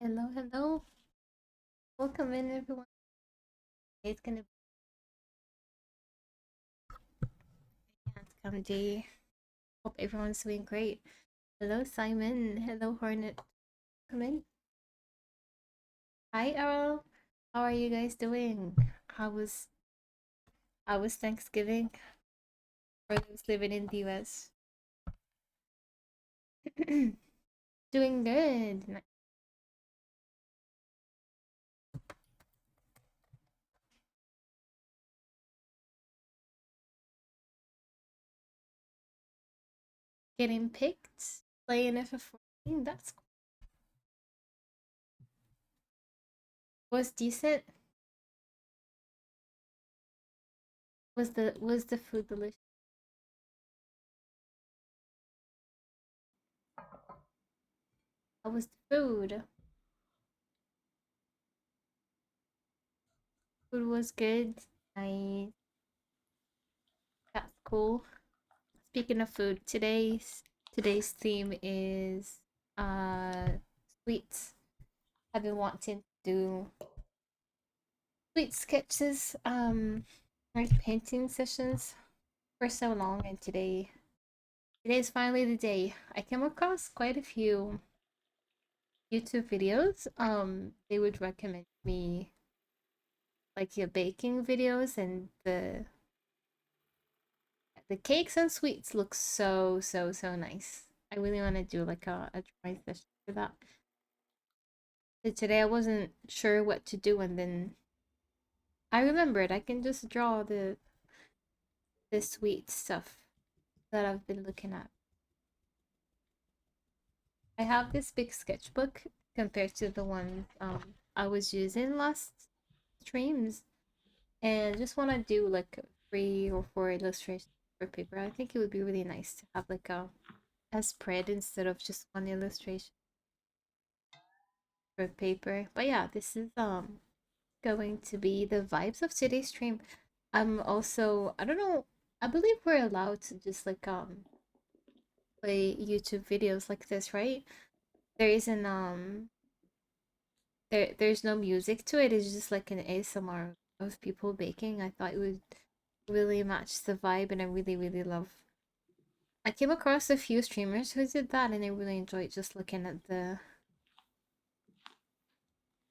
Hello, hello. Welcome in, everyone. It's gonna be come Day. Hope everyone's doing great. Hello, Simon. Hello, Hornet. Come in. Hi, Errol. How are you guys doing? How was how was Thanksgiving for those living in the US? Doing good. Getting picked, playing FF14. That's cool. Was decent. Was the food delicious? How was the food? Food was good. I That's cool. Speaking of food, today's theme is sweets. I've been wanting to do sweet sketches, like painting sessions for so long, and today's finally the day. I came across quite a few YouTube videos. They would recommend me like your baking videos, and the cakes and sweets look so nice. I really want to do like a drawing session for that. So today I wasn't sure what to do, and then I remembered I can just draw the sweet stuff that I've been looking at. I have this big sketchbook compared to the one I was using last streams, and just want to do like 3 or 4 illustrations for paper. I think it would be really nice to have like a spread instead of just one illustration for paper. But yeah, this is going to be the vibes of today's stream. I'm also, I don't know, I believe we're allowed to just like play YouTube videos like this, right? There isn't there's no music to it. It's just like an ASMR of people baking. I thought it would really match the vibe, and I really love. I came across a few streamers who did that, and I really enjoyed just looking at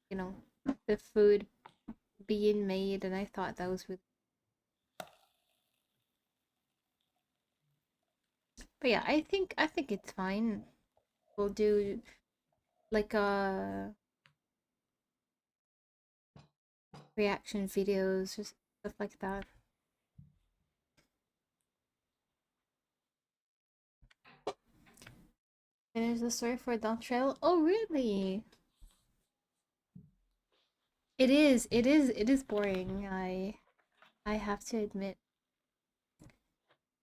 you know, the food being made, and I thought that was really. But yeah, I think it's fine. We'll do like reaction videos or stuff like that. Finish the story for Dawn Trail. Oh, really? It is boring. I have to admit,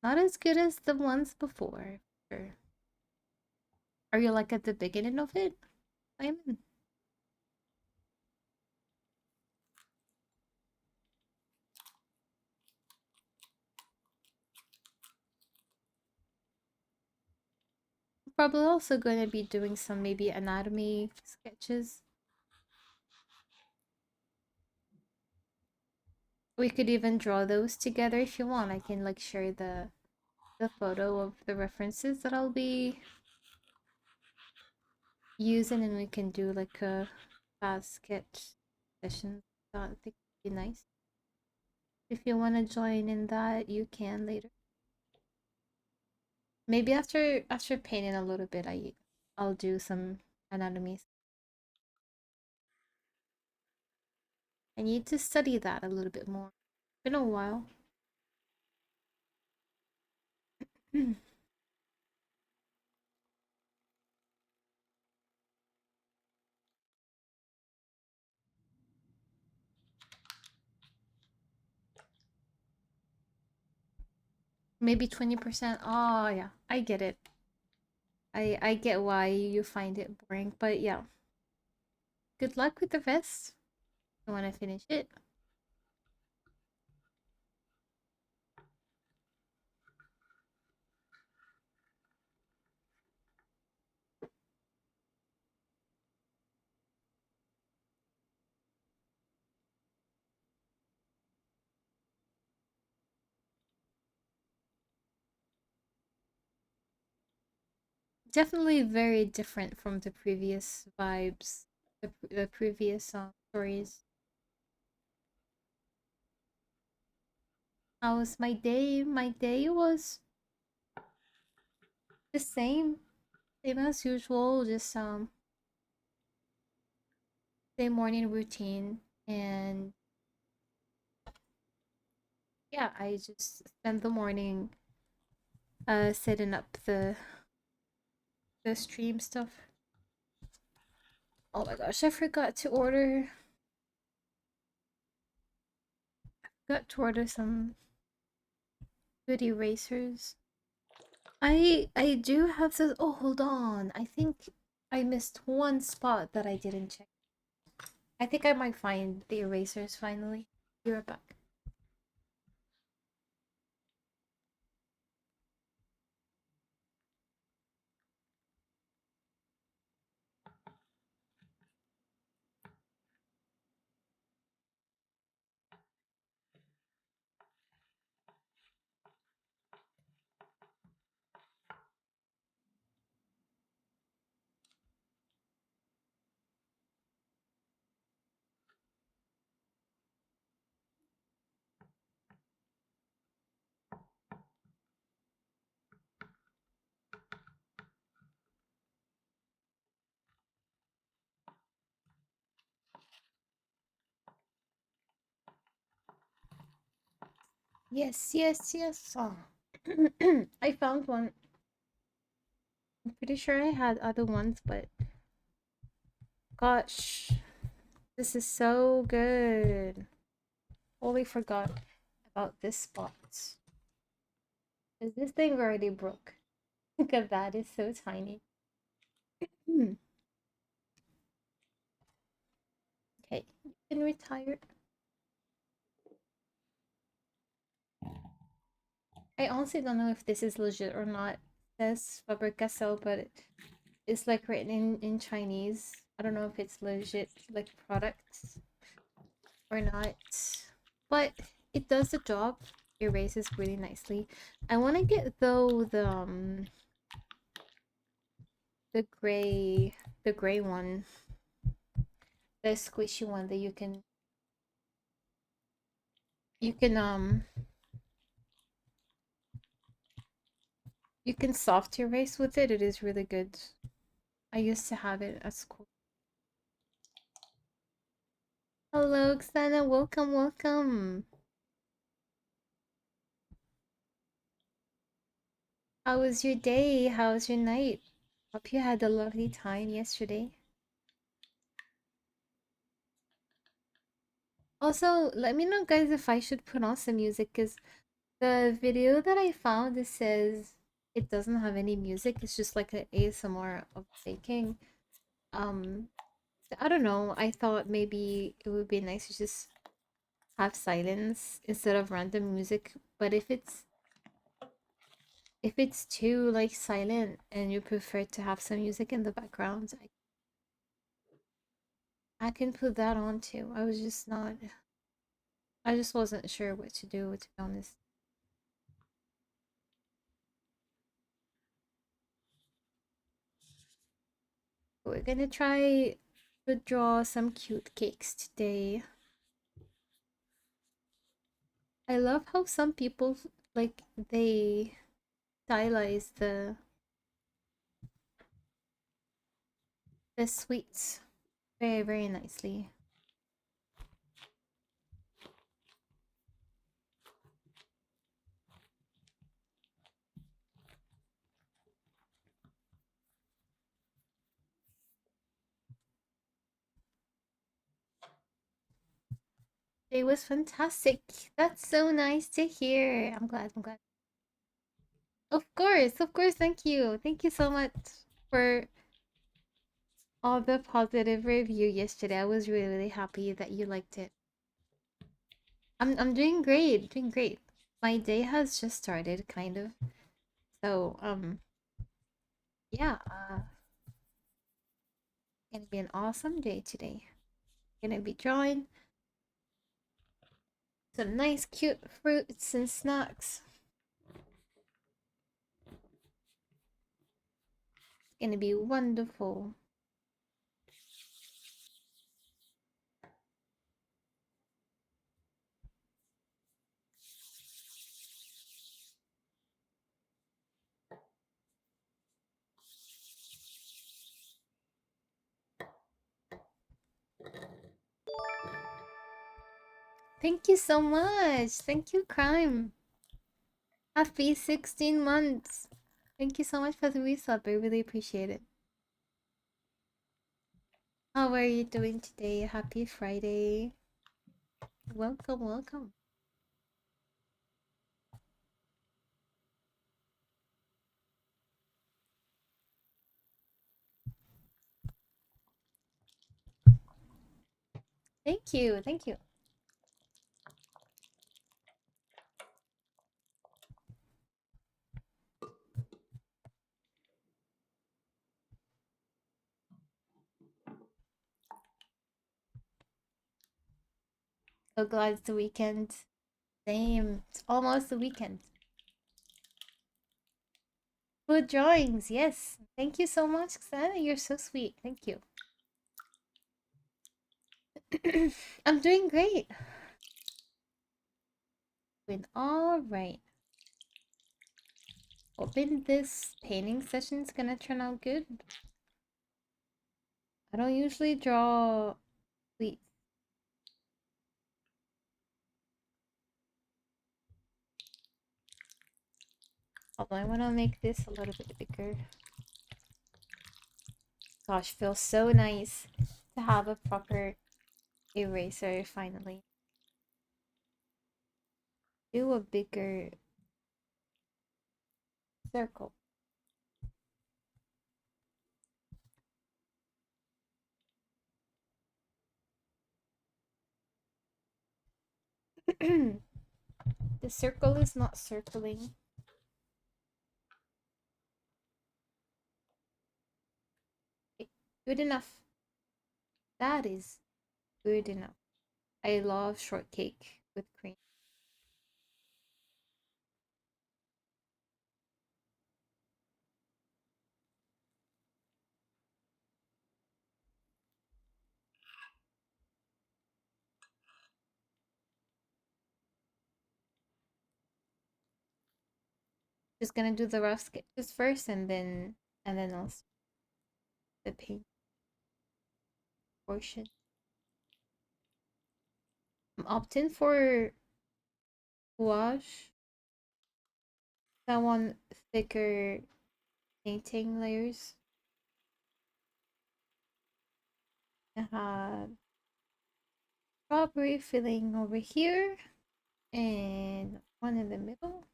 not as good as the ones before. Sure. Are you like at the beginning of it, Simon? Probably also going to be doing some maybe anatomy sketches. We could even draw those together if you want. I can like share the photo of the references that I'll be using, and we can do like a fast sketch session. So I think it'd be nice. If you want to join in that, you can later. Maybe after painting a little bit, I'll do some anatomy. I need to study that a little bit more. Been a while. Maybe 20%. Oh yeah, I get it. I get why you find it boring, but yeah. Good luck with the rest. I want to finish it. definitely very different from the previous vibes, the previous stories. How was my day? My day was the same as usual. Just same morning routine, and yeah, I just spent the morning setting up the stream stuff. Oh my gosh, I forgot to order some good erasers. I do have this. Oh, hold on. I think I missed one spot that I didn't check. I think I might find the erasers finally. Be right back. Yes, yes, yes. Oh. I found one. I'm pretty sure I had other ones, but gosh, this is so good. Totally forgot about this spot. Is this thing already broke? Look at that, it's so tiny. Okay, you can retire. I honestly don't know if this is legit or not. It says Faber-Castell, but it's like written in Chinese. I don't know if it's legit like products or not. But it does the job. Erases really nicely. I want to get though the the gray one, the squishy one that you can you can soft erase with it. It is really good. I used to have it at school. Hello, Xana. Welcome, welcome. How was your day? How was your night? Hope you had a lovely time yesterday. Also, let me know, guys, if I should put on some music, because the video that I found, it says it doesn't have any music. It's just like an ASMR of baking. Um, I don't know. I thought maybe it would be nice to just have silence instead of random music. But if it's too like silent and you prefer to have some music in the background, I can put that on too. I just wasn't sure what to do, to be honest. We're gonna try to draw some cute cakes today. I love how some people like they stylize the sweets very very nicely. It was fantastic. That's so nice to hear. I'm glad. I'm glad. Of course, of course. Thank you. Thank you so much for all the positive review yesterday. I was really, really happy that you liked it. I'm doing great, doing great. My day has just started, kind of. So, yeah, gonna be an awesome day today. Gonna be drawing some nice, cute fruits and snacks. gonna be wonderful. Thank you so much. Thank you, Crime. Happy 16 months. Thank you so much for the resub. I really appreciate it. How are you doing today? Happy Friday. Welcome, welcome. Thank you, thank you. So glad it's the weekend. Same. It's almost the weekend. Good drawings, yes. Thank you so much, Xana. You're so sweet. Thank you. I'm doing great. Doing all right. Hoping this painting session's gonna turn out good. I don't usually draw sweet. Although I want to make this a little bit bigger. Gosh, feels so nice to have a proper eraser finally. Do a bigger circle. The circle is not circling. Okay, good enough. That is good enough. I love shortcake with cream. Just gonna do the rough sketches first, and then also the paint portion. I'm opting for gouache. That one thicker painting layers. I have strawberry filling over here, and one in the middle,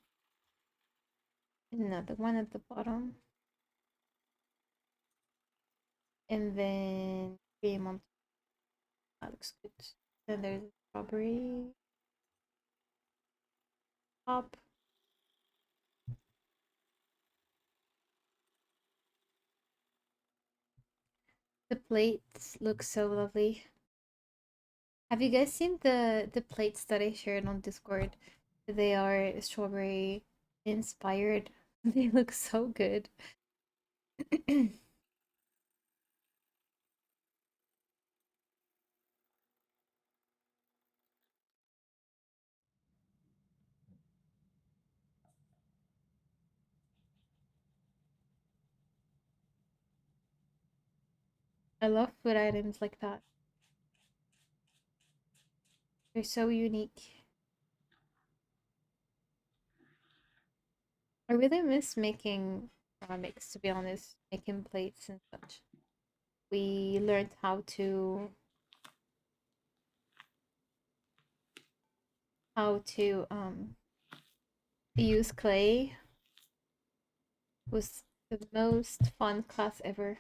and another one at the bottom, and then cream on top. That looks good. Then there's strawberry top. The plates look so lovely. Have you guys seen the plates that I shared on Discord? They are strawberry inspired. They look so good. I love food items like that. They're so unique. I really miss making ceramics, to be honest, making plates and such. We learned how to use clay. Was the most fun class ever.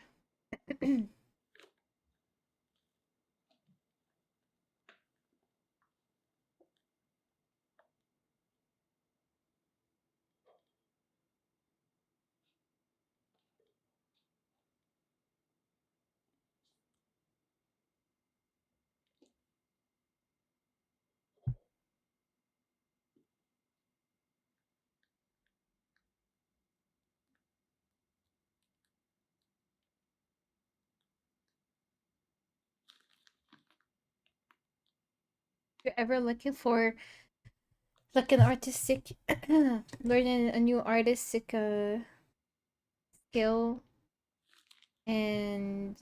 you're ever looking for like an artistic, learning a new artistic skill, and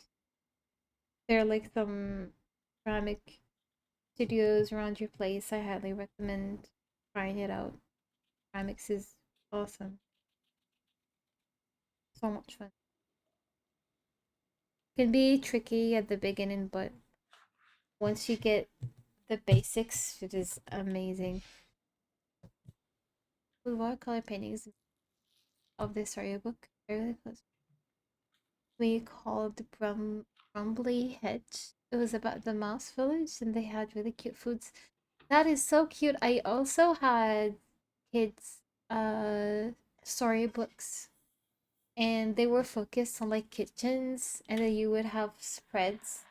there are like some ceramic studios around your place, I highly recommend trying it out. Ceramics is awesome. So much fun. Can be tricky at the beginning, but once you get the basics, it is amazing. With watercolor paintings of the storybook, really close. We called Brumbly Hedge. It was about the mouse village, and they had really cute foods. That is so cute. I also had kids storybooks, and they were focused on like kitchens, and then you would have spreads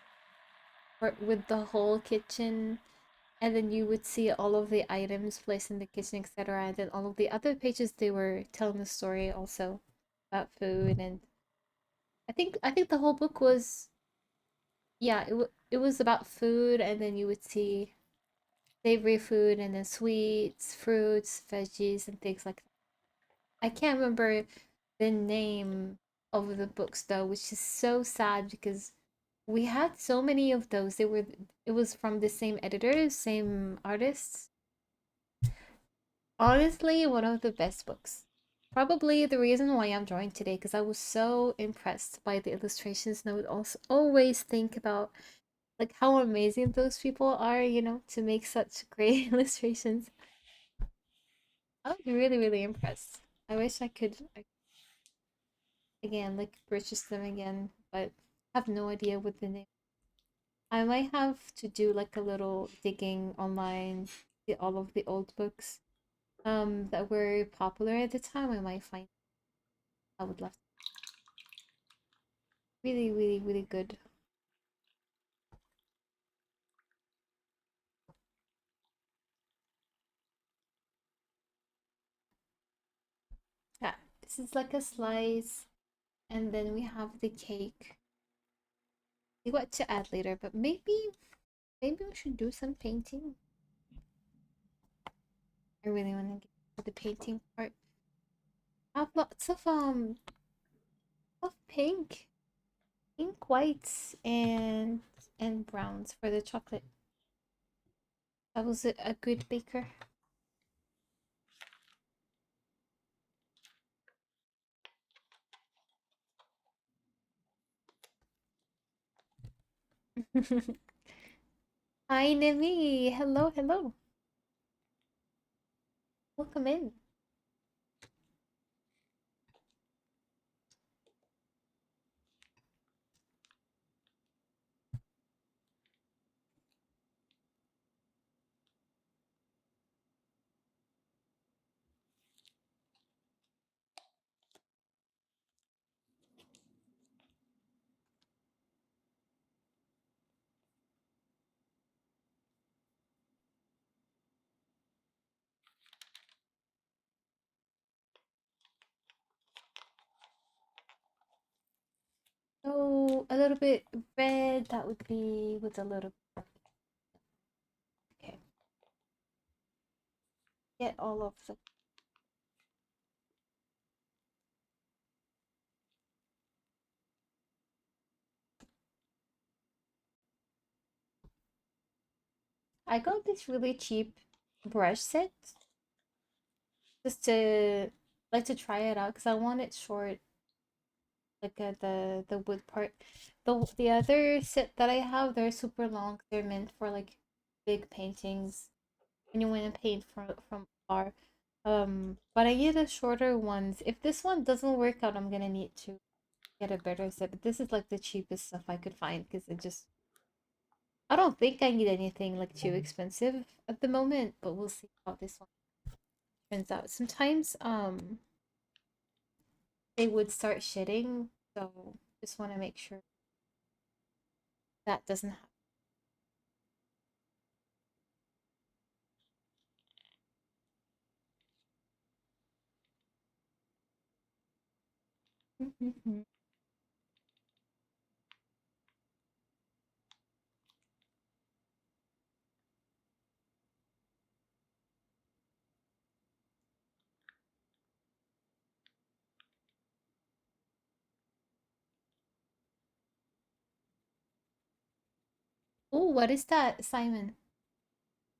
with the whole kitchen, and then you would see all of the items placed in the kitchen, etc. And then all of the other pages, they were telling the story also about food. And I think the whole book was, yeah, it was about food, and then you would see savory food, and then sweets, fruits, veggies, and things like that. I can't remember the name of the books though, which is so sad because we had so many of those. It was from the same editors, same artists. Honestly, one of the best books. Probably the reason why I'm drawing today, because I was so impressed by the illustrations, and I would also always think about like how amazing those people are, to make such great illustrations. I was really, really impressed. I wish I could again like purchase them again, but have no idea what the name. I might have to do like a little digging online, see all of the old books that were popular at the time. I might find. I would love to. Really, really, really good. Yeah, this is like a slice, and then we have the cake. See what to add later, but maybe we should do some painting. I really want to get to the painting part. I have lots of pink, whites, and browns for the chocolate. I was a good baker. Hi, Nemi. Hello, hello. Welcome in. So a little bit red. That would be with a little. Okay, get all of the. I got this really cheap brush set just to like to try it out because I want it short, like the wood part. The other set that I have, they're super long. They're meant for like big paintings when you want to paint from far. But I need the shorter ones. If this one doesn't work out, I'm gonna need to get a better set. But this is like the cheapest stuff I could find because I don't think I need anything like too expensive at the moment. But we'll see how this one turns out. Sometimes they would start shitting, so just want to make sure that doesn't happen. Oh, what is that, Simon?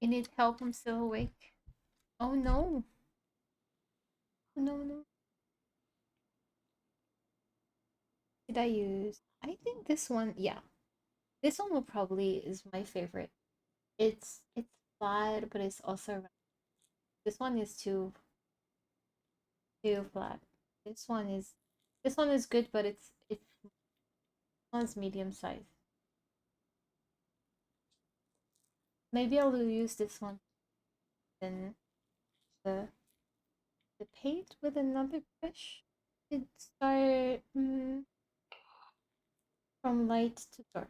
You need help? I'm still awake. Oh no. No, no. Did I use? I think this one, yeah. This one will probably is my favorite. It's flat, but it's also round. This one is too flat. This one is good, but it's one's medium size. Maybe I'll use this one then the the paint with another brush. It start from light to dark.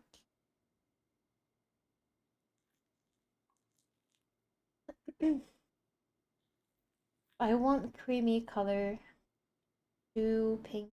I want creamy color to pink.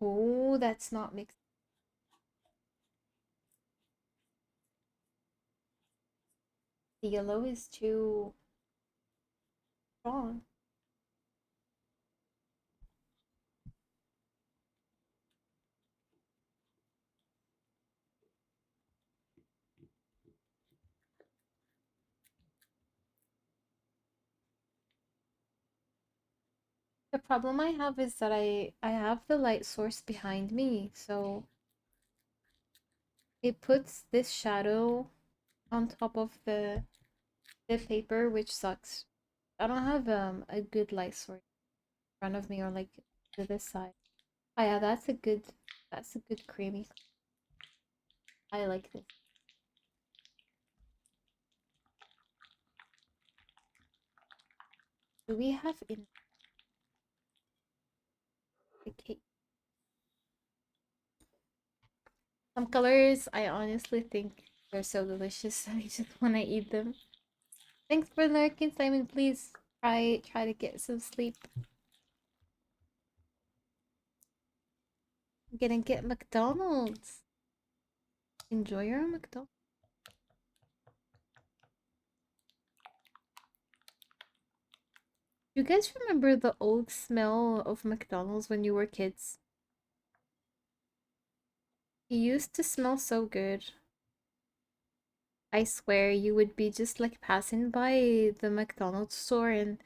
Oh, that's not mixed. The yellow is too strong. The problem I have is that I have the light source behind me, so it puts this shadow on top of the paper, which sucks. I don't have a good light source in front of me or like to this side. Oh yeah, that's a good creamy. I like this. Do we have in the cake? Some colors I honestly think they're so delicious. I just want to eat them. Thanks for lurking, Simon. Please try to get some sleep. I'm gonna get McDonald's. Enjoy your McDonald's. You guys remember the old smell of McDonald's when you were kids? It used to smell so good. I swear you would be just like passing by the McDonald's store and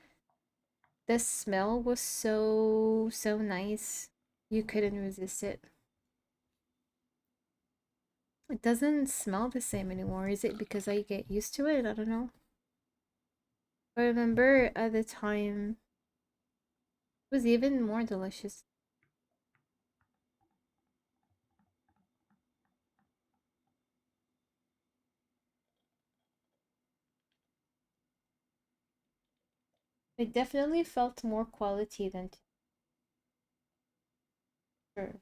the smell was so nice. You couldn't resist it. It doesn't smell the same anymore. Is it because I get used to it? I don't know. I remember at the time it was even more delicious. It definitely felt more quality than sure.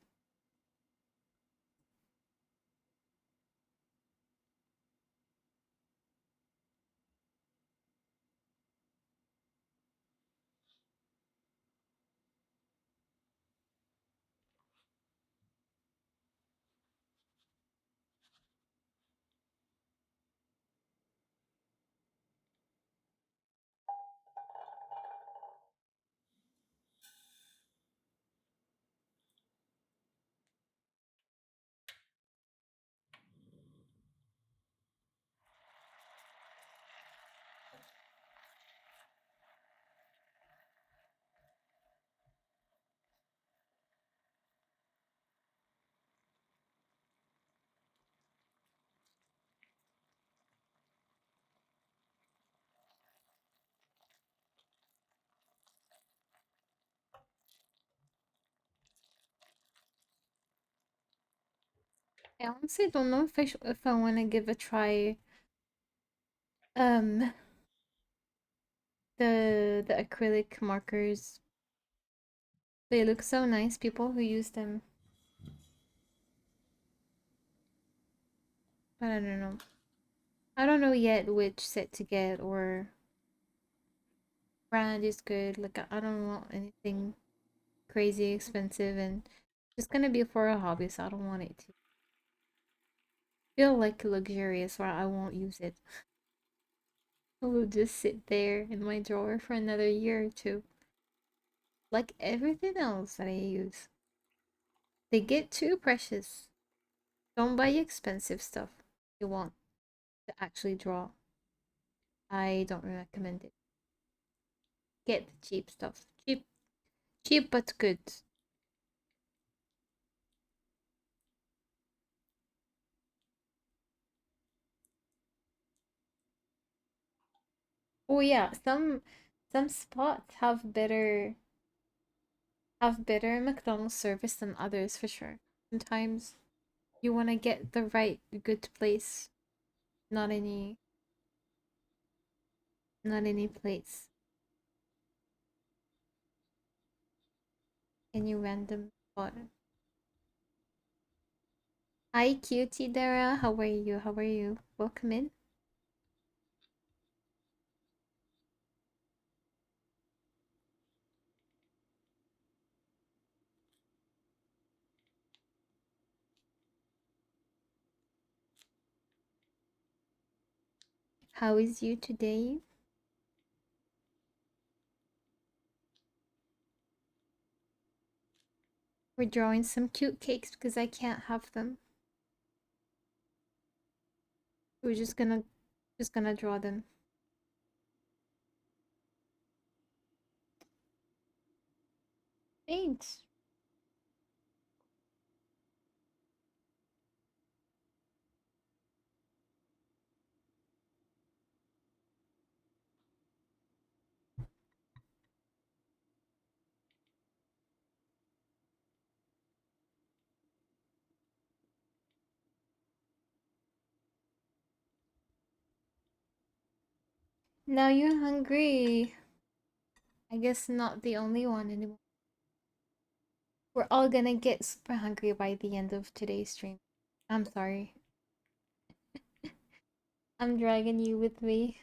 I honestly don't know if I want to give a try um the acrylic markers. They look so nice, people who use them. But I don't know. I don't know yet which set to get or brand is good. Like I don't want anything crazy expensive and just gonna be for a hobby, so I don't want it to feel like luxurious where I won't use it. It will just sit there in my drawer for another year or two. Like everything else that I use. They get too precious. Don't buy expensive stuff you want to actually draw. I don't recommend it. Get the cheap stuff. Cheap but good. Oh yeah, some spots have better McDonald's service than others for sure. Sometimes you want to get the right good place, not any place. Any random spot. Hi cutie Dara, how are you? How are you? Welcome in. How is you today? We're drawing some cute cakes because I can't have them. We're just gonna draw them. Thanks. Now you're hungry. I guess not the only one anymore. We're all gonna get super hungry by the end of today's stream. I'm sorry. I'm dragging you with me.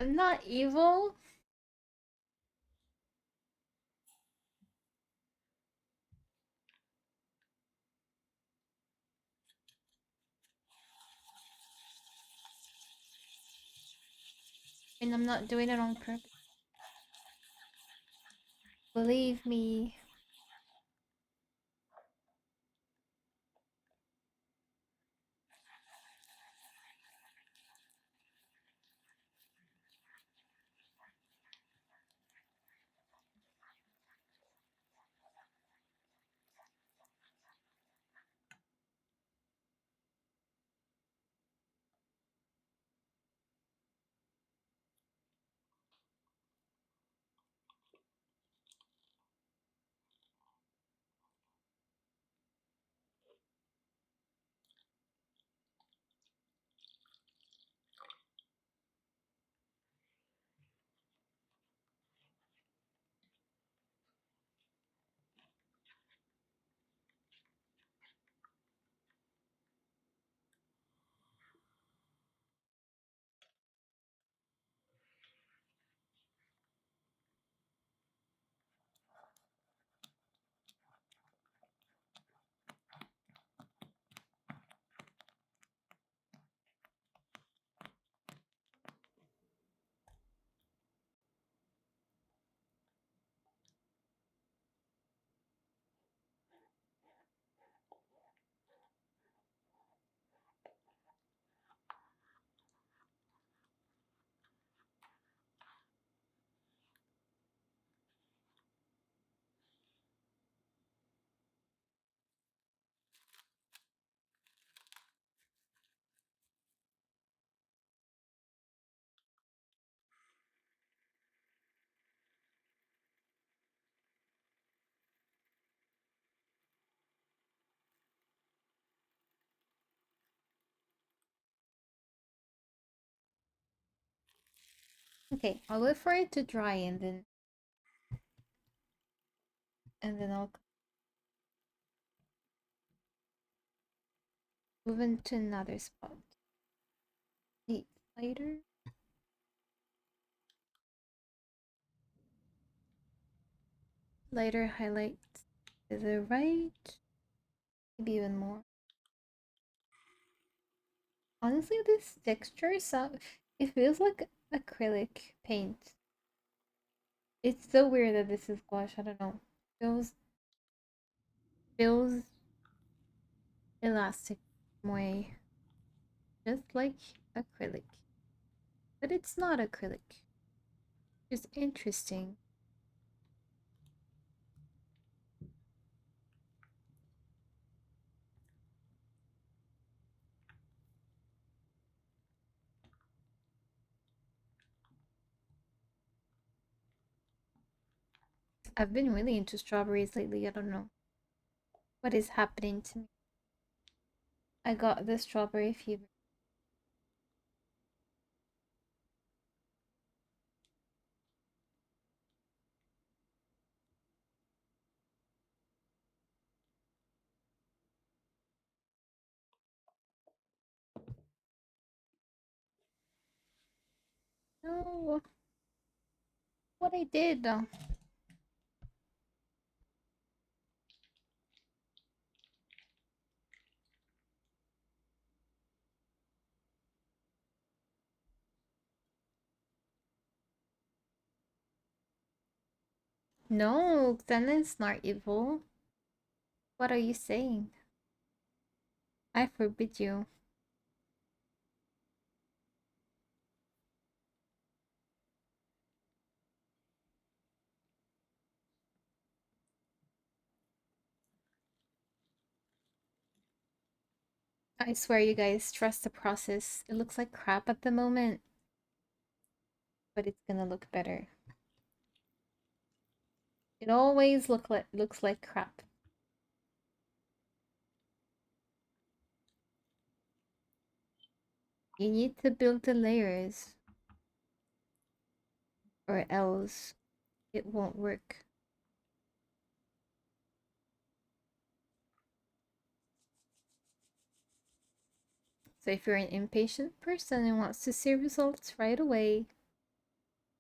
I'm not evil. And I'm not doing it on purpose. Believe me. Okay, I'll wait for it to dry and then I'll move into another spot. Heat lighter. Lighter highlights to the right. Maybe even more. Honestly, this texture it feels like acrylic paint. It's so weird that this is gouache. I don't know. Feels elastic way, just like acrylic. But it's not acrylic. It's interesting. I've been really into strawberries lately. I don't know what is happening to me. I got the strawberry fever. No, what I did. No, Xena is not evil. What are you saying? I forbid you. I swear, you guys, trust the process. It looks like crap at the moment, but it's gonna look better. It always looks like crap. You need to build the layers, or else it won't work. So if you're an impatient person and wants to see results right away,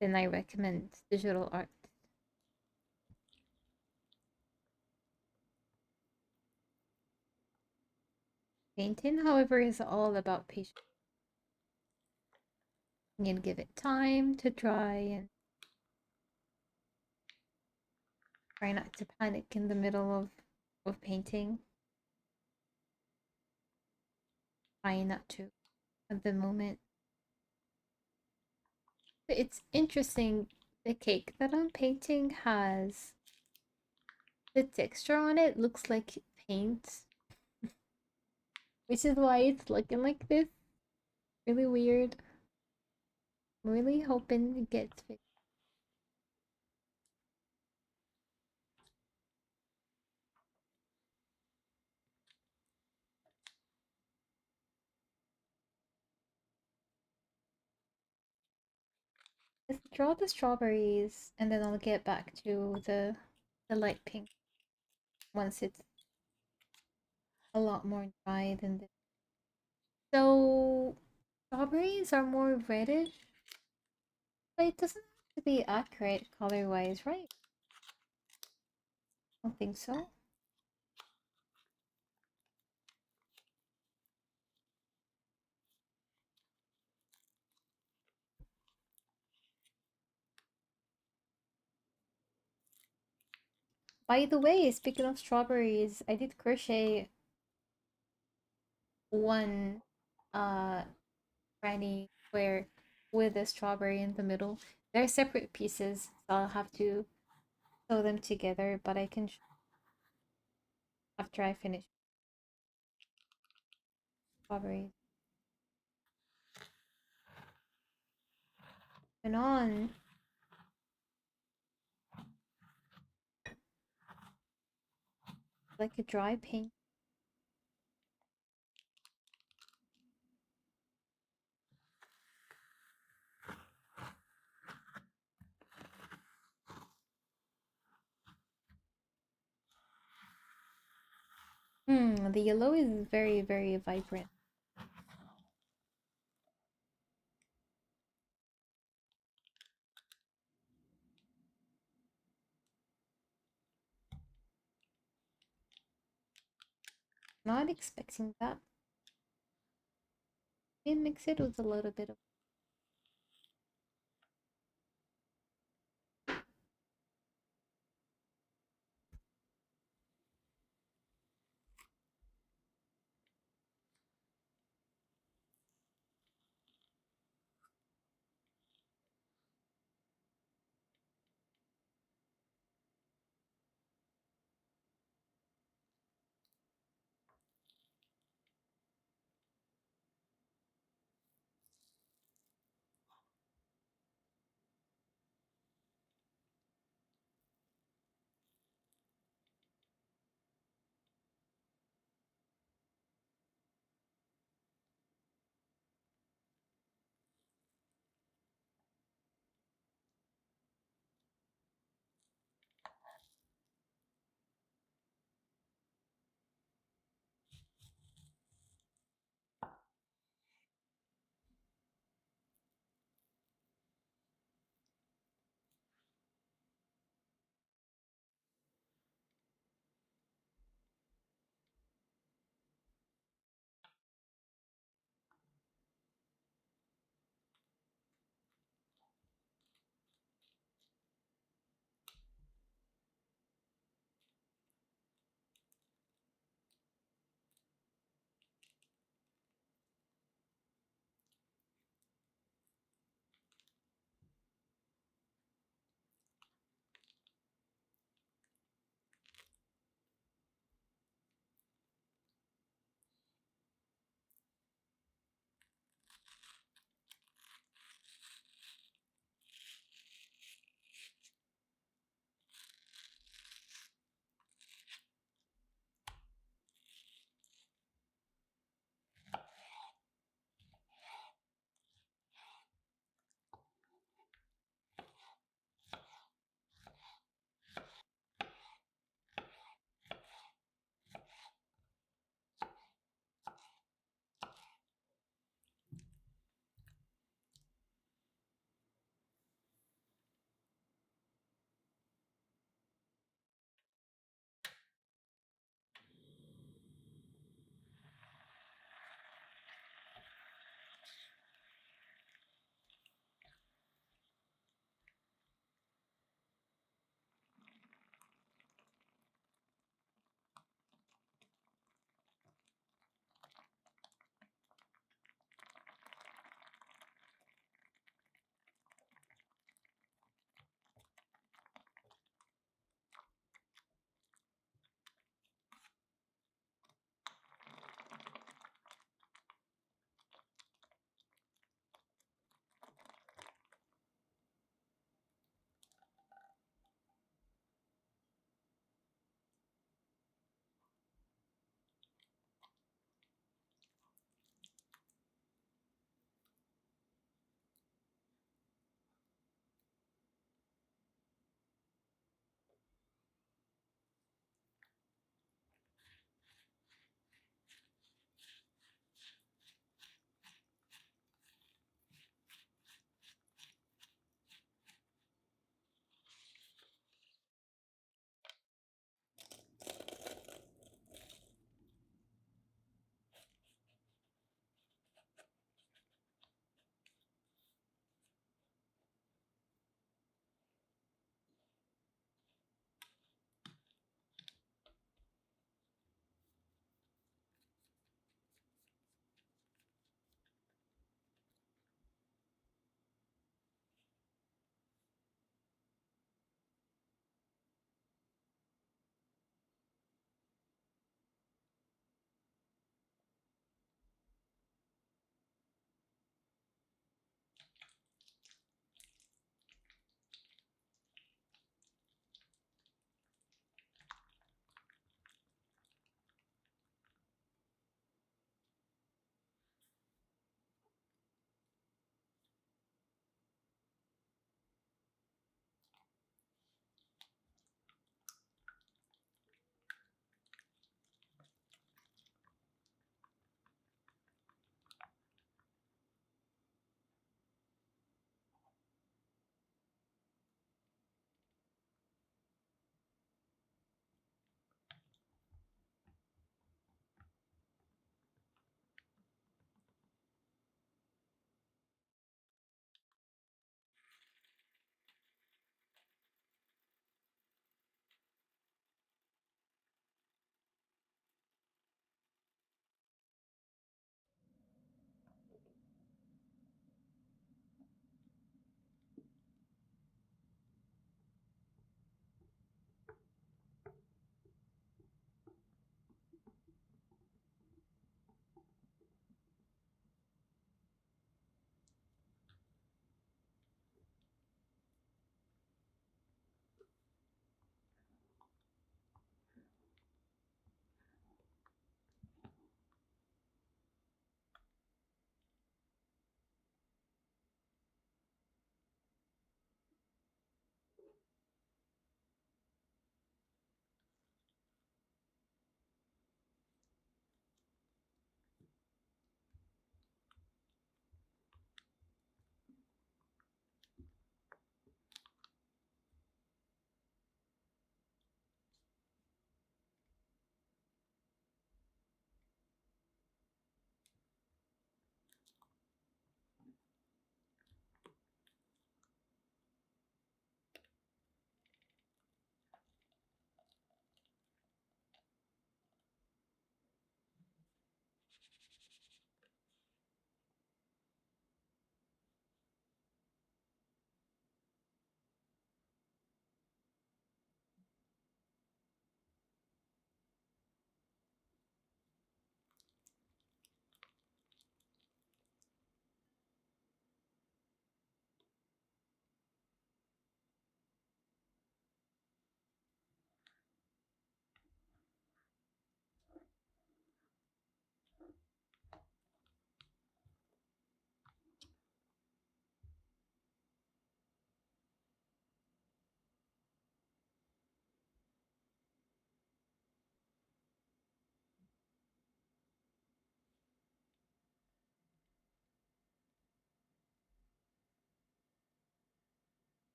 then I recommend digital art. Painting, however, is all about patience. You need to give it time to dry and try not to panic in the middle of painting. Try not to at the moment. It's interesting. The cake that I'm painting has the texture on it looks like paint, which is why it's looking like this. Really weird. I'm really hoping it gets fixed. Just draw the strawberries and then I'll get back to the light pink once it's a lot more dry than this. So strawberries are more reddish, but it doesn't have to be accurate color wise, right? I don't think so. By the way, speaking of strawberries, I did crochet one uh granny square with a strawberry in the middle. They're separate pieces, so I'll have to sew them together, but I can after I finish strawberries. And on like a dry paint. The yellow is very, very vibrant. Not expecting that. We mix it with a little bit of.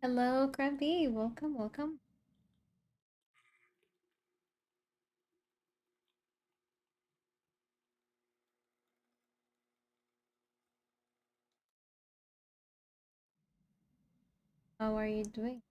Hello, Grumpy. Welcome, welcome. How are you doing?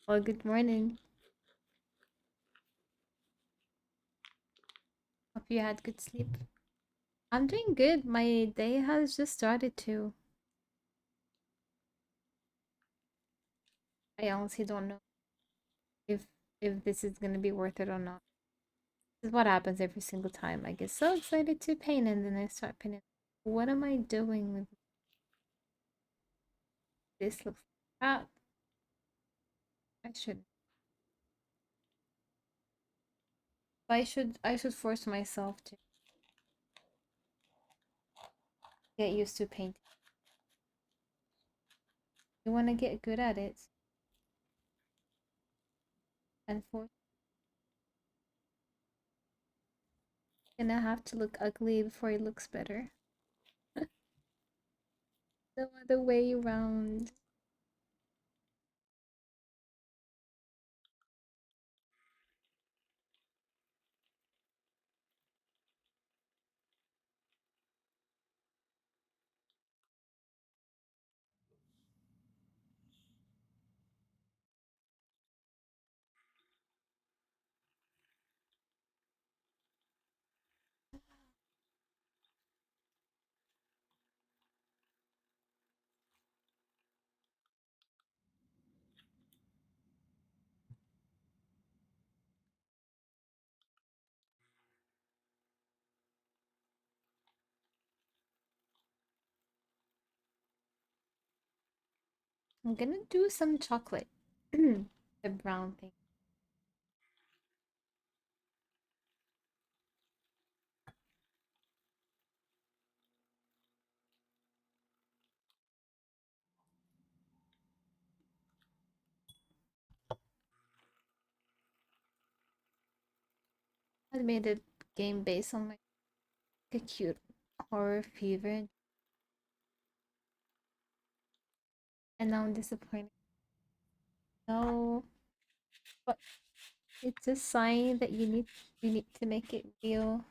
Well, good morning. Hope you had good sleep. I'm doing good. My day has just started too. I honestly don't know if if this is gonna be worth it or not. This is what happens every single time. I get so excited to paint and then I start painting. What am I doing with this? Looks like crap. I should. I should force myself to get used to painting. You want to get good at it, and for gonna have to look ugly before it looks better. No other way around. I'm gonna do some chocolate. The brown thing. I made a game based on like a cute horror fever, and now I'm disappointed. No, but it's a sign that you need to make it real.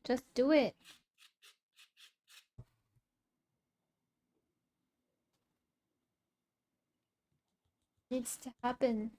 Just do it. It needs to happen.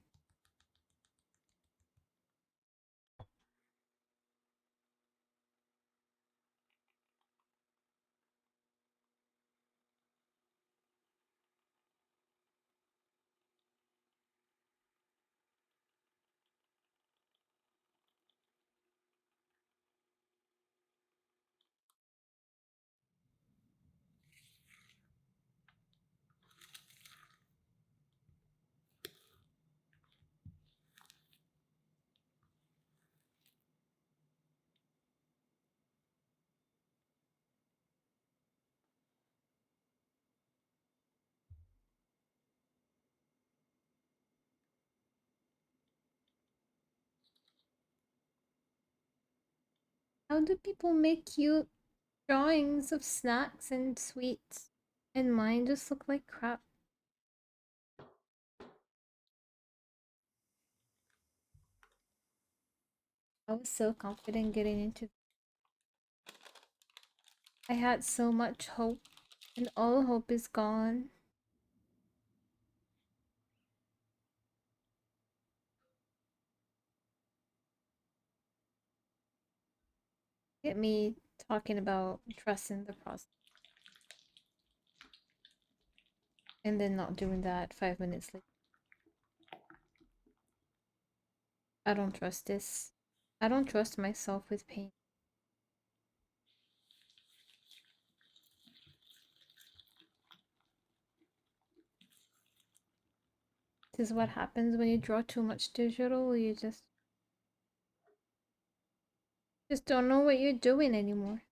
How do people make cute drawings of snacks and sweets? And mine just look like crap. I was so confident getting into. I had so much hope, and all hope is gone. Get me talking about trusting the process and then not doing that 5 minutes later. I don't trust this. I don't trust myself with pain. This is what happens when you draw too much digital. You just don't know what you're doing anymore.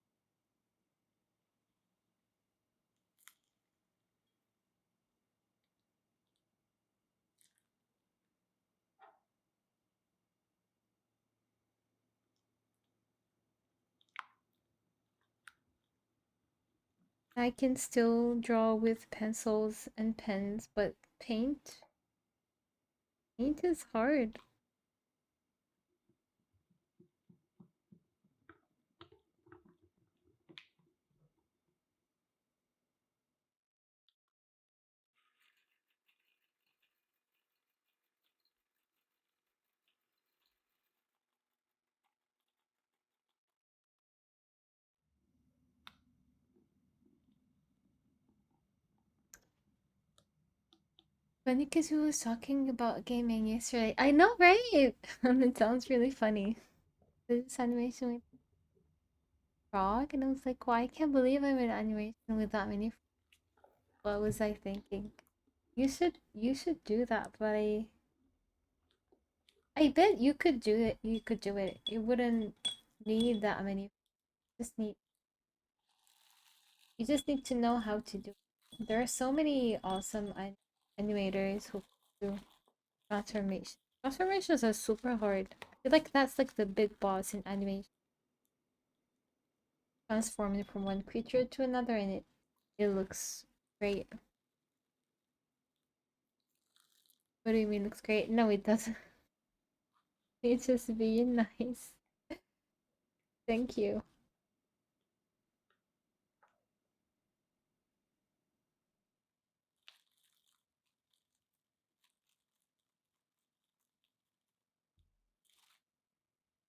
I can still draw with pencils and pens, but paint is hard. Funny because we was talking about gaming yesterday. I know, right? It sounds really funny. This animation with frog, and I was like, "Why? I can't believe I'm in animation with that many." What was I thinking? You should do that, but I bet you could do it. You could do it. You wouldn't need that many. Just need you just need to know how to do it. There are so many awesome animators who do transformation. Transformations are super hard. I feel like that's like the big boss in animation. Transforming from one creature to another, and it looks great. What do you mean looks great? No, it doesn't. It's just being nice. Thank you.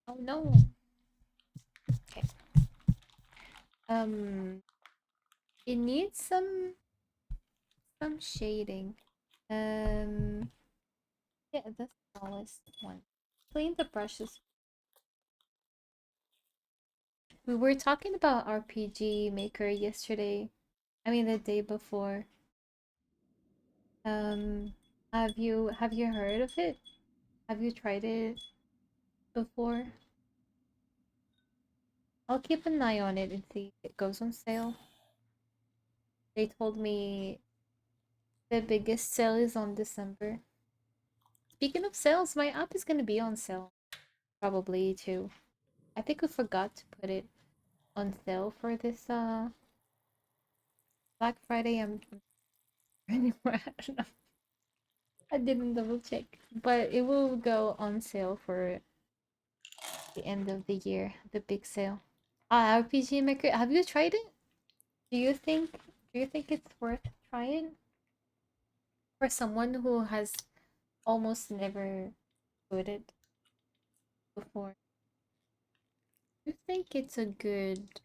Oh no. Okay. Um, it needs some shading. Um, yeah, the smallest one. Clean the brushes. We were talking about RPG Maker yesterday. I mean the day before. Um, have you heard of it? Have you tried it before? I'll keep an eye on it and see if it goes on sale. They told me the biggest sale is on December. Speaking of sales, my app is gonna be on sale probably too. I think we forgot to put it on sale for this Black Friday. I'm anymore. I don't know. I didn't double check, but it will go on sale for the end of the year, the big sale. RPG Maker, have you tried it? Do you think it's worth trying for someone who has almost never put it before? Do you think it's a good,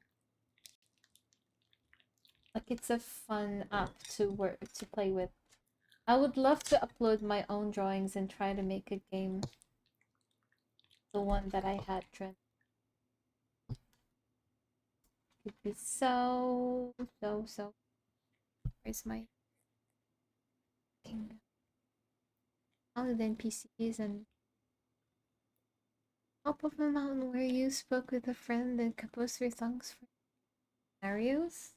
like it's a fun app to play with? I would love to upload my own drawings and try to make a game, the one that I had drawn. It'd be so. Where's my thing? Other than PCs and top of a mountain where you spoke with a friend and composed your songs for scenarios.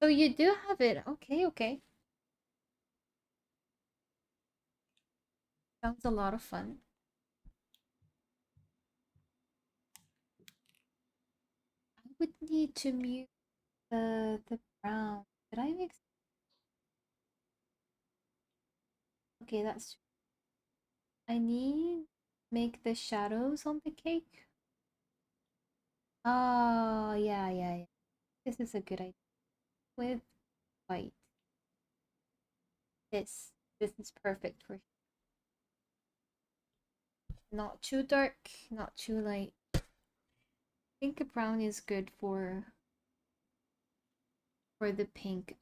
So you do have it. Okay, okay. Sounds a lot of fun. would need to mute the brown. Did I mix? Okay, that's. I need make the shadows on the cake. Oh yeah. This is a good idea with white. This is perfect for not too dark, not too light. I think a brown is good for the pink.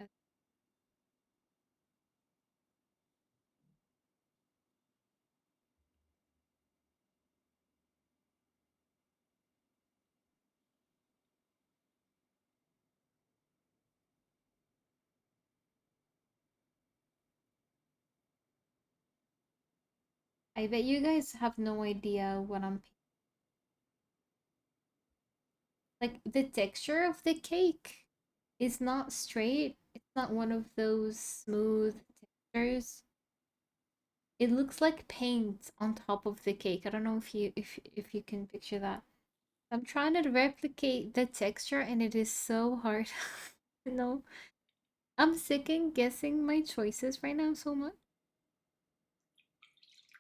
I bet you guys have no idea what I'm like. The texture of the cake is not straight. It's not one of those smooth textures. It looks like paint on top of the cake. I don't know if you can picture that. I'm trying to replicate the texture and it is so hard. No, I'm second guessing my choices right now so much.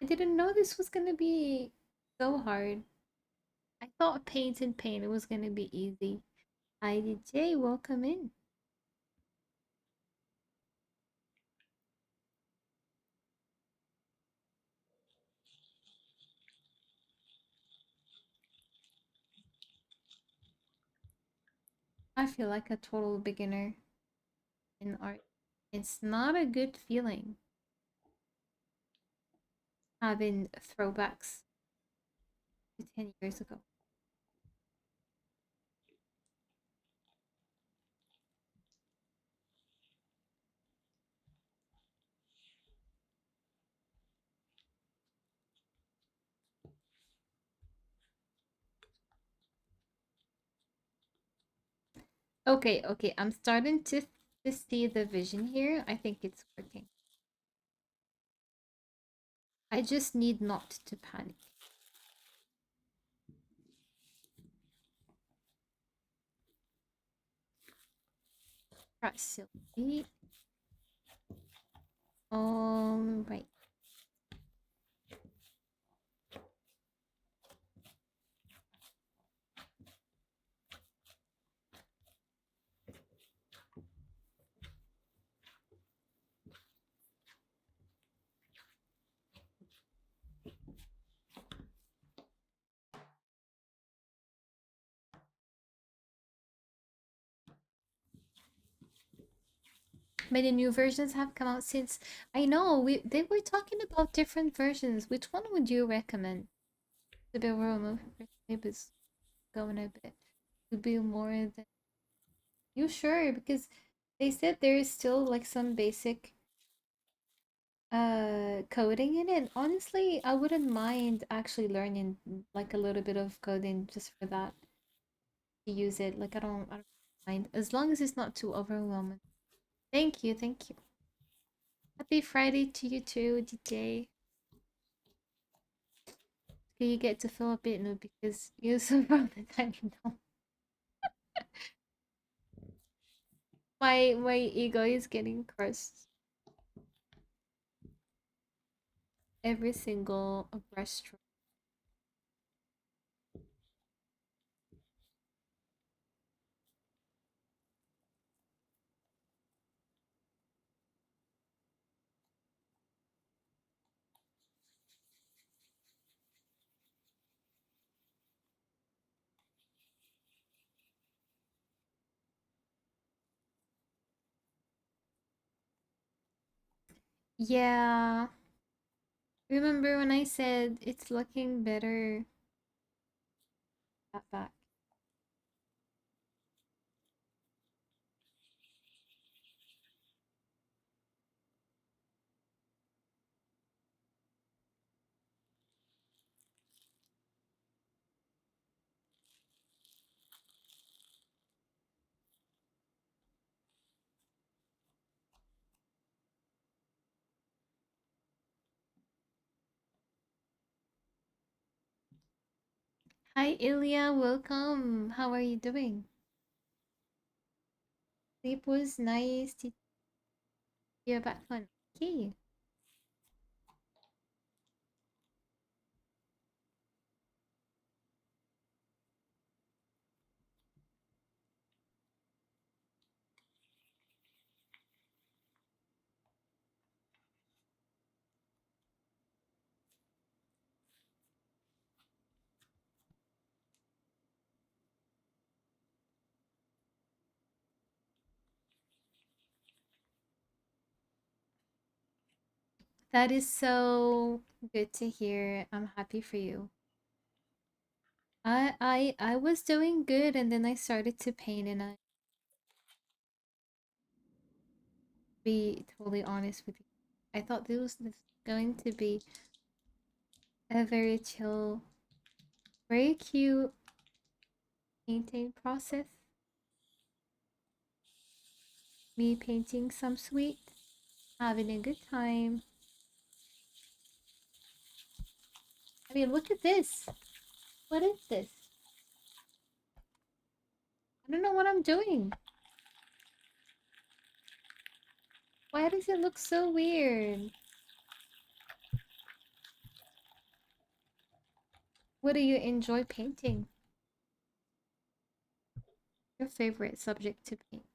I didn't know this was gonna be so hard. I thought paint and paint it was gonna be easy. IDJ, welcome in. I feel like a total beginner in art. It's not a good feeling having throwbacks to 10 years ago. Okay, I'm starting to see the vision here. I think it's working. I just need not to panic. Press Sylvie. All right. Many new versions have come out since. I know they were talking about different versions. Which one would you recommend? The bit where maybe is going a bit to be more than you sure because they said there is still like some basic coding in it. Honestly, I wouldn't mind actually learning like a little bit of coding just for that to use it. Like I don't mind as long as it's not too overwhelming. Thank you. Happy Friday to you too, DJ. You get to feel a bit new because you're so from the time you know. My ego is getting crushed every single restaurant. Yeah. Remember when I said it's looking better at back? Hi Ilya, welcome. How are you doing? Sleep was nice. Did you have back fun? Okay. That is so good to hear. I'm happy for you. I was doing good and then I started to paint and I be totally honest with you. I thought this was going to be a very chill, very cute painting process. Me painting some sweet, having a good time. I mean, look at this. What is this? I don't know what I'm doing. Why does it look so weird? What do you enjoy painting? Your favorite subject to paint?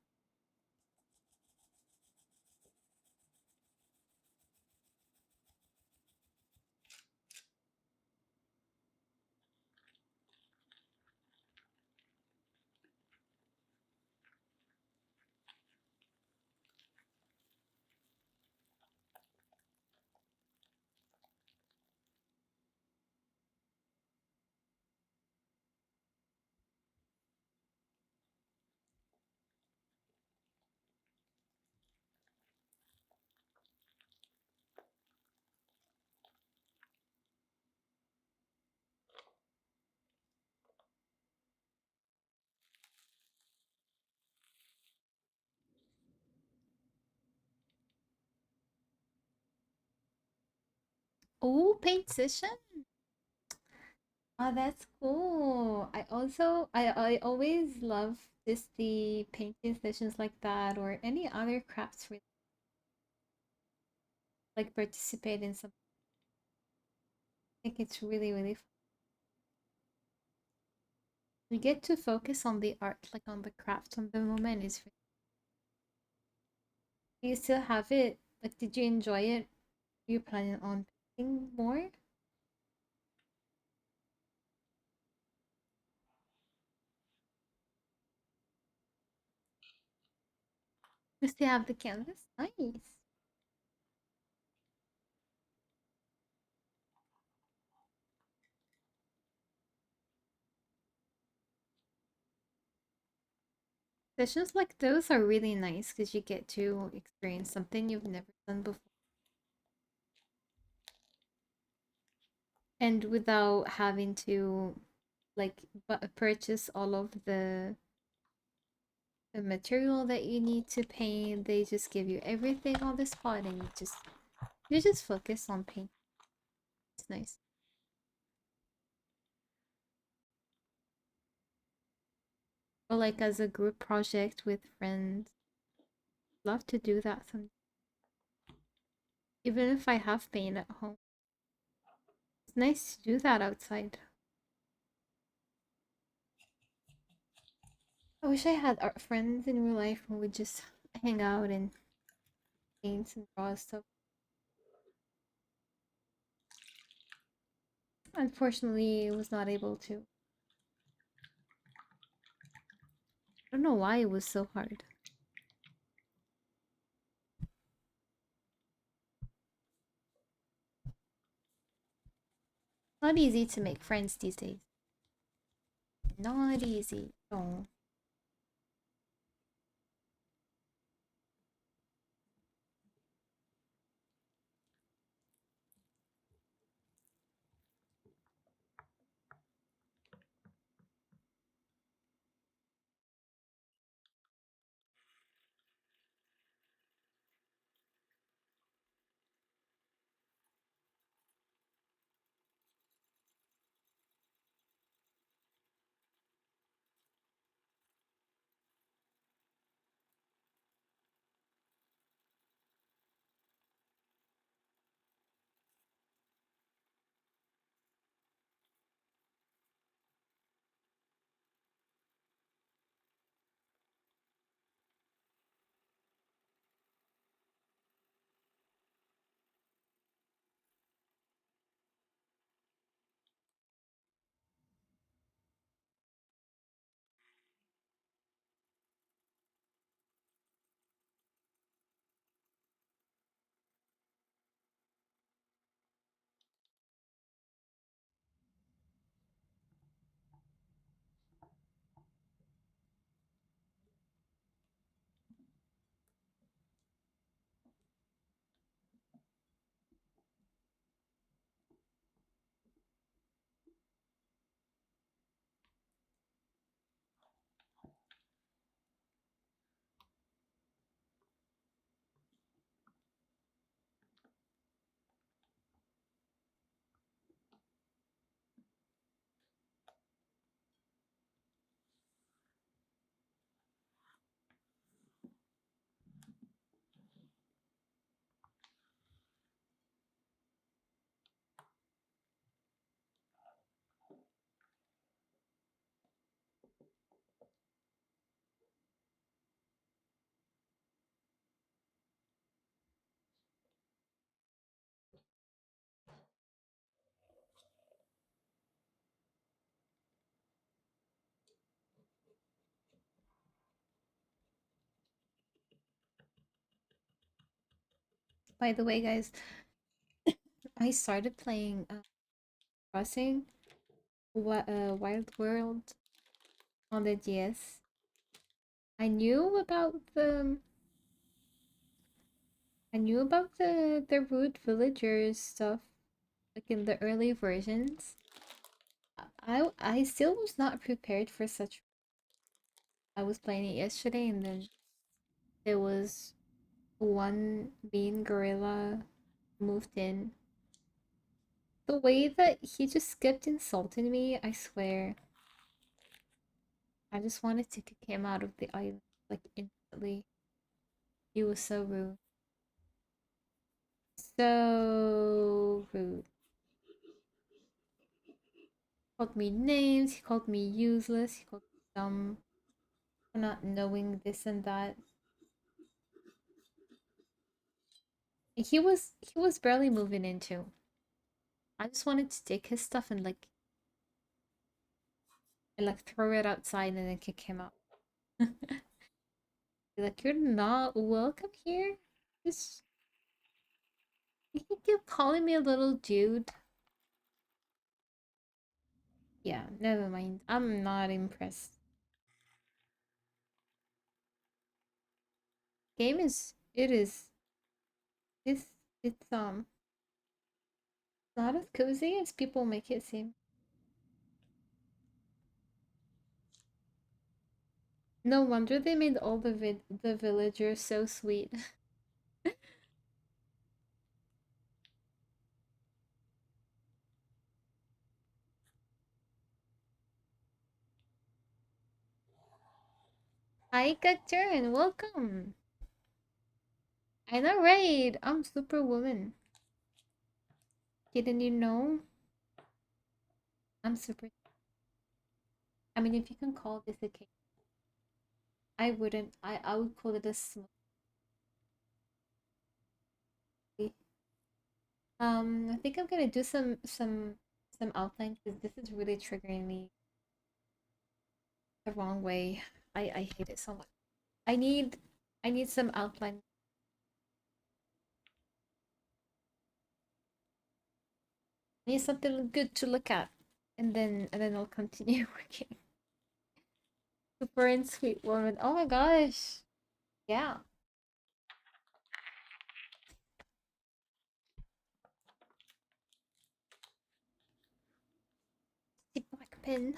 Oh, paint session? Oh, that's cool. I always love just the painting sessions like that or any other crafts like participate in something. I think it's really fun. You get to focus on the art, like on the craft, on the moment. Do you still have it? Like, did you enjoy it? You planning on painting more? You still have the canvas? Nice. Sessions like those are really nice because you get to experience something you've never done before. And without having to like purchase all of the material that you need to paint, they just give you everything on the spot and you just focus on paint. It's nice. Or like as a group project with friends. Love to do that some even if I have paint at home. It's nice to do that outside. I wish I had art friends in real life who would just hang out and paint and draw stuff. Unfortunately, I was not able to. I don't know why it was so hard. Not easy to make friends these days. Not easy. Oh. By the way, guys, I started playing Crossing Wild World on the DS. I knew about the the root villagers stuff like in the early versions. I still was not prepared for such. I was playing it yesterday and then there was one mean gorilla moved in. The way that he just kept insulting me, I swear. I just wanted to kick him out of the island, like instantly. He was so rude. So rude. Called me names, he called me useless, he called me dumb for not knowing this and that. He was barely moving into. I just wanted to take his stuff and throw it outside and then kick him out. Be like, you're not welcome here. Just you keep calling me a little dude. Yeah, never mind. I'm not impressed. Game is it is it's it's not as cozy as people make it seem. No wonder they made all the villagers so sweet. Hi Cacturn, welcome. I know, right? I'm Superwoman. Didn't you know? I'm super. I mean, if you can call this a cake, I wouldn't. I would call it a smoothie. I think I'm gonna do some outline because this is really triggering me the wrong way. I hate it so much. I need I need some outline. I need something good to look at, and then I'll continue working. Super and sweet woman. Oh my gosh. Yeah. Tip black pen.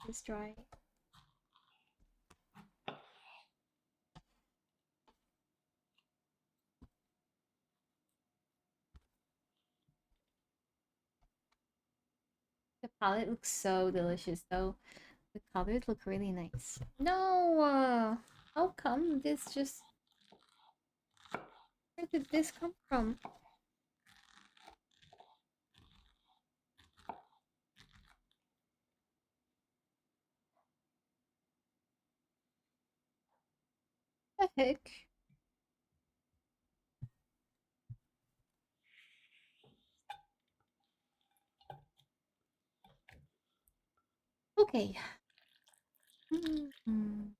It's dry. The palette looks so delicious though. The colors look really nice. No, how come this just? Where did this come from? The heck? Okay. Mm.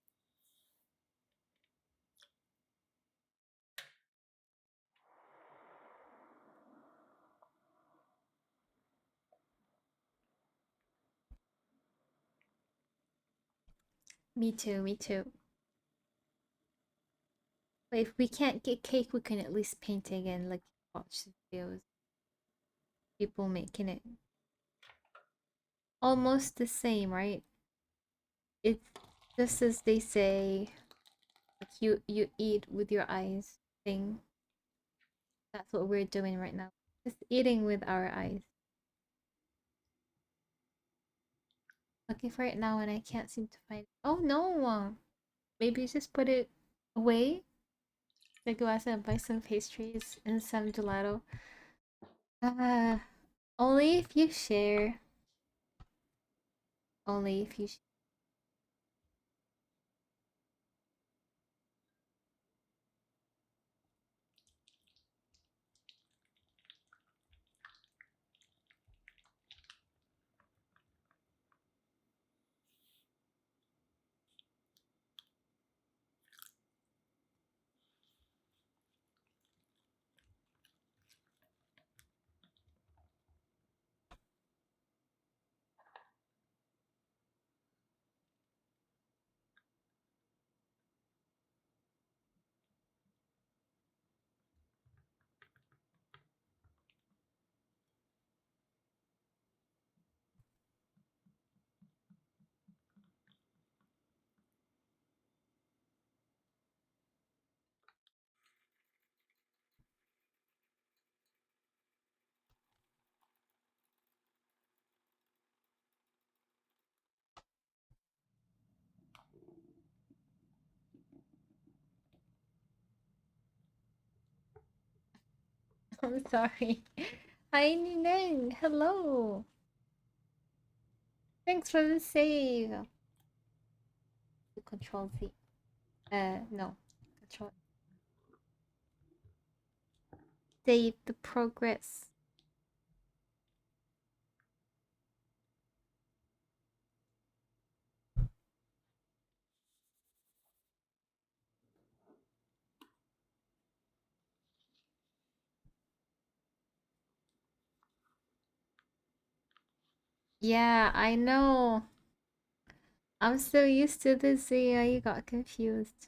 Me too, me too. But if we can't get cake, we can at least paint again, like watch the videos. People making it. Almost the same, right? It's just as they say, like you eat with your eyes thing. That's what we're doing right now. Just eating with our eyes. Looking for it now and I can't seem to find it. Oh no! Maybe just put it away. I go outside and buy some pastries and some gelato. Uh, only if you share. Only if you. I'm sorry. Hi, Nineng. Hello. Thanks for the save. Control Z. No. Control. Save the progress. Yeah, I know. I'm so used to this. Yeah, you got confused.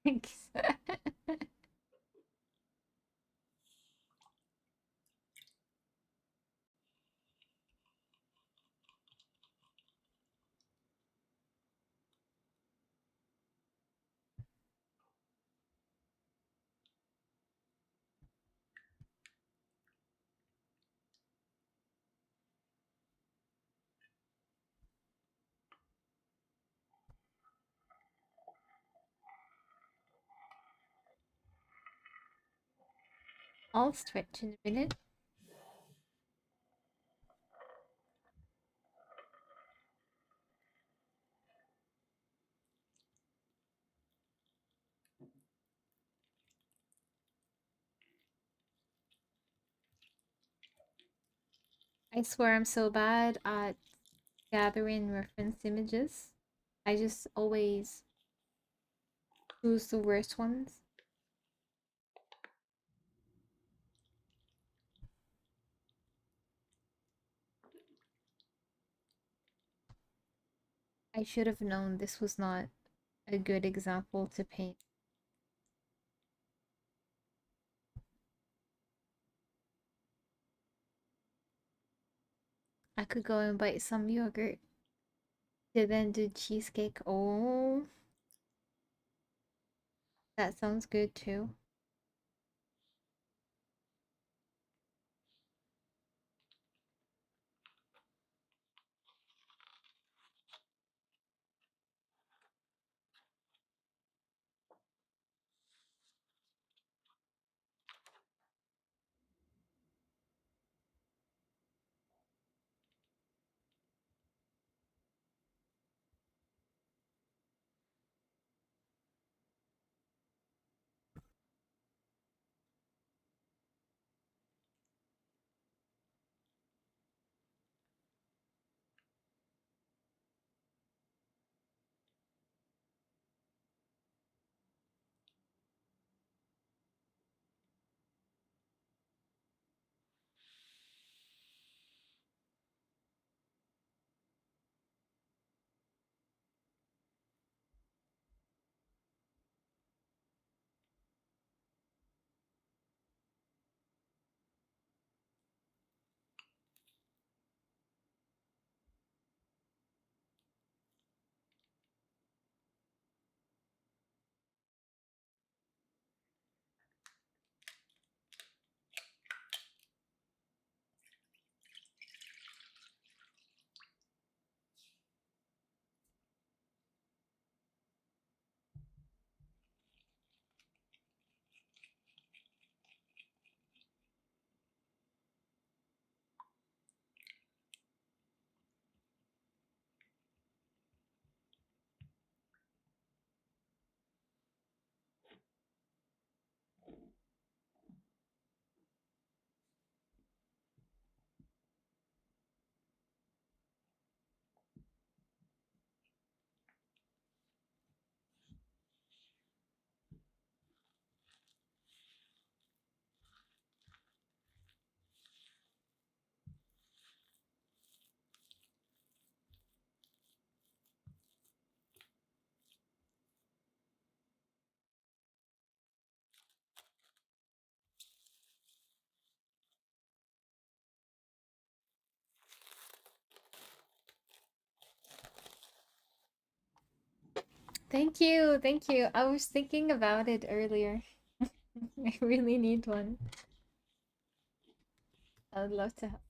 Thanks. I'll stretch in a minute. I swear I'm so bad at gathering reference images. I just always choose the worst ones. I should have known this was not a good example to paint. I could go and bite some yogurt to then do cheesecake. Oh, that sounds good too. Thank you, thank you. I was thinking about it earlier. I really need one. I would love to have.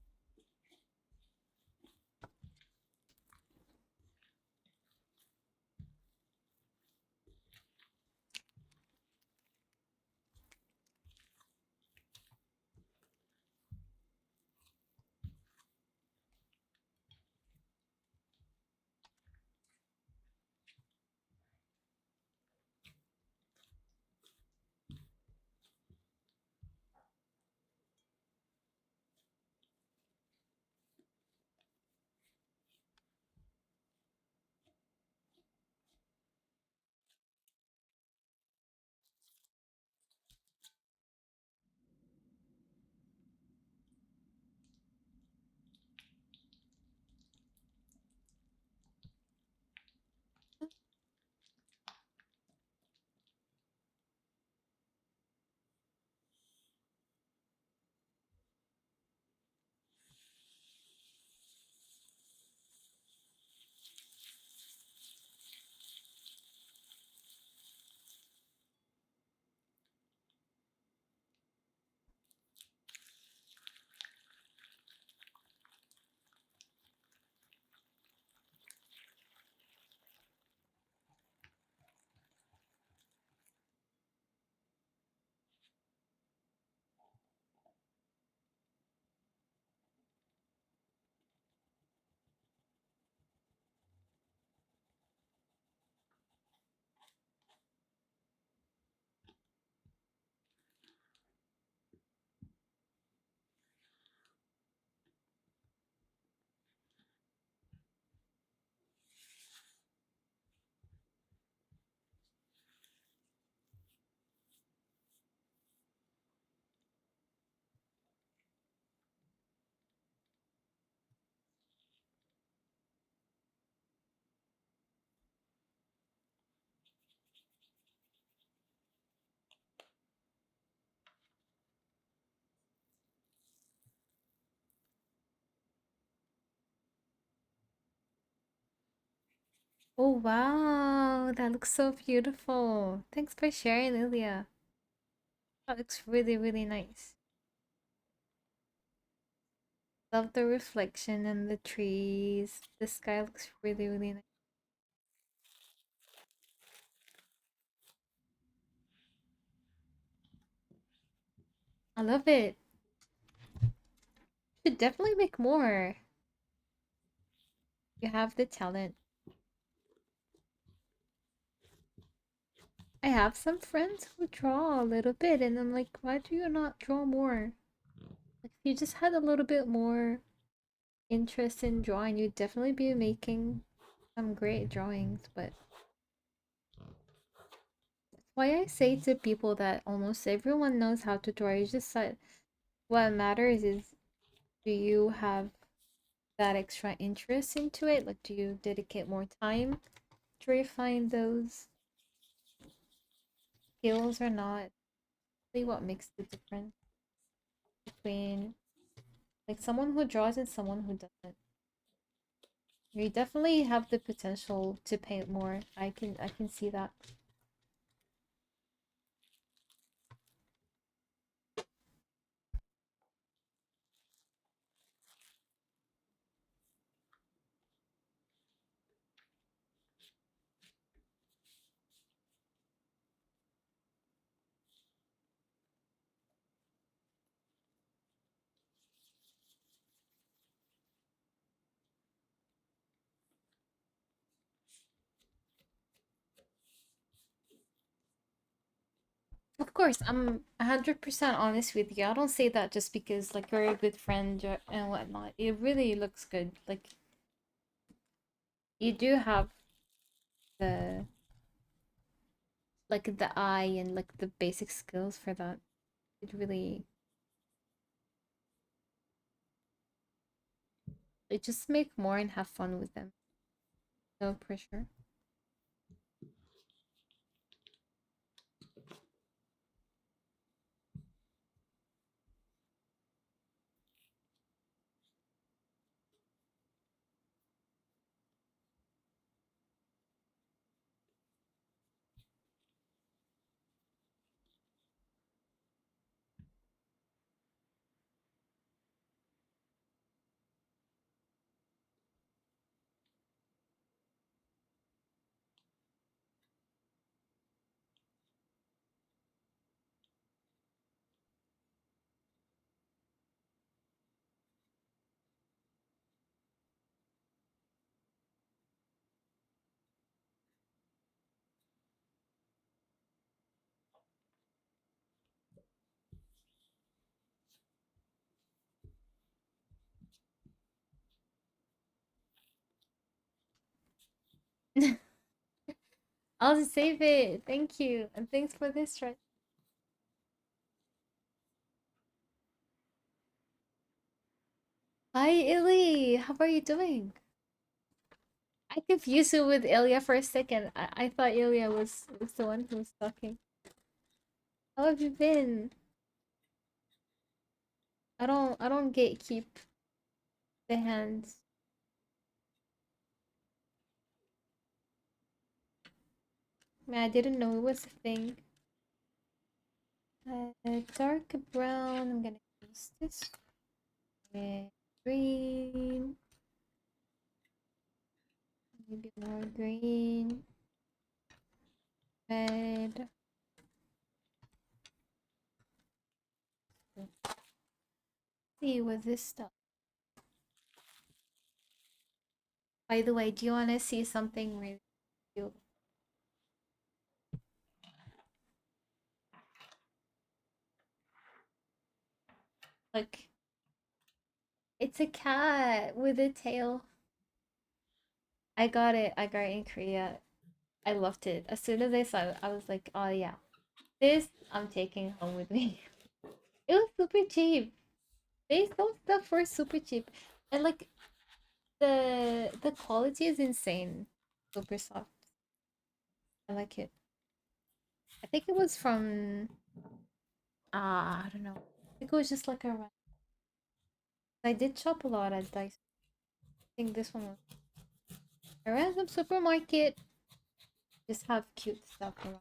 Oh wow, that looks so beautiful. Thanks for sharing, Ilya. That looks really, really nice. Love the reflection and the trees. The sky looks really, really nice. I love it. Should definitely make more. You have the talent. I have some friends who draw a little bit, and I'm like, why do you not draw more? Like, if you just had a little bit more interest in drawing, you'd definitely be making some great drawings. But that's why I say to people that almost everyone knows how to draw. It's just that what matters is, do you have that extra interest into it? Like, do you dedicate more time to refine those skills or not? Really, what makes the difference between like someone who draws and someone who doesn't? You definitely have the potential to paint more. I can see that. Of course, I'm 100% honest with you. I don't say that just because like you're a good friend and whatnot. It really looks good. Like you do have the like the eye and like the basic skills for that. It really it just make more and have fun with them. No pressure. I'll just save it. Thank you. And thanks for this try. Hi Illy, how are you doing? I confused you with Ilya for a second. I thought Ilya was the one who was talking. How have you been? I don't gatekeep the hands. Man, I didn't know it was a thing. Dark brown. I'm gonna use this. Red, green. Maybe more green. Red. Let's see what this stuff. By the way, do you want to see something really cute? Look, it's a cat with a tail. I got it. I got it in Korea. I loved it. As soon as I saw it, I was like, oh yeah, this I'm taking home with me. It was super cheap. They sell stuff for super cheap. And like the quality is insane. Super soft. I like it. I think it was from I don't know. I think it was just like a I did shop a lot at Dice. I think this one was A random supermarket just have cute stuff around.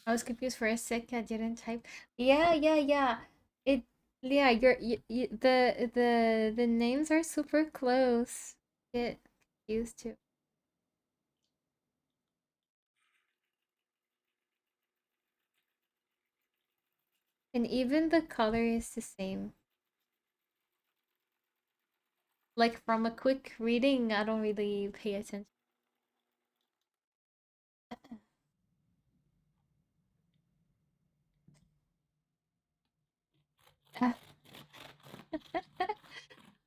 I was confused for a sec. I didn't type. Yeah, yeah, yeah. It. Yeah, the names are super close. Get used to. And even the color is the same. Like from a quick reading, I don't really pay attention.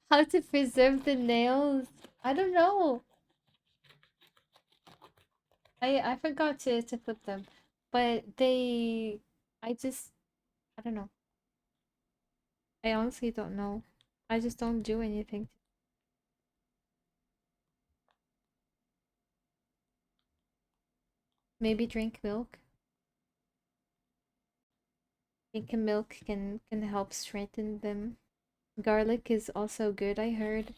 How to preserve the nails? I don't know. I forgot to flip them, but they. I don't know. I honestly don't know. I just don't do anything. Maybe drink milk. Think milk can help strengthen them. Garlic is also good, I heard.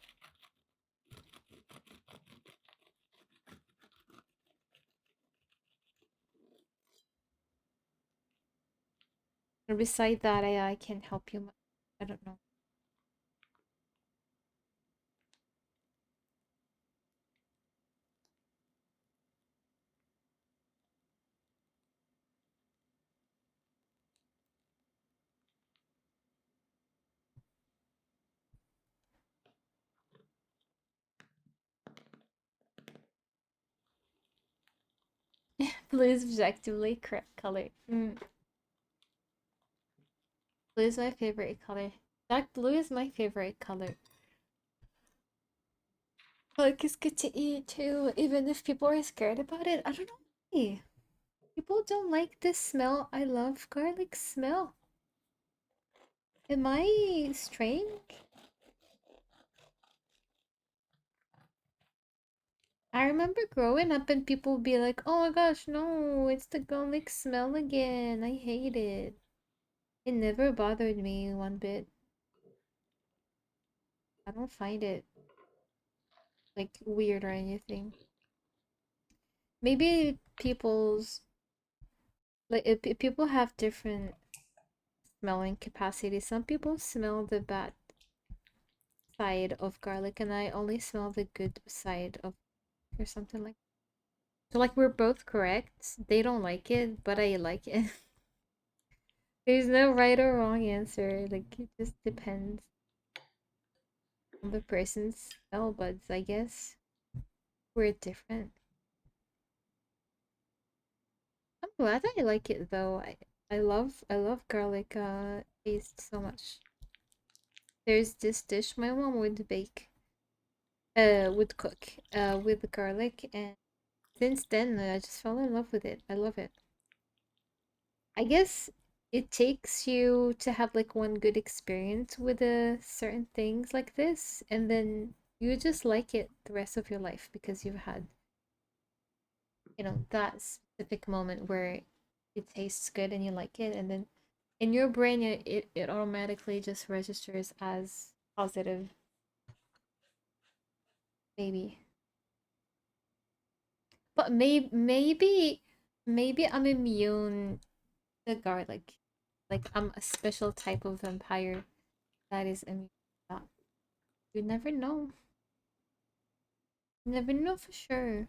And beside that, I can help you. I don't know. Blue is objectively correct color. Blue is my favorite color. Dark blue is my favorite color. Garlic is good to eat too, even if people are scared about it. I don't know why. People don't like the smell. I love garlic smell. Am I strange? I remember growing up and people would be like, oh my gosh, no, it's the garlic smell again. I hate it. It never bothered me one bit. I don't find it like weird or anything. Maybe people have different smelling capacity. Some people smell the bad side of garlic, and I only smell the good side of or something like. So like we're both correct. They don't like it, but I like it. There's no right or wrong answer. Like it just depends on the person's smell buds, I guess. We're different. I'm glad I like it though. I love garlic taste so much. There's this dish my mom would cook with garlic, and since then I just fell in love with it. I love it. I guess it takes you to have like one good experience with certain things like this, and then you just like it the rest of your life because you've had, that specific moment where it tastes good and you like it, and then in your brain it automatically just registers as positive, maybe. But maybe I'm immune to garlic. Like I'm a special type of vampire that is immune to that. You never know. You never know for sure.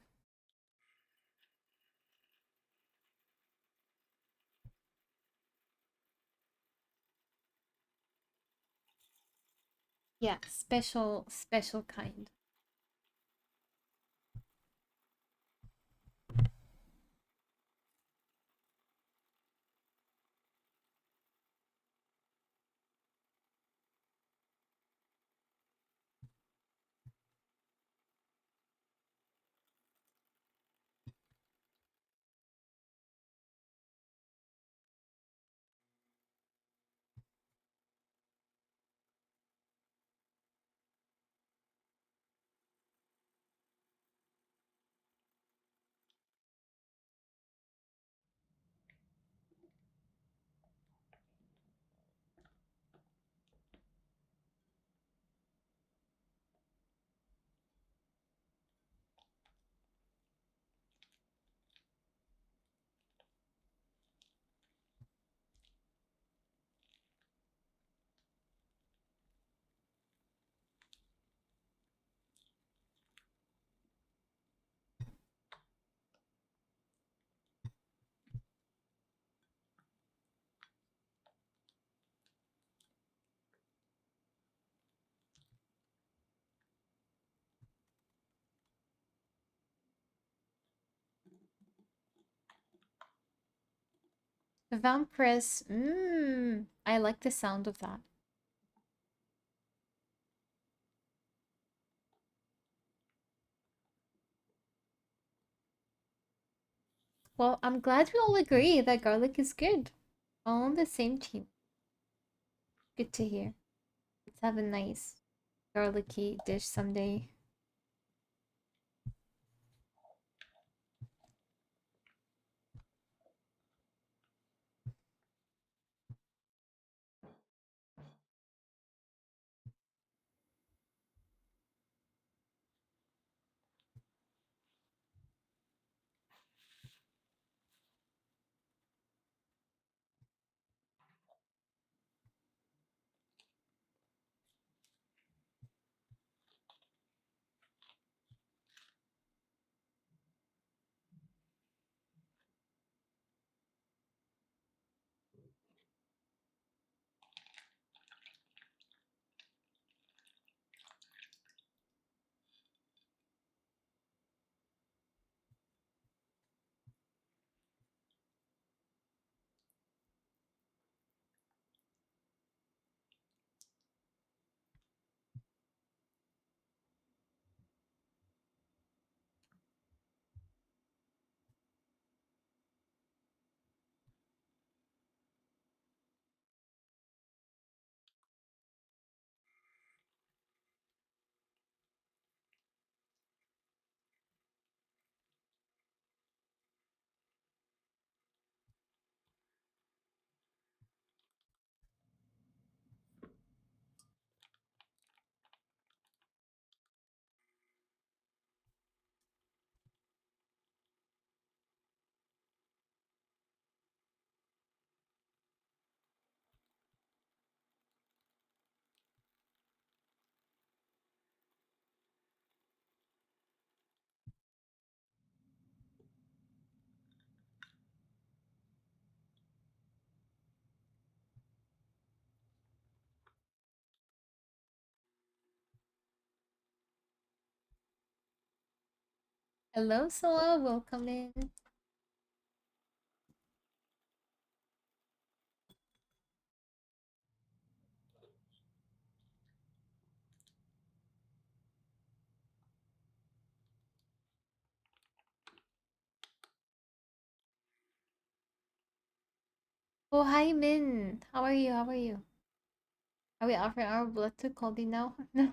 Yeah, special kind. The vampires. Mmm. I like the sound of that. Well, I'm glad we all agree that garlic is good. All on the same team. Good to hear. Let's have a nice garlicky dish someday. Hello, Soa. Welcome in. Oh, hi, Min. How are you? How are you? Are we offering our blood to Colby now? No.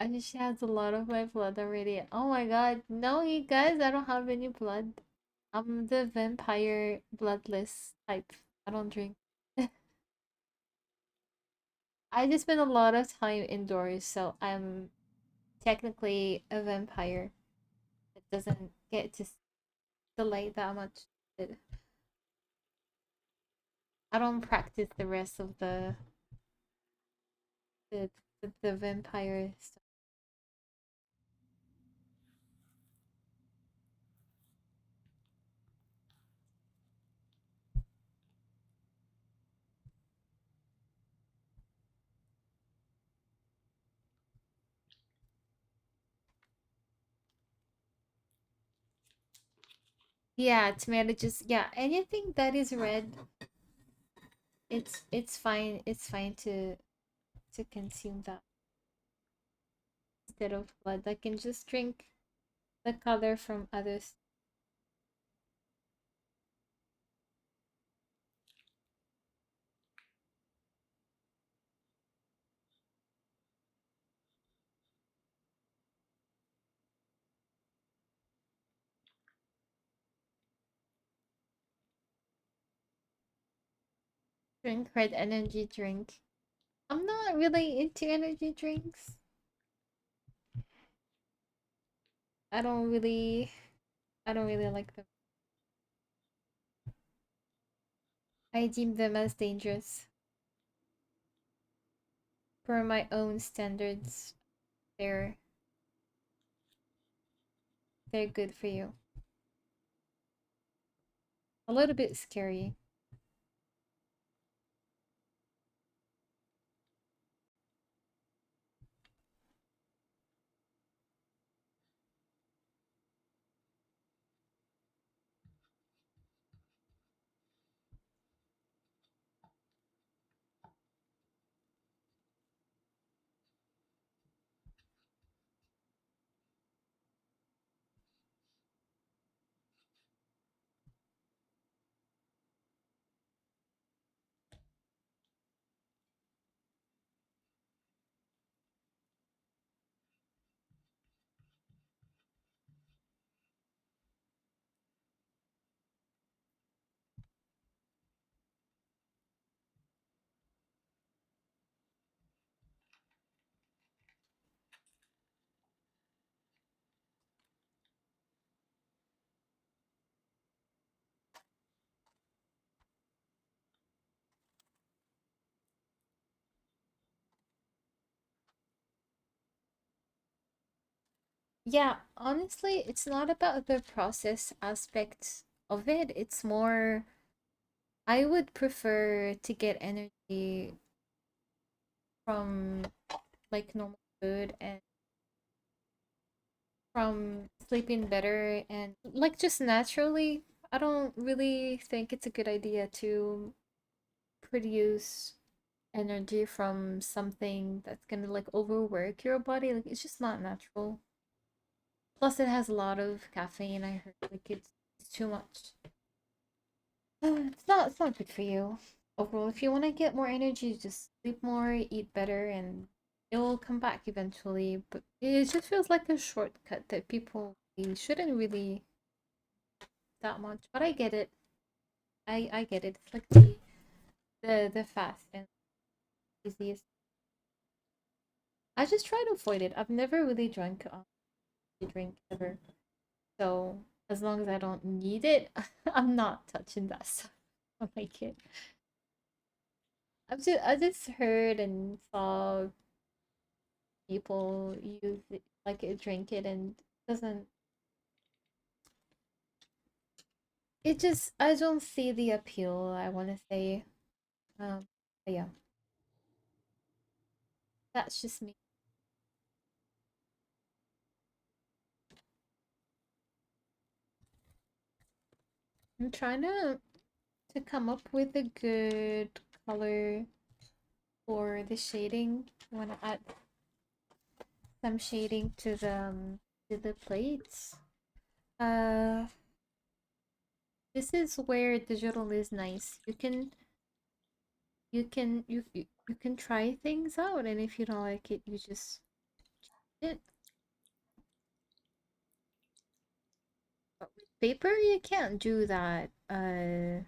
I just has a lot of my blood already. Oh my god. No, you guys, I don't have any blood. I'm the vampire bloodless type. I don't drink. I just spend a lot of time indoors, so I'm technically a vampire. It doesn't get to delay that much. I don't practice the rest of the the vampire stuff. Yeah, tomato juice. Yeah, anything that is red, it's fine. It's fine to consume that instead of blood. I can just drink the color from others. Drink red energy drink. I'm not really into energy drinks. I don't really I don't really like them. I deem them as dangerous for my own standards. They're they're good for you. A little bit scary. Yeah, honestly, it's not about the process aspect of it. It's more, I would prefer to get energy from like normal food and from sleeping better and like just naturally. I don't really think it's a good idea to produce energy from something that's gonna like overwork your body. Like it's just not natural. Plus, it has a lot of caffeine. I heard like it's too much. It's not good for you. Overall, if you want to get more energy, just sleep more, eat better, and it will come back eventually. But it just feels like a shortcut that people shouldn't really that much. But I get it. I get it. It's like the fast and easiest. I just try to avoid it. I've never really drank a drink ever. So as long as I don't need it, I'm not touching that stuff. I like it. I just heard and saw people use it, like drink it, and doesn't. It just I don't see the appeal. I want to say, but yeah, that's just me. I'm trying to come up with a good color for the shading. I want to add some shading to the plates. Uh, this is where digital is nice. You can try things out, and if you don't like it, you just it. But with paper, you can't do that. To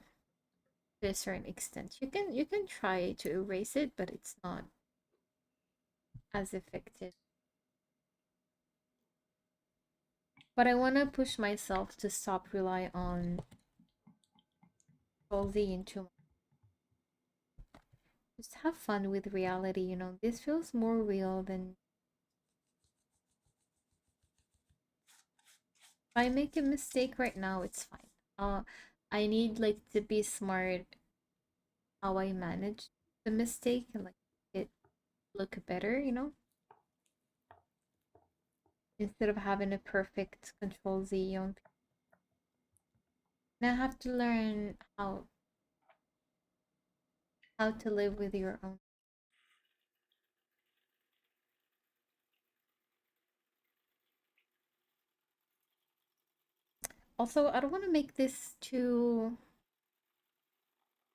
a certain extent, you can try to erase it, but it's not as effective. But I want to push myself to stop rely on Control Z into just have fun with reality. This feels more real than if I make a mistake right now, it's fine. I need like to be smart how I manage the mistake and like it look better, instead of having a perfect Control Z on. Now I have to learn how to live with your own. Also, I don't want to make this too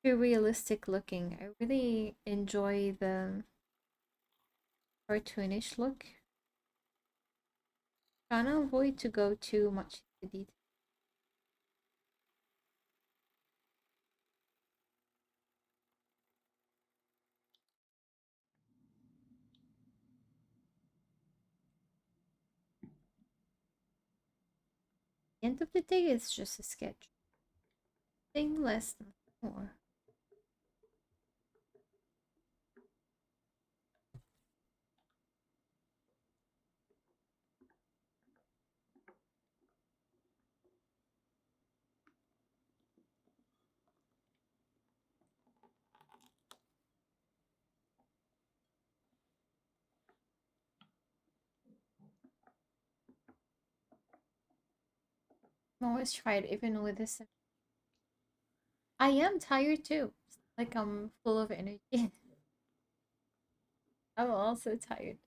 realistic looking. I really enjoy the cartoonish look. Trying to avoid to go too much into detail. End of the day, it's just a sketch. Thing less than more. I'm always tried, even with this. I am tired too. Like I'm full of energy. I'm also tired.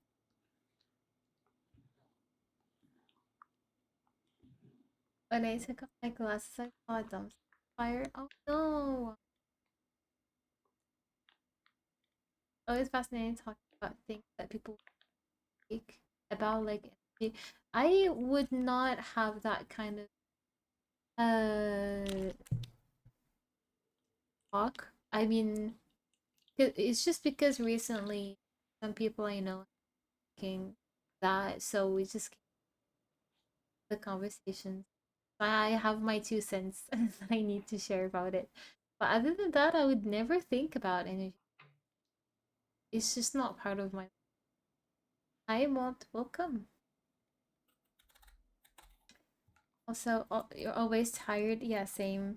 When I took off my glasses, I saw a dumpster fire. Oh no! Always fascinating talking about things that people speak about, like energy. I would not have that kind of uh talk. I mean, it's just because recently some people I know thinking that, so we just keep the conversations. I have my 2 cents that I need to share about it. But other than that, I would never think about energy. It's just not part of my. Hi, Mont. Welcome. Also, you're always tired. Yeah, same.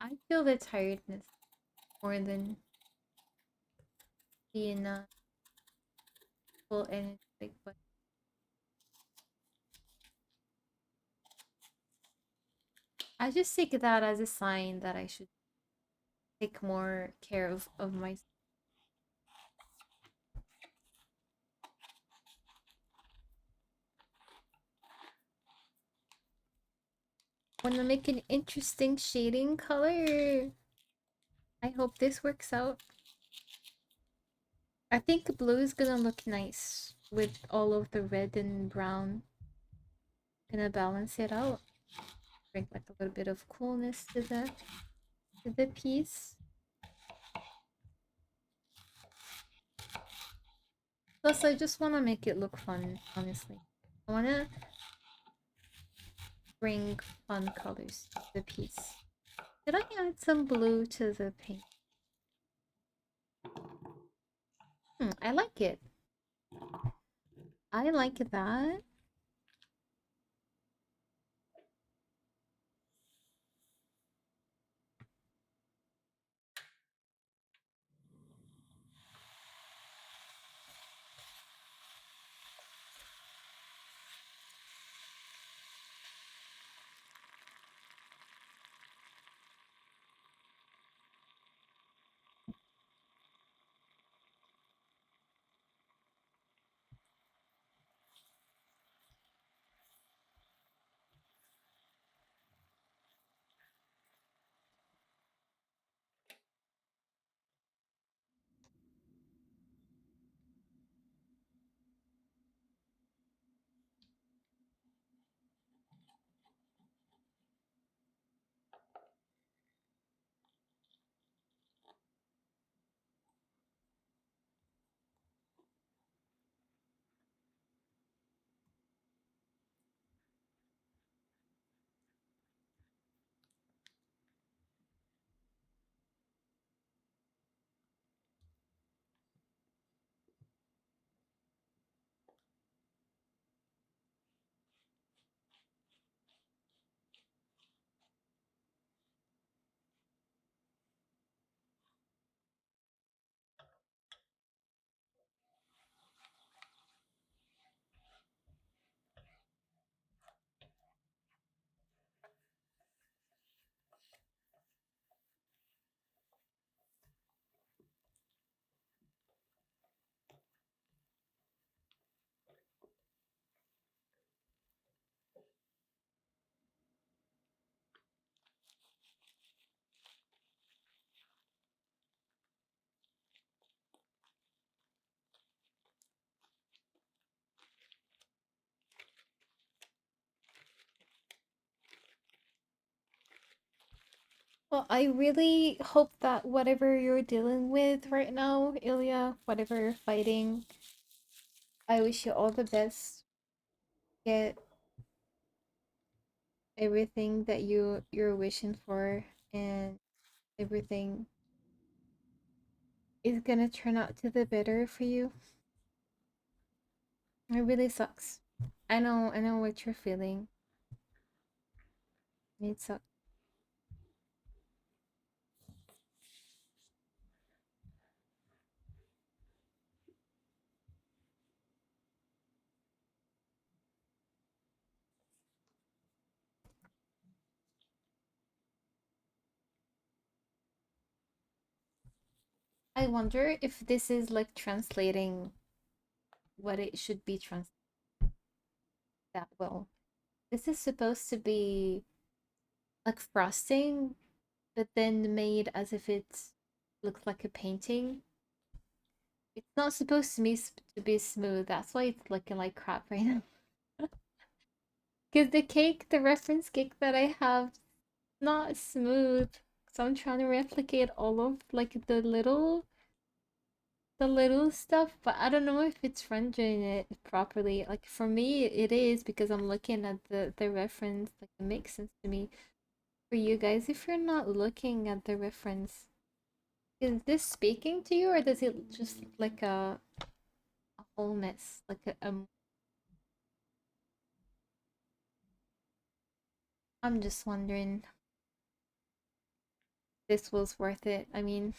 I feel the tiredness more than being full energetic, but I just take that as a sign that I should take more care of myself. Want to make an interesting shading color. I hope this works out. I think blue is gonna look nice with all of the red and brown. Gonna balance it out. Bring like a little bit of coolness to the piece. Plus, I just want to make it look fun, honestly. I want to bring fun colors to the piece. Did I add some blue to the paint? I like it. I like that. Well, I really hope that whatever you're dealing with right now, Ilya, whatever you're fighting, I wish you all the best. Get everything that you're wishing for, and everything is gonna turn out to the better for you. It really sucks. I know what you're feeling. It sucks. I wonder if this is like translating what it should be translated that well. This is supposed to be like frosting, but then made as if it looks like a painting. It's not supposed to be smooth. That's why it's looking like crap right now. Because the cake, the reference cake that I have, not smooth. So I'm trying to replicate all of like the little stuff, but I don't know if it's rendering it properly. Like for me, it is because I'm looking at the reference. Like it makes sense to me. For you guys, if you're not looking at the reference, is this speaking to you, or does it just like a whole mess, like a I'm just wondering if this was worth it. I mean,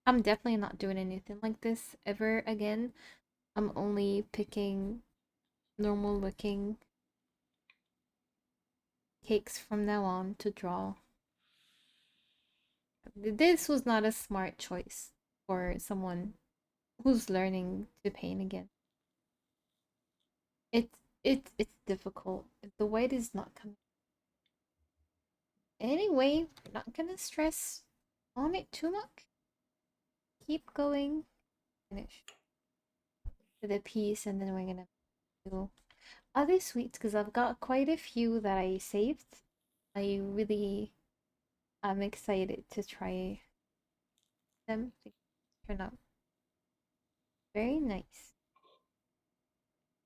I'm definitely not doing anything like this ever again. I'm only picking normal looking cakes from now on to draw. This was not a smart choice for someone who's learning to paint again. It's difficult. The white is not coming. Anyway, we're not gonna stress on it too much. Keep going. Finish the piece, and then we're gonna do other sweets because I've got quite a few that I saved. I really am excited to try them. They turn out very nice.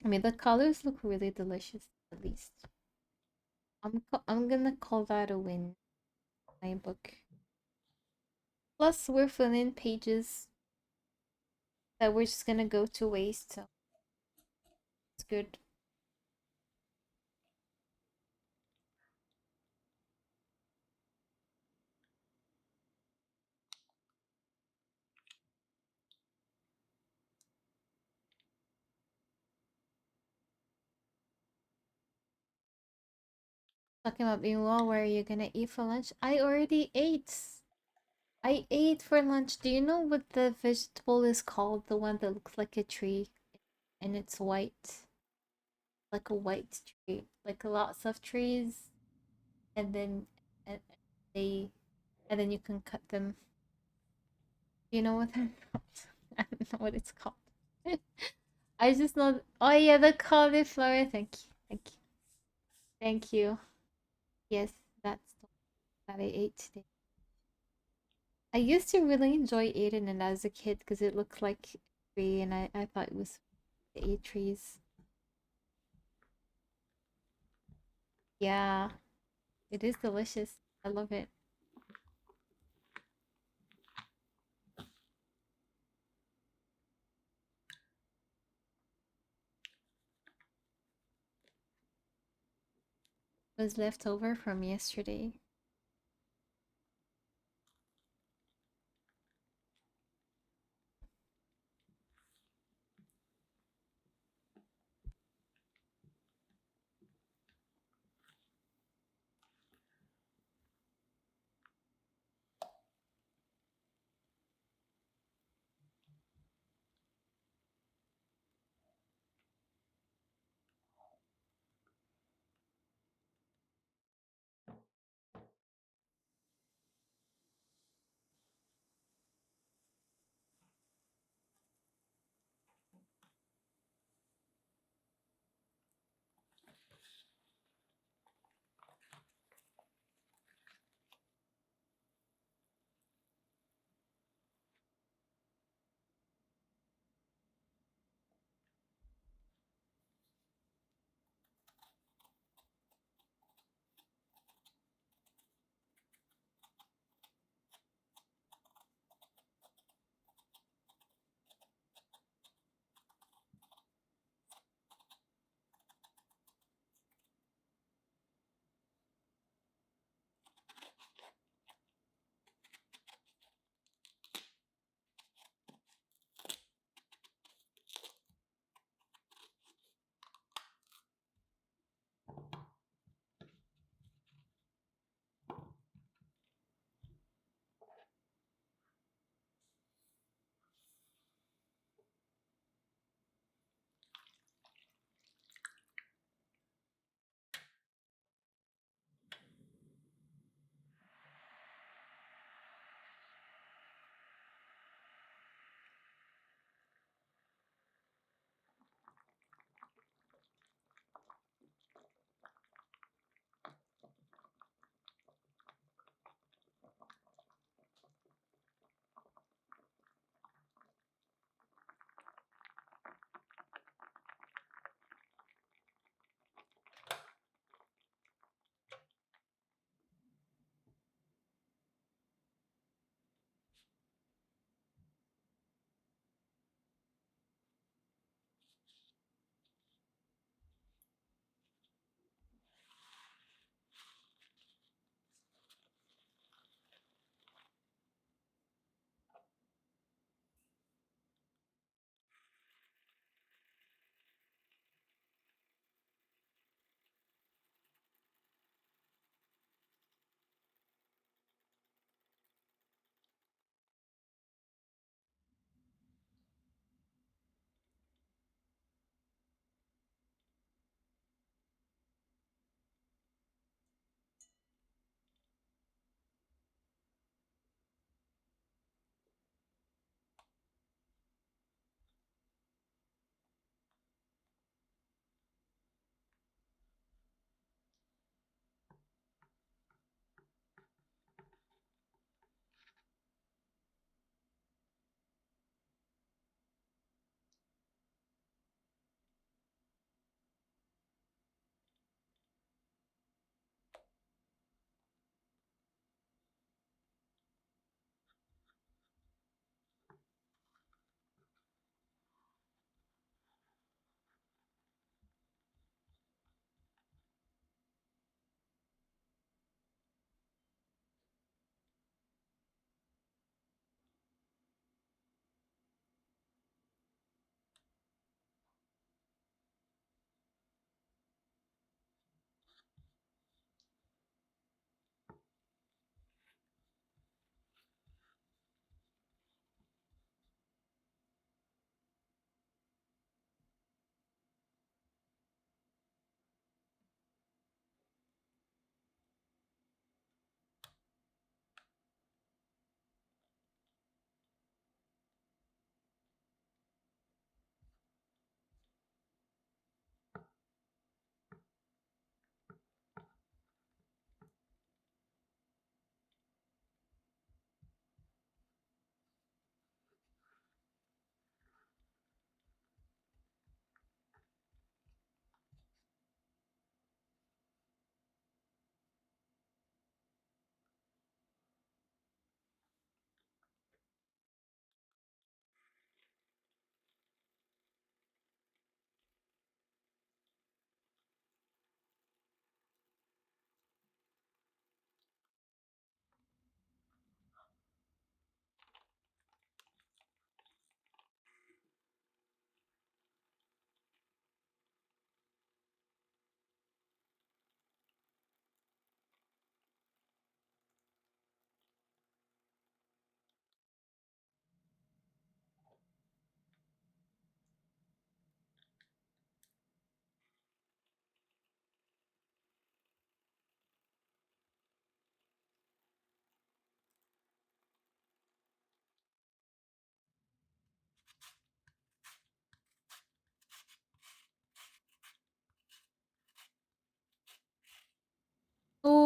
I mean, the colors look really delicious. At least I'm gonna call that a win. My book. Plus, we're filling pages that we're just gonna go to waste. So it's good. Talking about being well, where are you gonna eat for lunch? I already ate. I ate for lunch. Do you know what the vegetable is called? The one that looks like a tree and it's white. Like a white tree. Like lots of trees and then and they and then you can cut them. Do you know what they're called? I don't know what it's called. I just know. Oh yeah, the cauliflower. Thank you. Thank you. Thank you. Yes, that's the one that I ate today. I used to really enjoy eating it as a kid because it looked like a tree, and I thought it was the eight trees. Yeah, it is delicious. I love it. It was left over from yesterday.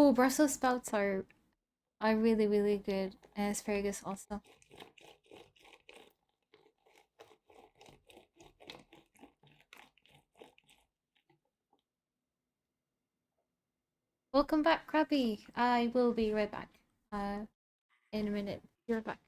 Oh, Brussels sprouts are really really good, and asparagus also. Welcome back, Krabby. I will be right back. In a minute. You're back.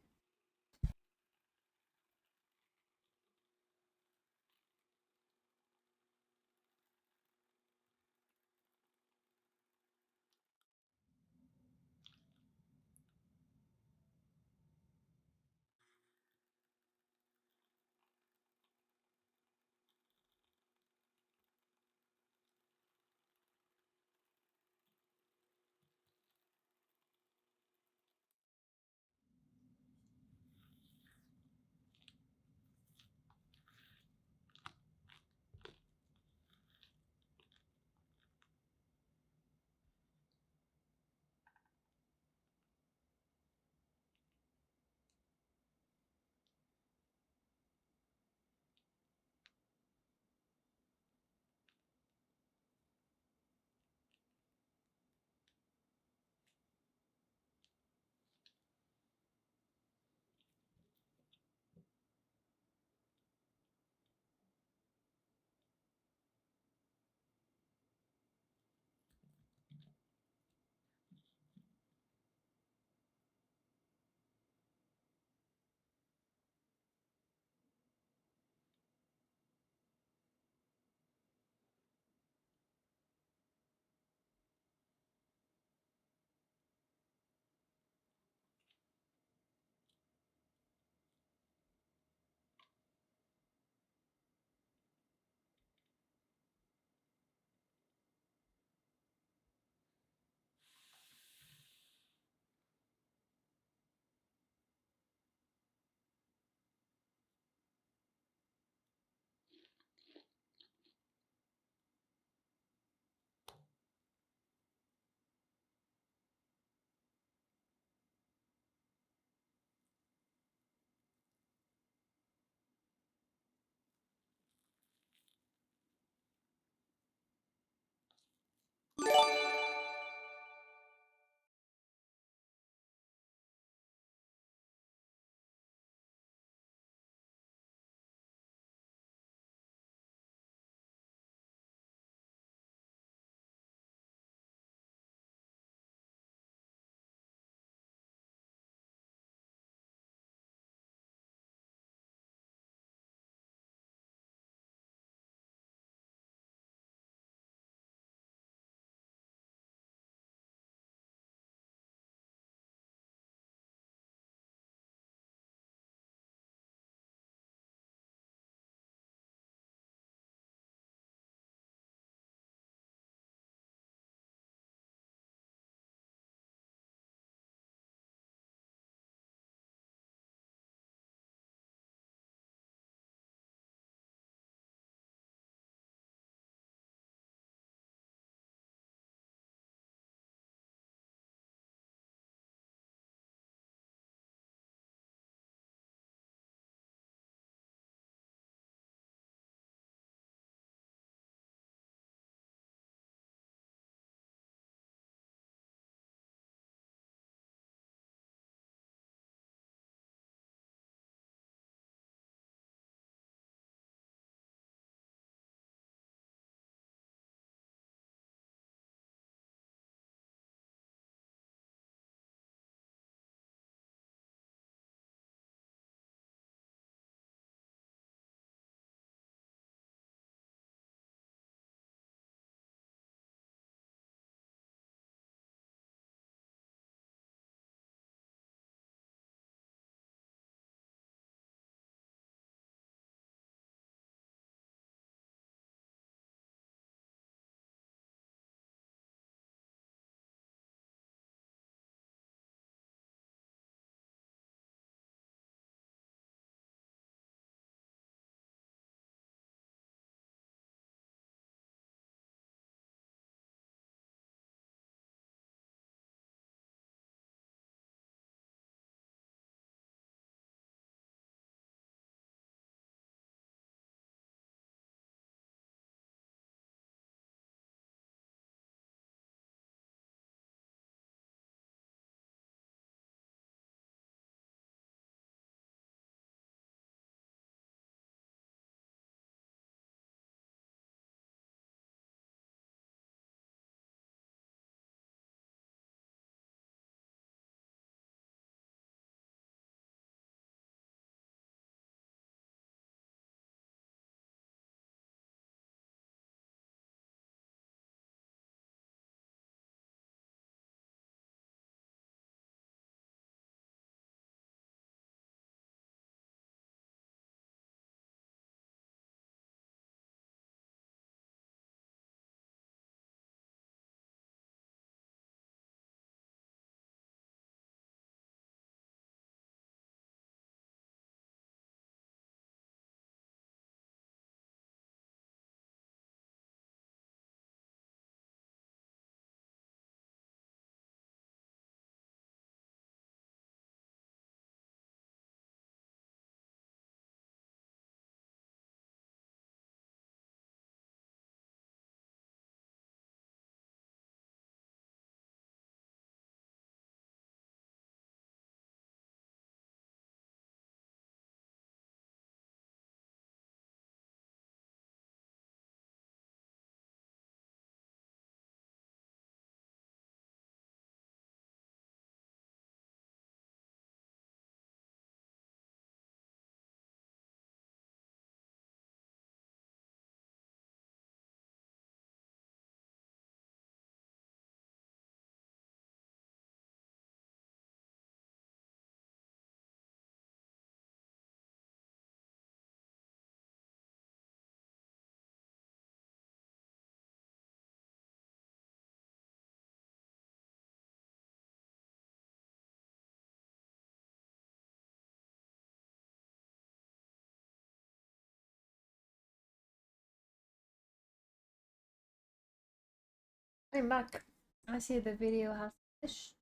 I'm back. I see the video has finished.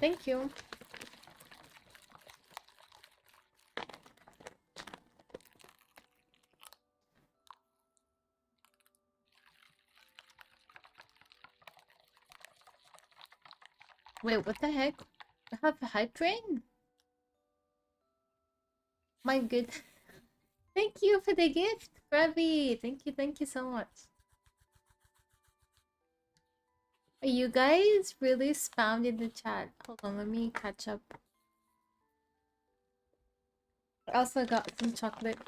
Thank you. Wait, what the heck? I have a hype train? My good. Thank you for the gift, Ravi. Thank you so much. Are you guys really spammed in the chat? Hold on, let me catch up. I also got some chocolate.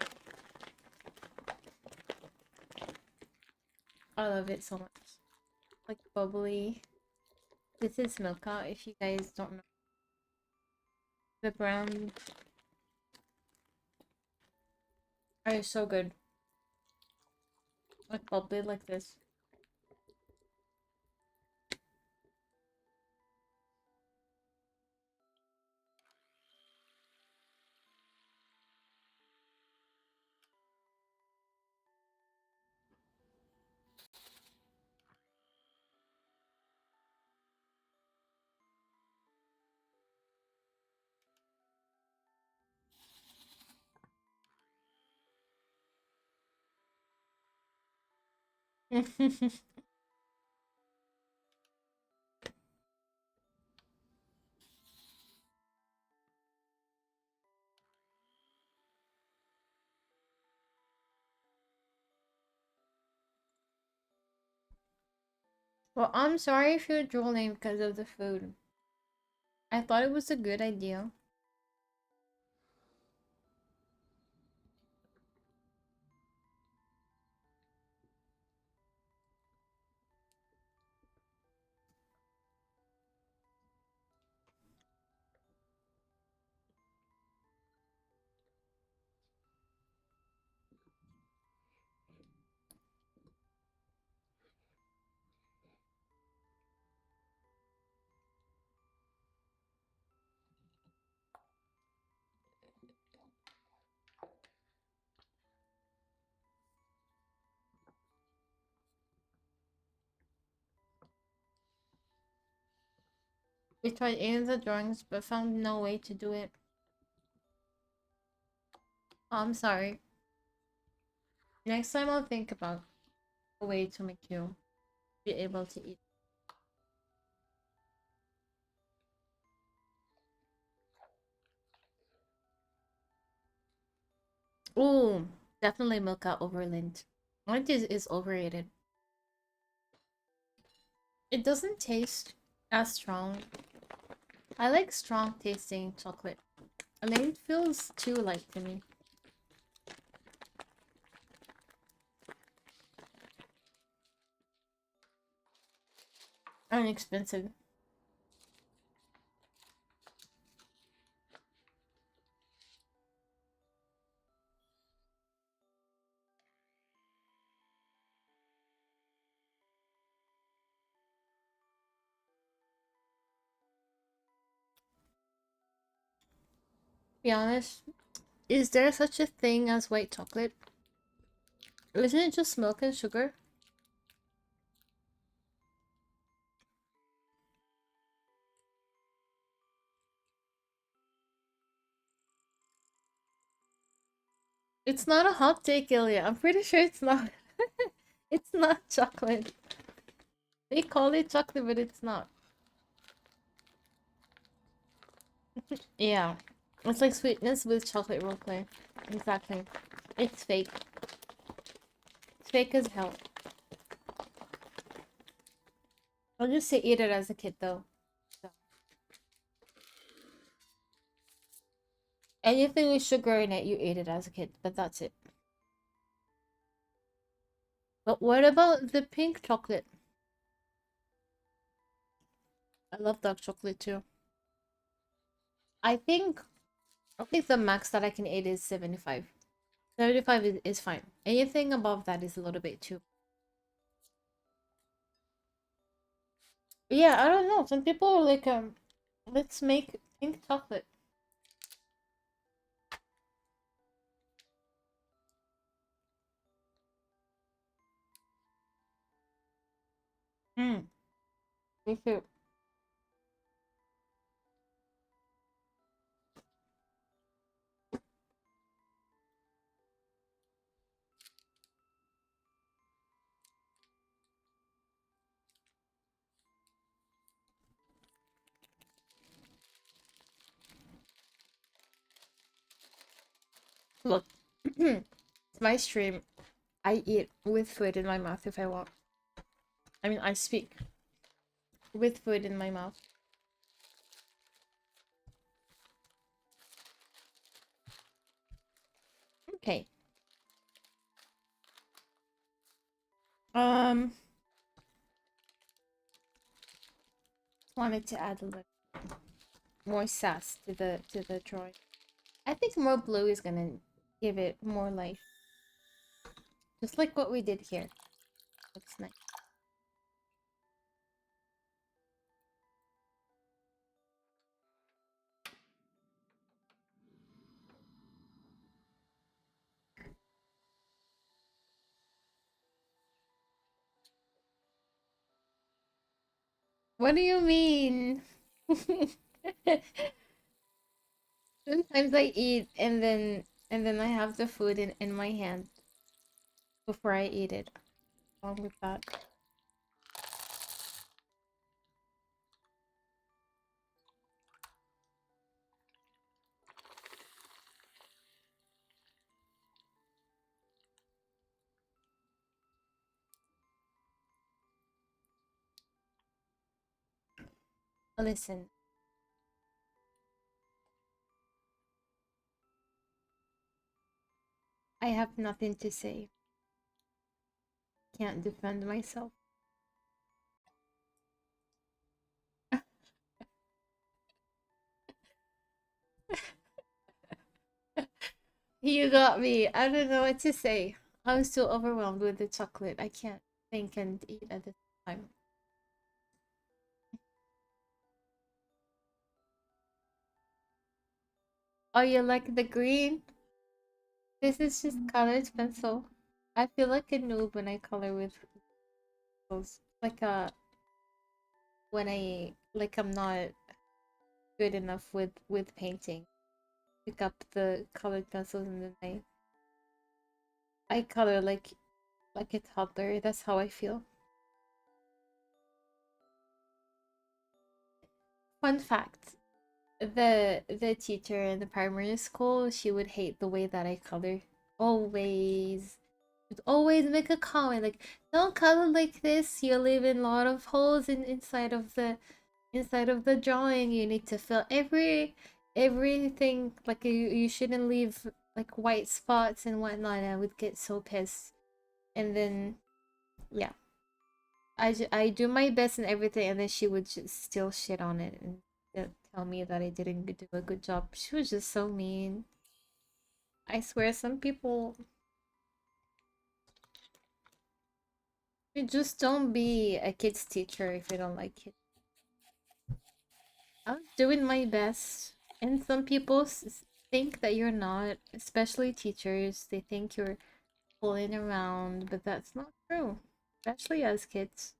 I love it so much. Like bubbly. This is Milka, if you guys don't know. The brown are so good. Like bubbly like this. Well, I'm sorry if you're drooling because of the food. I thought it was a good idea. We tried any the drawings but found no way to do it. Oh, I'm sorry. Next time I'll think about a way to make you be able to eat. Ooh, definitely Milka over Lindt. Lindt is overrated. It doesn't taste as strong. I like strong tasting chocolate. Lindt feels too light to me. And expensive. Be honest, is there such a thing as white chocolate? Isn't it just milk and sugar? It's not a hot take, Ilya. I'm pretty sure it's not. It's not chocolate. They call it chocolate, but it's not. Yeah. It's like sweetness with chocolate roleplay. Exactly. It's fake. It's fake as hell. I'll just say eat it as a kid though. So. Anything with sugar in it, you ate it as a kid, but that's it. But what about the pink chocolate? I love dark chocolate too. I think the max that I can eat is 75. 75 is fine. Anything above that is a little bit too. Yeah, I don't know. Some people are like, let's make pink chocolate. Mm, me too. Look, it's my stream. I eat with food in my mouth if I want. I mean, I speak with food in my mouth. Okay. Um, wanted to add a little more sass to the drawing. I think more blue is gonna give it more life, just like what we did here. Looks nice. What do you mean? Sometimes I eat and then I have the food in my hand before I eat it. Along with that. Listen, I have nothing to say. Can't defend myself. You got me. I don't know what to say. I was too overwhelmed with the chocolate. I can't think and eat at the time. Oh, you like the green? This is just colored pencil. I feel like a noob when I color with those. Like when I like I'm not good enough with painting. Pick up the colored pencils and then I color like a toddler. That's how I feel. Fun fact: the teacher in the primary school, she would hate the way that I color. Always. Would always make a comment like, "Don't color like this. You're leaving a lot of holes inside of the drawing. You need to fill everything. Like you shouldn't leave like white spots and whatnot." And I would get so pissed. And then yeah, I do my best and everything, and then she would just still shit on it and tell me that I didn't do a good job. She was just so mean. I swear, some people, you just don't be a kid's teacher if you don't like it. I'm doing my best, and some people think that you're not, especially teachers. They think you're fooling around, but that's not true. Especially as kids,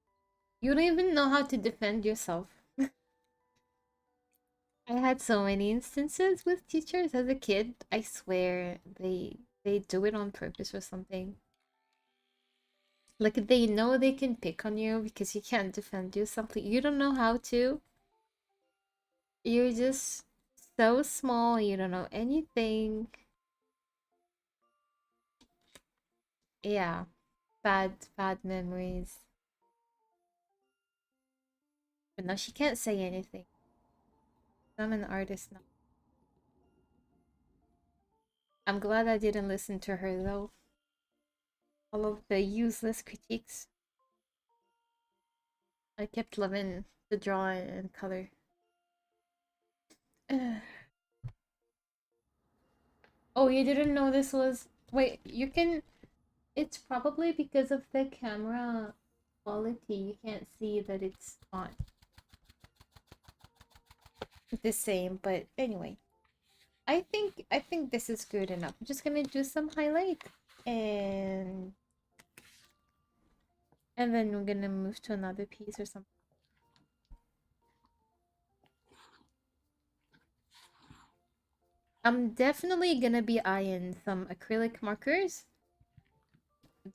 you don't even know how to defend yourself. I had so many instances with teachers as a kid. I swear they do it on purpose or something. Like they know they can pick on you because you can't defend yourself. Like, you don't know how to. You're just so small. You don't know anything. Yeah, bad memories. But now she can't say anything. I'm an artist now. I'm glad I didn't listen to her though. All of the useless critiques. I kept loving the drawing and color. Oh, you didn't know this was... Wait, you can... It's probably because of the camera quality. You can't see that it's on. the same, but anyway. I think this is good enough. I'm just gonna do some highlight and and then we're gonna move to another piece or something. I'm definitely gonna be eyeing some acrylic markers.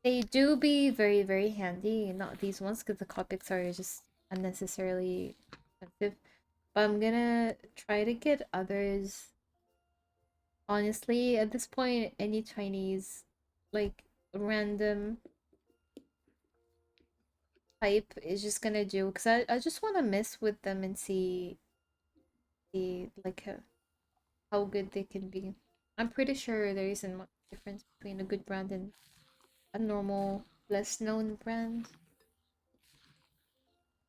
They do be very, very handy, not these ones because the Copics are just unnecessarily expensive. But I'm gonna try to get others. Honestly, at this point, any Chinese, like random type is just gonna do because I just want to mess with them and see like how good they can be. I'm pretty sure there isn't much difference between a good brand and a normal, less known brand.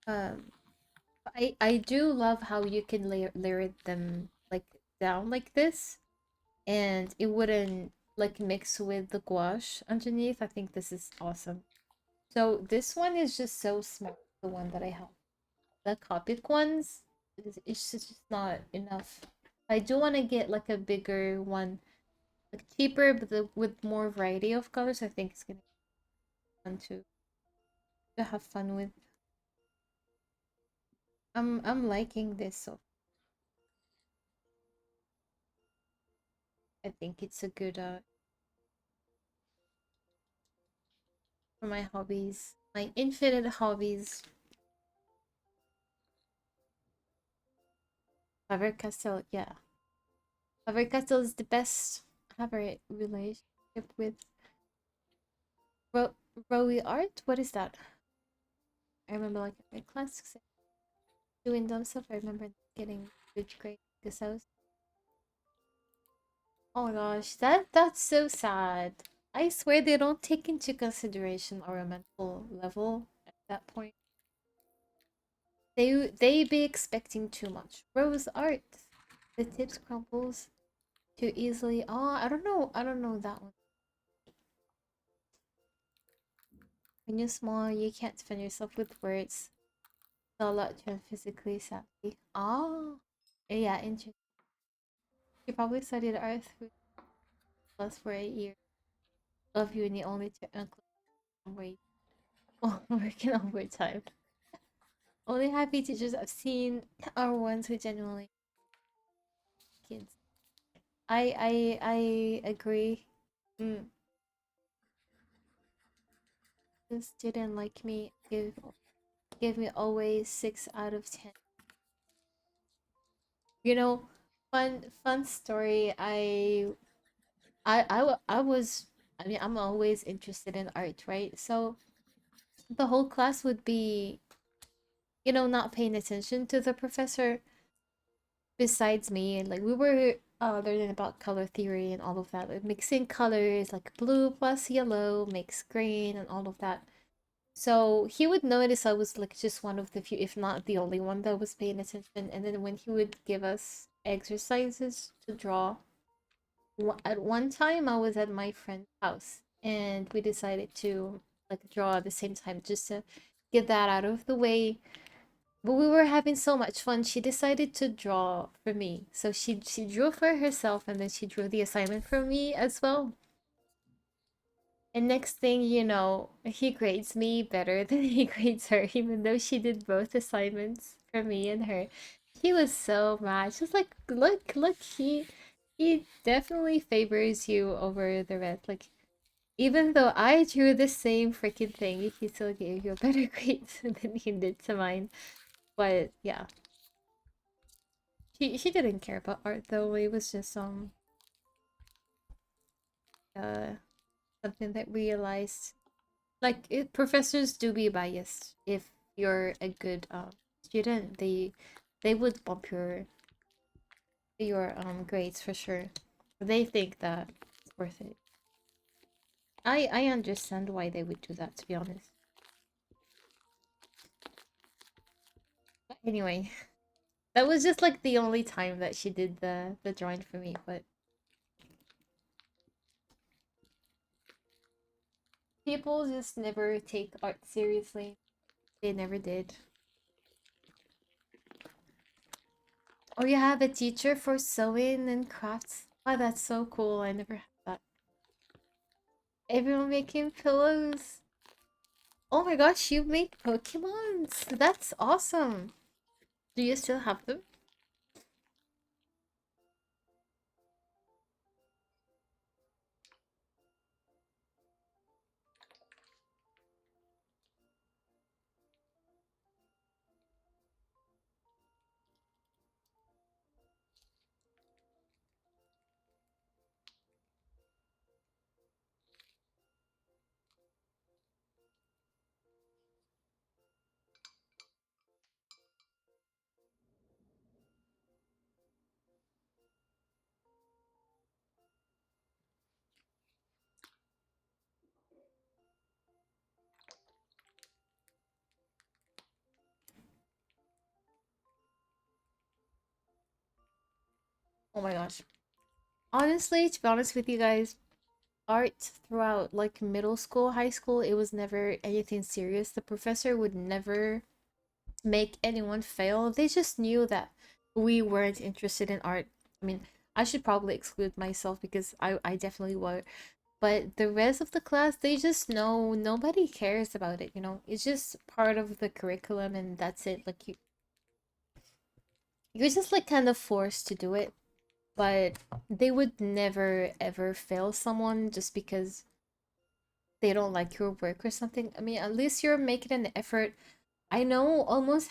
Um, I do love how you can layer them like down like this, and it wouldn't like mix with the gouache underneath. I think this is awesome. So this one is just so small. The one that I have, the Copic ones, it's just not enough. I do want to get like a bigger one, like cheaper, but with more variety of colors. I think it's gonna be fun to have fun with. I'm liking this, so I think it's a good for my hobbies, my infinite hobbies. Faber Castell, yeah, Faber Castell is the best. I have a relationship with Ro Rowie art. What is that? I remember like my classics doing dumb stuff. I remember getting good grades because I was. Oh my gosh, that's so sad. I swear they don't take into consideration our mental level at that point. They be expecting too much. Rose art. The tips crumbles too easily. Oh, I don't know. I don't know that one. When you're small, you can't defend yourself with words. So a lot to physically savvy. Oh, yeah, interesting. You probably studied art through plus for 8 years of uni only to include wait working overtime. Only happy teachers I've seen are ones who genuinely kids. I agree. Mm. The student like me give me always 6 out of 10. You know, fun story. I was. I mean, I'm always interested in art, right? So the whole class would be, not paying attention to the professor besides me. Like we were learning about color theory and all of that, like mixing colors, like blue plus yellow makes green and all of that. So he would notice I was like just one of the few, if not the only one that was paying attention. And then when he would give us exercises to draw, at one time I was at my friend's house and we decided to like draw at the same time just to get that out of the way. But we were having so much fun. She decided to draw for me. So she drew for herself and then she drew the assignment for me as well. And next thing you know, he grades me better than he grades her, even though she did both assignments for me and her. He was so mad. She was like, look, he definitely favors you over the rest. Like, even though I drew the same freaking thing, he still gave you a better grade than he did to mine. But yeah, she didn't care about art though. It was just uh something that realized like professors do be biased. If you're a good student, they would bump your grades for sure. They think that it's worth it. I understand why they would do that, to be honest. But anyway, that was just like the only time that she did the drawing for me. But people just never take art seriously. They never did. Or you have a teacher for sewing and crafts. Oh, that's so cool. I never had that. Everyone making pillows. Oh my gosh, you make Pokemons. That's awesome. Do you still have them? Oh my gosh. Honestly, to be honest with you guys, art throughout like middle school, high school, it was never anything serious. The professor would never make anyone fail. They just knew that we weren't interested in art. I mean, I should probably exclude myself because I definitely were. But the rest of the class, they just know nobody cares about it, you know? It's just part of the curriculum and that's it. Like you're just like kind of forced to do it. But they would never ever fail someone just because they don't like your work or something. I mean, at least you're making an effort. I know almost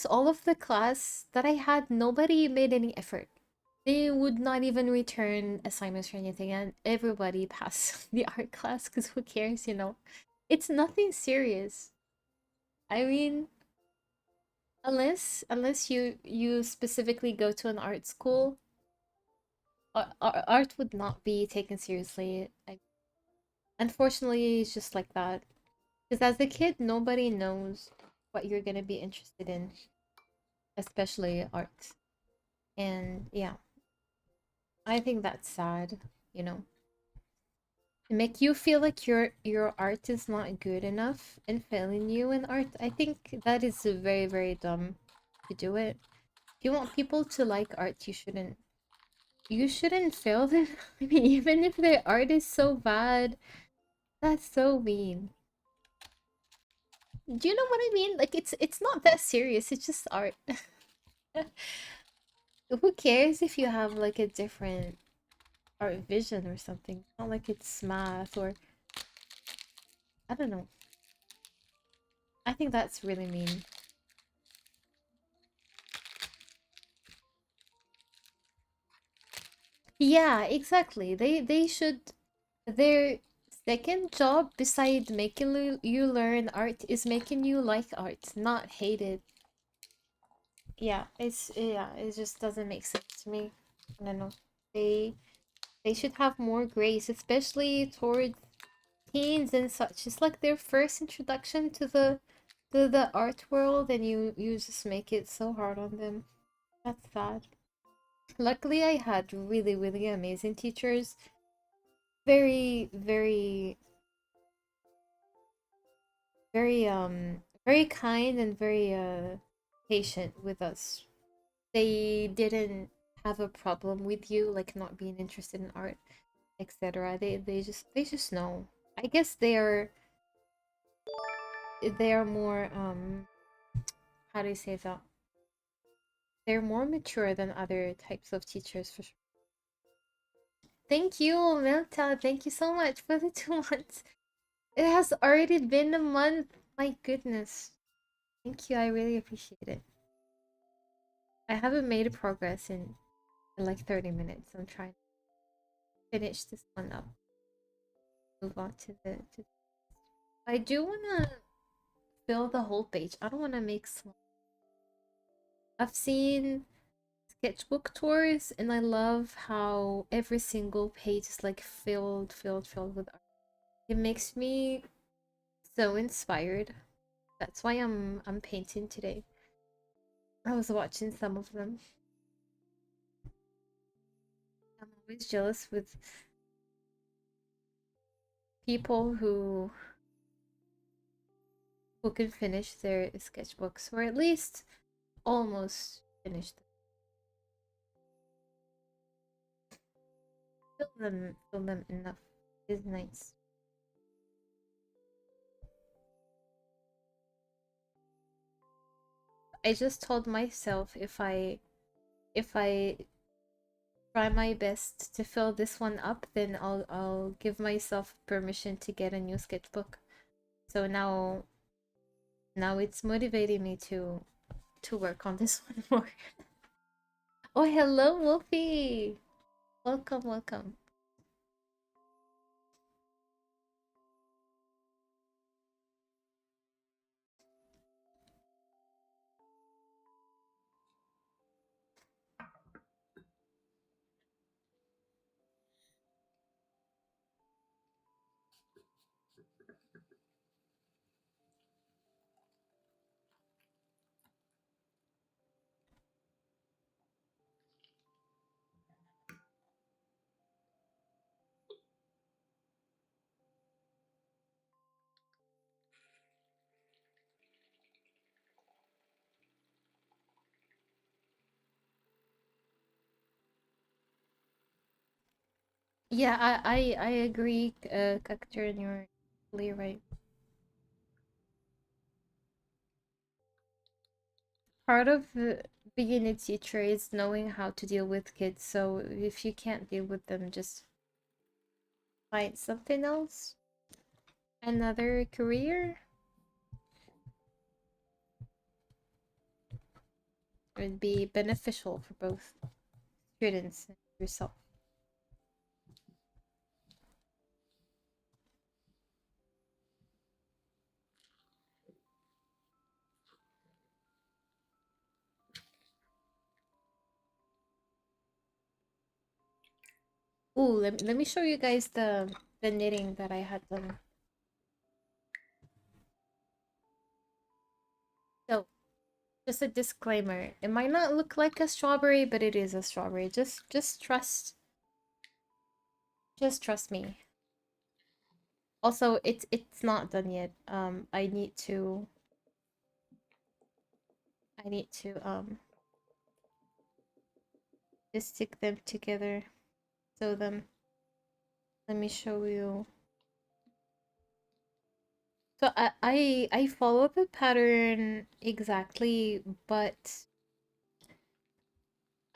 all of the class that I had, nobody made any effort. They would not even return assignments or anything, and everybody passed the art class because who cares, you know? It's nothing serious. I mean, unless you specifically go to an art school, art would not be taken seriously. Unfortunately, it's just like that. Because as a kid, nobody knows what you're gonna be interested in, especially art. And yeah, I think that's sad, you know. To make you feel like your art is not good enough and failing you in art, I think that is very, very dumb to do it. If you want people to like art, you shouldn't fail them. I mean, even if their art is so bad, that's so mean. Do you know what I mean? Like it's not that serious. It's just art. Who cares if you have like a different art vision or something? It's not like it's math or I don't know. I think that's really mean. Yeah, exactly. They should their second job beside making you learn art is making you like art, not hate it. Yeah, it just doesn't make sense to me. I don't know. They they should have more grace, especially towards teens and such. It's like their first introduction to the art world, and you just make it so hard on them. That's sad. Luckily, I had really really amazing teachers. Very very very kind and very patient with us. They didn't have a problem with you like not being interested in art, etc. They just know. I guess they are more how do you say that? They're more mature than other types of teachers for sure. Thank you, Melta. Thank you so much for the 2 months. It has already been a month. My goodness. Thank you. I really appreciate it. I haven't made progress in like 30 minutes. I'm trying to finish this one up. Move on to the I do wanna fill the whole page. I don't wanna make small. I've seen sketchbook tours and I love how every single page is like filled with art. It makes me so inspired. That's why I'm painting today. I was watching some of them. I'm always jealous with people who can finish their sketchbooks or at least almost finish them. fill them enough. It's nice. I just told myself if I try my best to fill this one up, then I'll give myself permission to get a new sketchbook. So now it's motivating me to work on this one more. Oh, hello, Wolfie. Welcome, welcome. Yeah, I agree, Cactur, and you're totally right. Part of being a teacher is knowing how to deal with kids. So if you can't deal with them, just find something else, another career. It would be beneficial for both students and yourself. Ooh, let me show you guys the knitting that I had done. So, just a disclaimer. It might not look like a strawberry, but it is a strawberry. Just trust me. Also, it's not done yet. I need to just stick them together. Sew them. Let me show you. So I follow the pattern exactly, but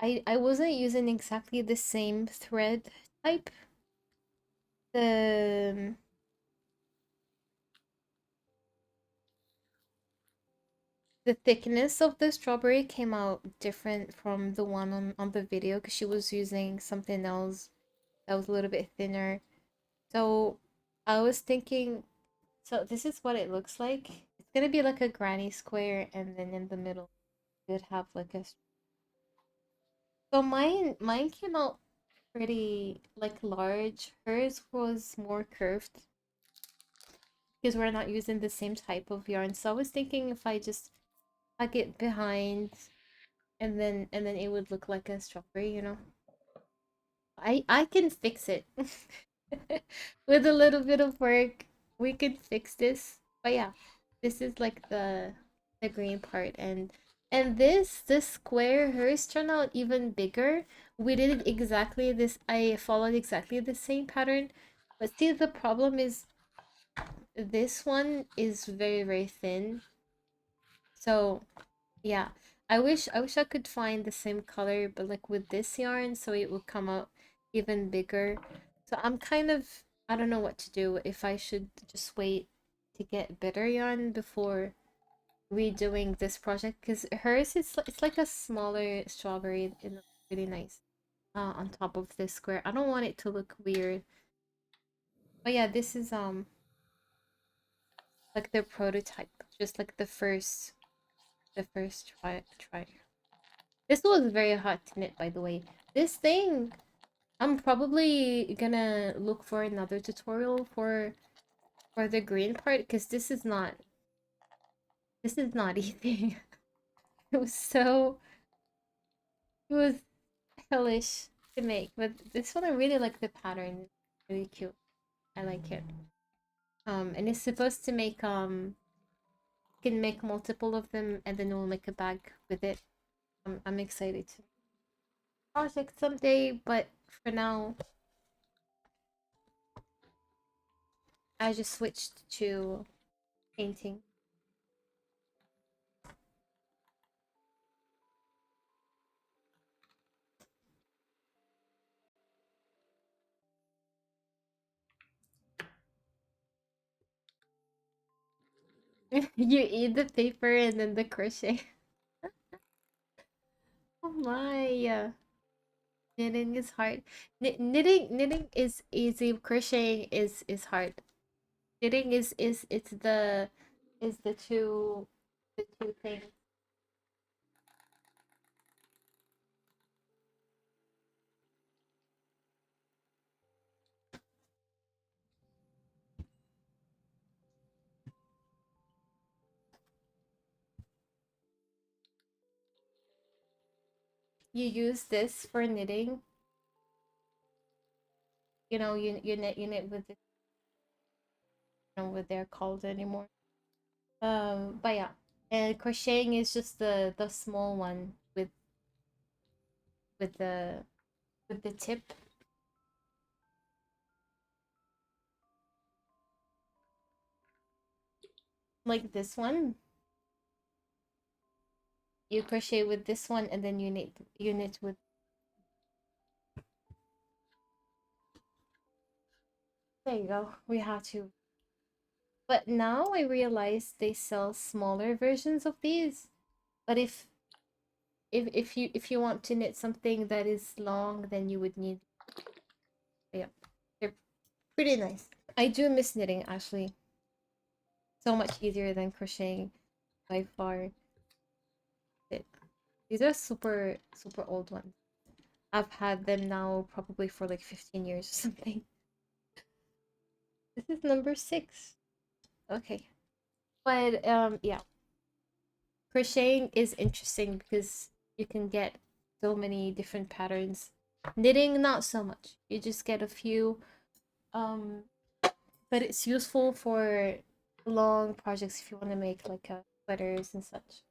I wasn't using exactly the same thread type. The the thickness of the strawberry came out different from the one on the video because she was using something else that was a little bit thinner. So I was thinking, so this is what it looks like. It's gonna be like a granny square, and then in the middle you'd have like a. So mine came out pretty like large. Hers was more curved because we're not using the same type of yarn. So I was thinking if I just hug it behind and then it would look like a strawberry, you know. I can fix it. With a little bit of work, we could fix this. But yeah, this is like the green part and this square hers turned out even bigger. We did exactly this. I followed exactly the same pattern. But see, the problem is this one is very thin. So yeah, I wish I could find the same color, but like with this yarn, so it would come out even bigger. So I'm kind of I don't know what to do. If I should just wait to get better yarn before redoing this project, because hers is it's like a smaller strawberry and it's really nice on top of this square. I don't want it to look weird. But yeah, this is like the prototype, just like the first try. This was very hard to knit, by the way. This thing, I'm probably gonna look for another tutorial for the green part because this is not easy. It was so it was hellish to make, but this one I really like the pattern. It's really cute. I like it. And it's supposed to make you can make multiple of them and then we'll make a bag with it. I'm excited to project someday, but for now I just switched to painting. You eat the paper and then the crochet. Oh my. Knitting is hard. Knitting is easy. Crocheting is hard. Knitting is it's the is the two things. You use this for knitting. You knit with this. I don't know what they're called anymore. But yeah, and crocheting is just the small one with the with the tip, like this one. You crochet with this one, and then you knit with. There you go. We have to. But now I realize they sell smaller versions of these. But if you want to knit something that is long, then you would need. Yeah, they're pretty nice. I do miss knitting actually. So much easier than crocheting by far. It- These are super old ones. I've had them now probably for like 15 years or something. This is number 6. Okay. But yeah, crocheting is interesting because you can get so many different patterns. Knitting, not so much. You just get a few. Um, but it's useful for long projects if you want to make like sweaters and such.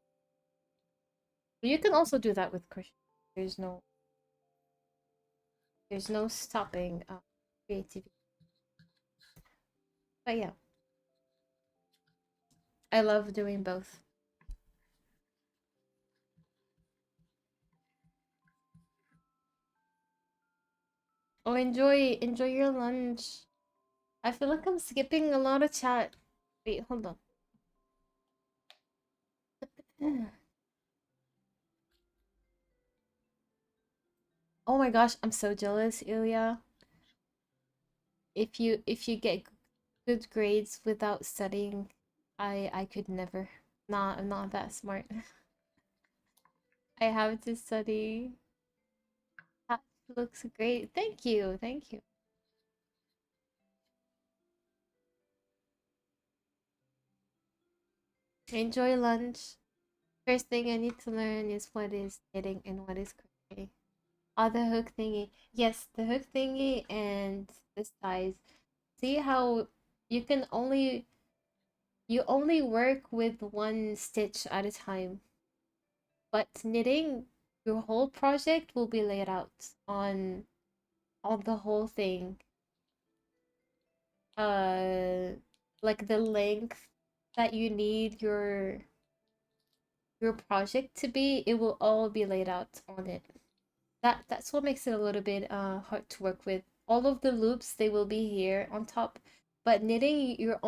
But you can also do that with crochet. There's no there's no stopping creativity. But yeah, I love doing both. Oh, enjoy your lunch. I feel like I'm skipping a lot of chat. Wait, hold on. Oh my gosh, I'm so jealous, Ilya. If you get good grades without studying, I could never. Nah, I'm not that smart. I have to study. That looks great. Thank you. Thank you. Enjoy lunch. First thing I need to learn is what is knitting and what is crochet. Oh, the hook thingy. Yes, the hook thingy and the size. See how you can only you only work with one stitch at a time. But knitting, your whole project will be laid out on the whole thing. Uh like the length that you need your project to be, it will all be laid out on it. That's what makes it a little bit hard to work with. All of the loops they will be here on top, but knitting you're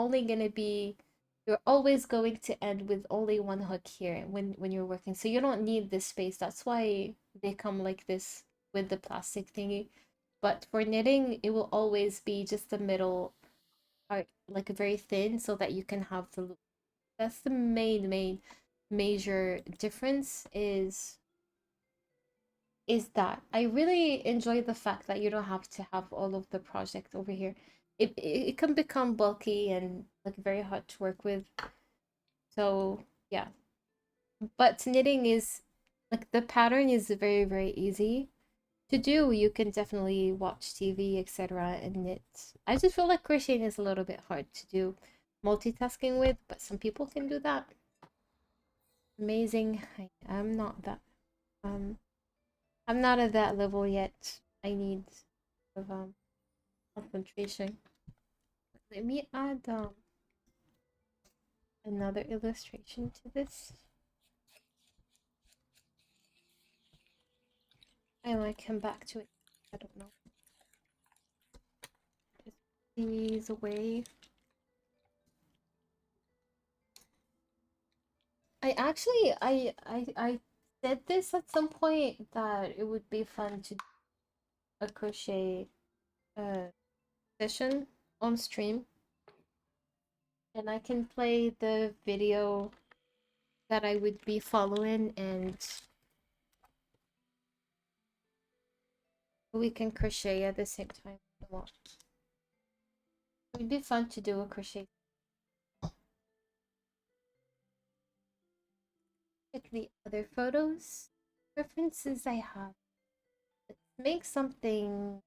always going to end with only one hook here when you're working. So you don't need this space. That's why they come like this with the plastic thingy. But for knitting, it will always be just the middle part, like very thin, so that you can have the loop. That's the main major difference is that I really enjoy the fact that you don't have to have all of the project over here. It can become bulky and like very hard to work with. So yeah, but knitting is like the pattern is very easy to do. You can definitely watch TV, etc., and knit. I just feel like crocheting is a little bit hard to do multitasking with, but some people can do that. Amazing. I'm not that. Um, I'm not at that level yet. I need of concentration. Let me add another illustration to this. I might come back to it. I don't know. Just put these away. I said this at some point that it would be fun to do a crochet session on stream, and I can play the video that I would be following, and we can crochet at the same time. It would be fun to do a crochet. Check the other photos references I have. Let's make something.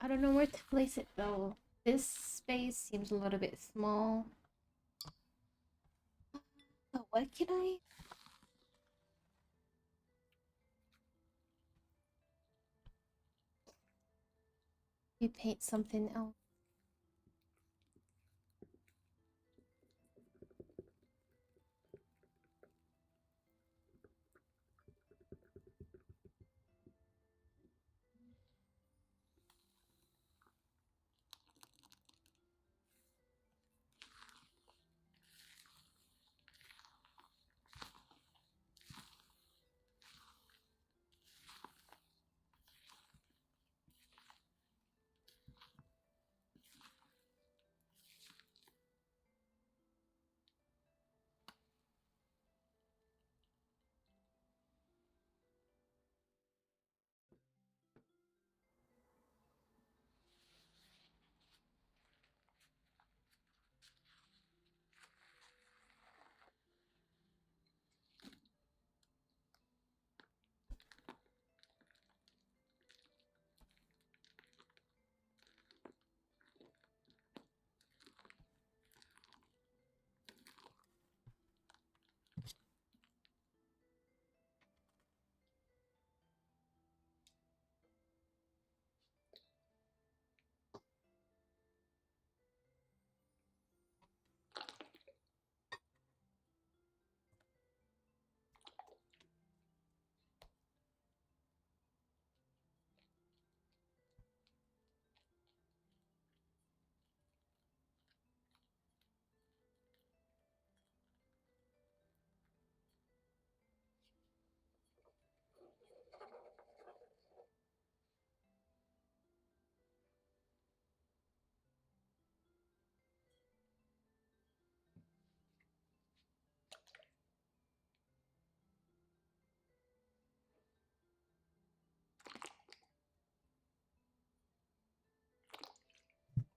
I don't know where to place it though. This space seems a little bit small. Oh, what can I? We paint something else.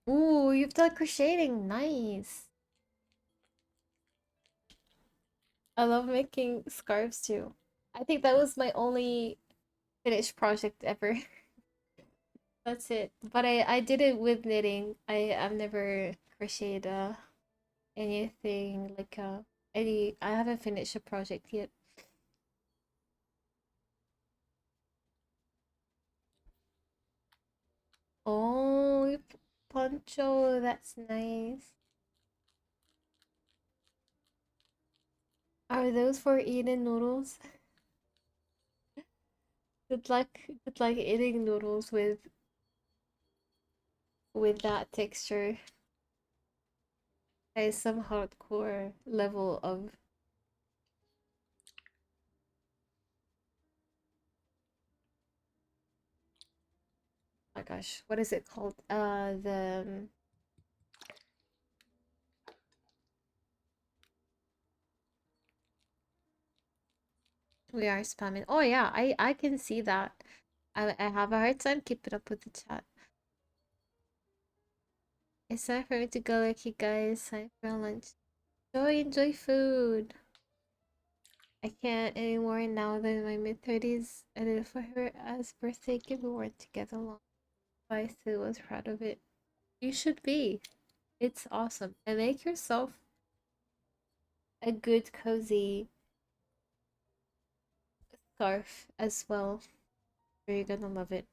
Ooh, you've done crocheting. Nice. I love making scarves too. I think that was my only finished project ever. That's it. But I did it with knitting. I've never crocheted anything like any. I haven't finished a project yet. Oh, poncho, that's nice. Are those for eating noodles? Good luck eating noodles with that texture. That is some hardcore level of. Oh my gosh, what is it called? The We are spamming. Oh yeah, I can see that. I have a hard time keeping up with the chat. It's time for me to go, lucky guys. Time for lunch. Enjoy food. I can't anymore now that in my mid-30s. I did it for her as birthday gift. We weren't together long. I still was proud of it. You should be. It's awesome. And make yourself a good cozy scarf as well. You're gonna love it.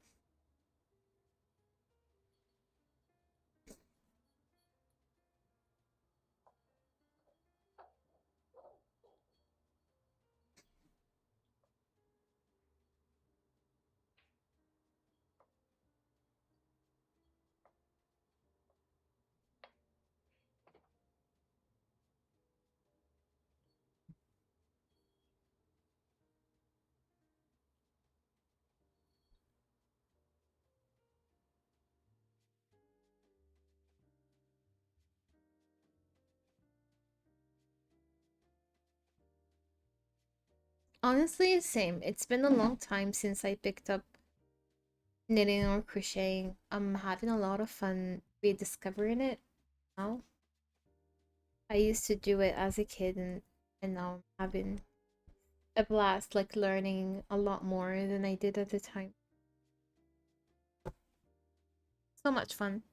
Honestly, same. It's been a long time since I picked up knitting or crocheting. I'm having a lot of fun rediscovering it now. I used to do it as a kid and now I'm having a blast, like learning a lot more than I did at the time. So much fun.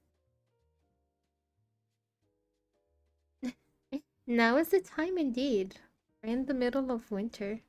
Now is the time indeed. We're in the middle of winter.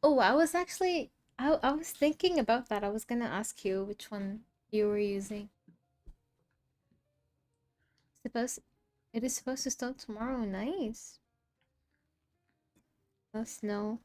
Oh, I was thinking about that. I was gonna ask you which one you were using. Suppose it is supposed to start tomorrow. Nice. No snow.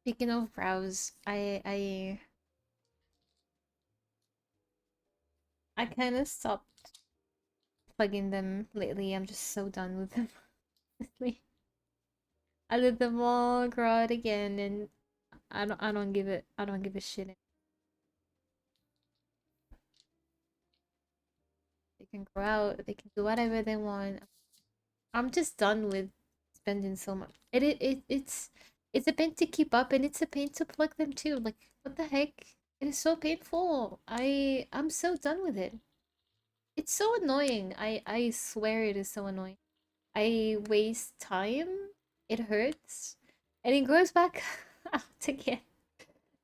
Speaking of brows, I kind of stopped plugging them lately. I'm just so done with them. Honestly. I let them all grow out again, and I don't give a shit. They can grow out, they can do whatever they want. I'm just done with spending so much. It's a pain to keep up, and it's a pain to plug them too. Like, what the heck? It is so painful. I'm so done with it. It's so annoying. I swear it is so annoying. I waste time. It hurts, and it grows back out again.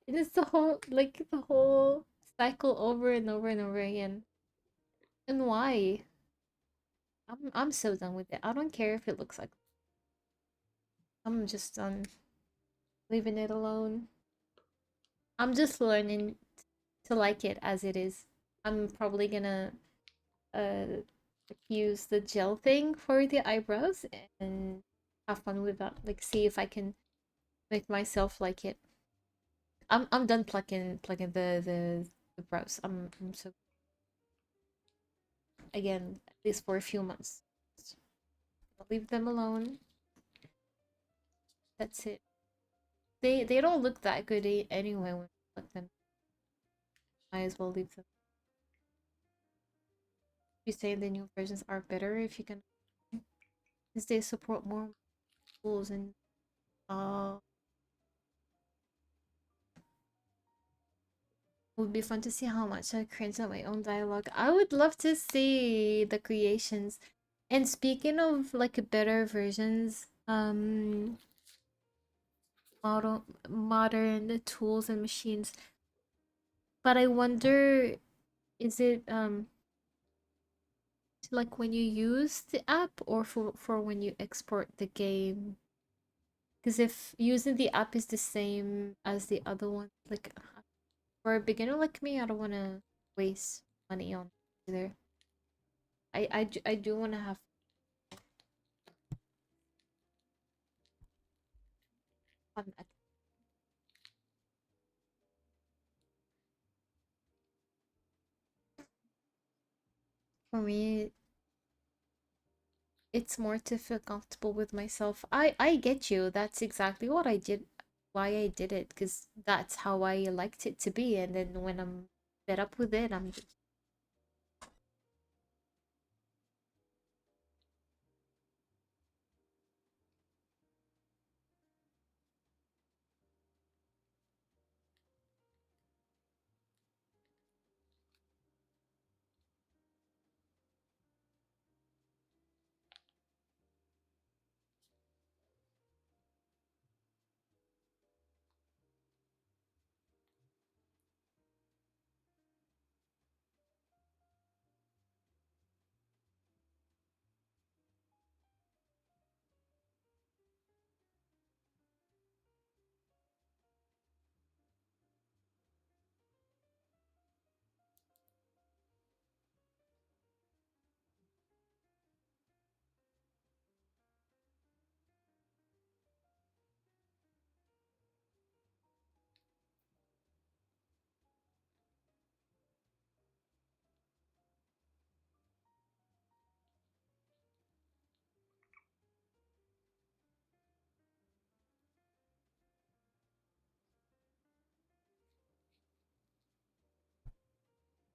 It is the whole cycle over and over and over again. And why? I'm so done with it. I don't care if it looks like I'm just done leaving it alone. I'm just learning to like it as it is. I'm probably gonna uh use the gel thing for the eyebrows and have fun with that. Like, see if I can make myself like it. I'm done plucking the brows. I'm so again, at least for a few months. I'll leave them alone. That's it. They don't look that good anyway when you pluck them. Might as well leave them. You saying the new versions are better if you can, since they support more tools and uh it would be fun to see how much I cringe at my own dialogue. I would love to see the creations. And speaking of like better versions, modern tools and machines. But I wonder, is it like when you use the app or for when you export the game? Because if using the app is the same as the other one, like for a beginner like me, I don't want to waste money on either. I do want to have fun. For me, it's more to feel comfortable with myself. I get you. That's exactly what I did. Why I did it, because that's how I liked it to be. And then when I'm fed up with it, I'm just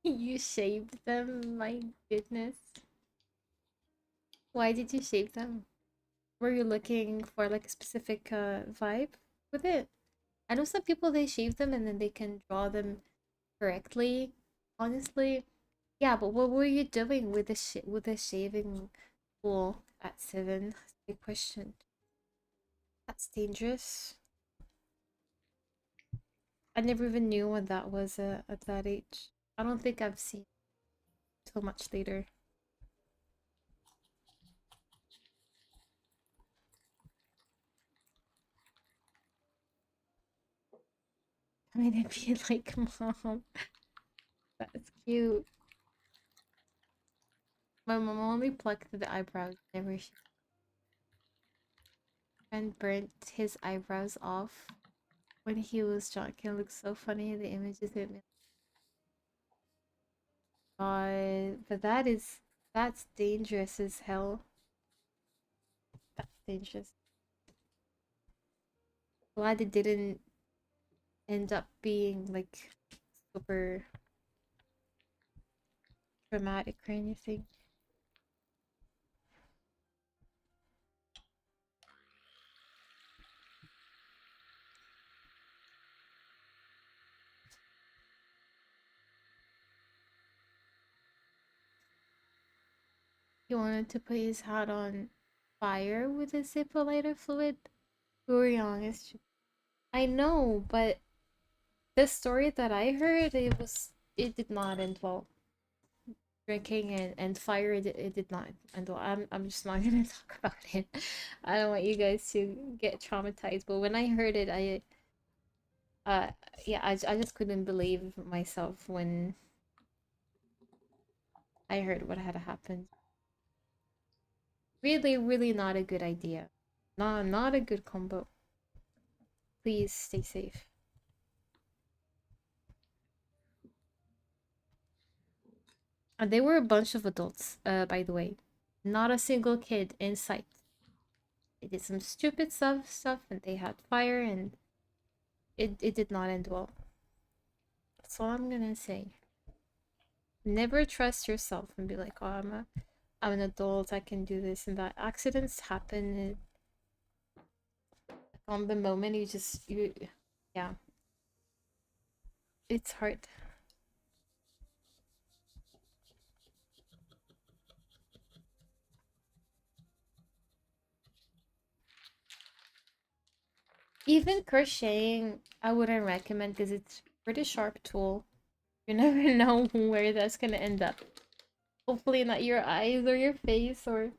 you shaved them. My goodness. Why did you shave them? Were you looking for like a specific vibe with it? I know some people they shave them and then they can draw them correctly. Honestly, yeah, but what were you doing with with the shaving tool at 7? That's a big question. That's dangerous. I never even knew what that was at that age. I don't think I've seen it till much later. I mean, it'd be like, mom, that's cute. My mom only plucked the eyebrows, never and burnt his eyebrows off when he was drunk, it looks so funny. The images hit me. God, but that's dangerous as hell. That's dangerous. Glad it didn't end up being like super dramatic or anything. He wanted to put his hat on fire with a Zippo lighter fluid. Young is. I know, but the story that I heard, it did not end well. Drinking and fire, it did not end well. I'm just not gonna talk about it. I don't want you guys to get traumatized. But when I heard it, uh yeah, I just couldn't believe myself when I heard what had happened. Really, really not a good idea. Not a good combo. Please stay safe. And they were a bunch of adults, by the way. Not a single kid in sight. They did some stupid stuff, and they had fire, and it did not end well. That's all I'm gonna say. Never trust yourself and be like, oh, I'm an adult, I can do this and that. Accidents happen. On the moment, yeah, it's hard. Even crocheting, I wouldn't recommend because it's pretty sharp tool. You never know where that's gonna end up. Hopefully not your eyes or your face or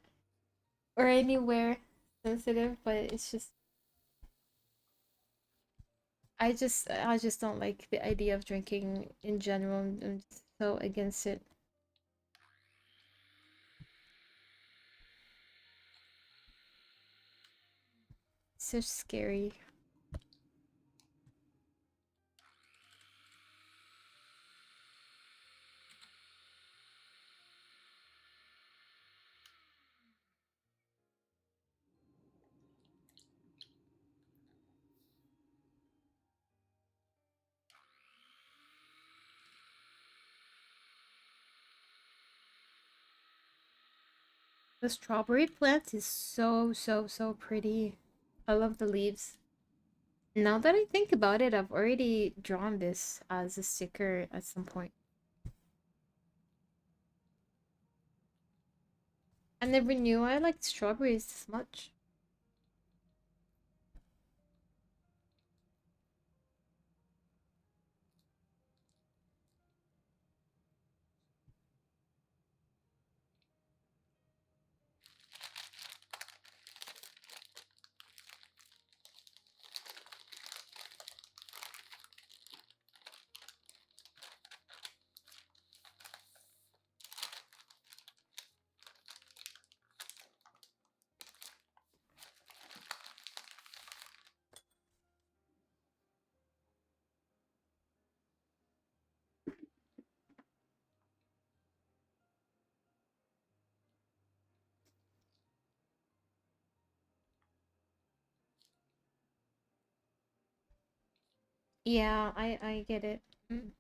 anywhere sensitive, but it's just I just don't like the idea of drinking in general. I'm just so against it. It's so scary. The strawberry plant is so pretty. I love the leaves. Now that I think about it, I've already drawn this as a sticker at some point. I never knew I liked strawberries this much. Yeah, I get it. Mm.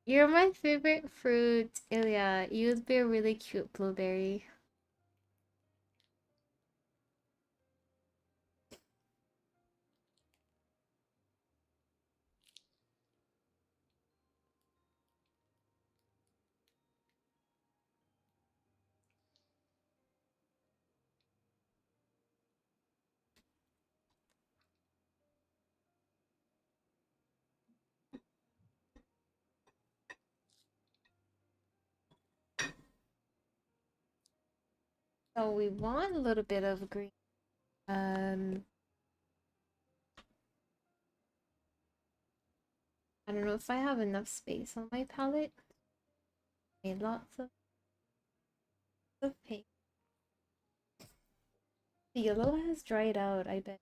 You're my favorite fruit, Ilya. You'd be a really cute blueberry. So we want a little bit of green. Um, I don't know if I have enough space on my palette. Made lots of. So pink. The yellow has dried out, I bet.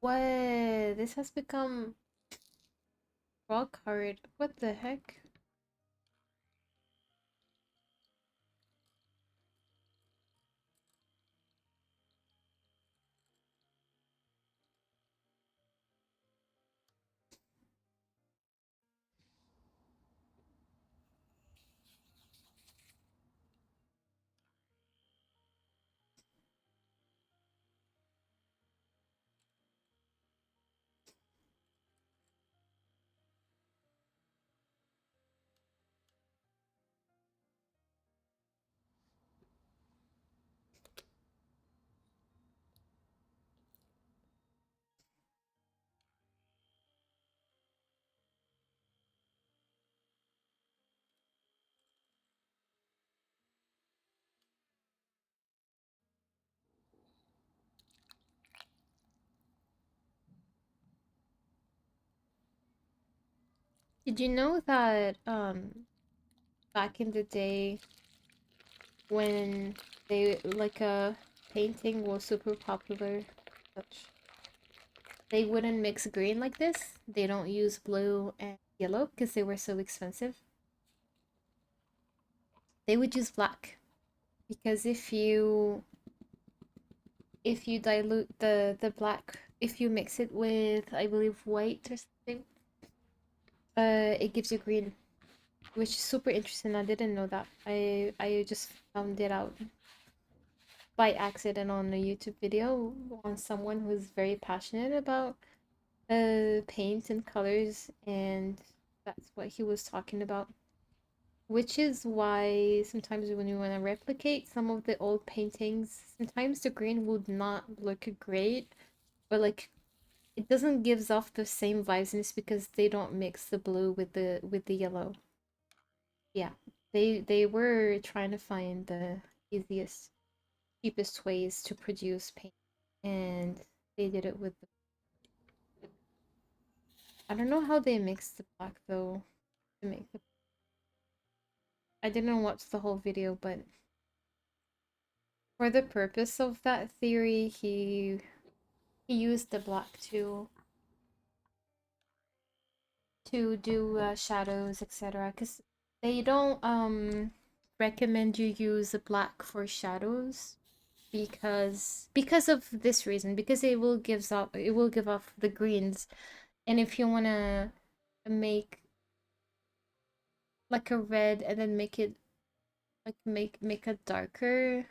What? This has become rock hard. What the heck? Did you know that back in the day when they like a painting was super popular, such they wouldn't mix green like this. They don't use blue and yellow because they were so expensive. They would use black because if you dilute the black, if you mix it with I believe white or something, it gives you green, which is super interesting. I didn't know that. I just found it out by accident on a YouTube video on someone who's very passionate about paint and colors, and that's what he was talking about. Which is why sometimes when you want to replicate some of the old paintings, sometimes the green would not look great, or like it doesn't gives off the same vibes, and it's because they don't mix the blue with the yellow. Yeah, they were trying to find the easiest, cheapest ways to produce paint, and they did it with the. I don't know how they mixed the black though to make the. I didn't watch the whole video, but for the purpose of that theory, he used the black to do shadows, etc. Because they don't recommend you use the black for shadows because of this reason, because it will give off the greens, and if you wanna make like a red and then make it like make a darker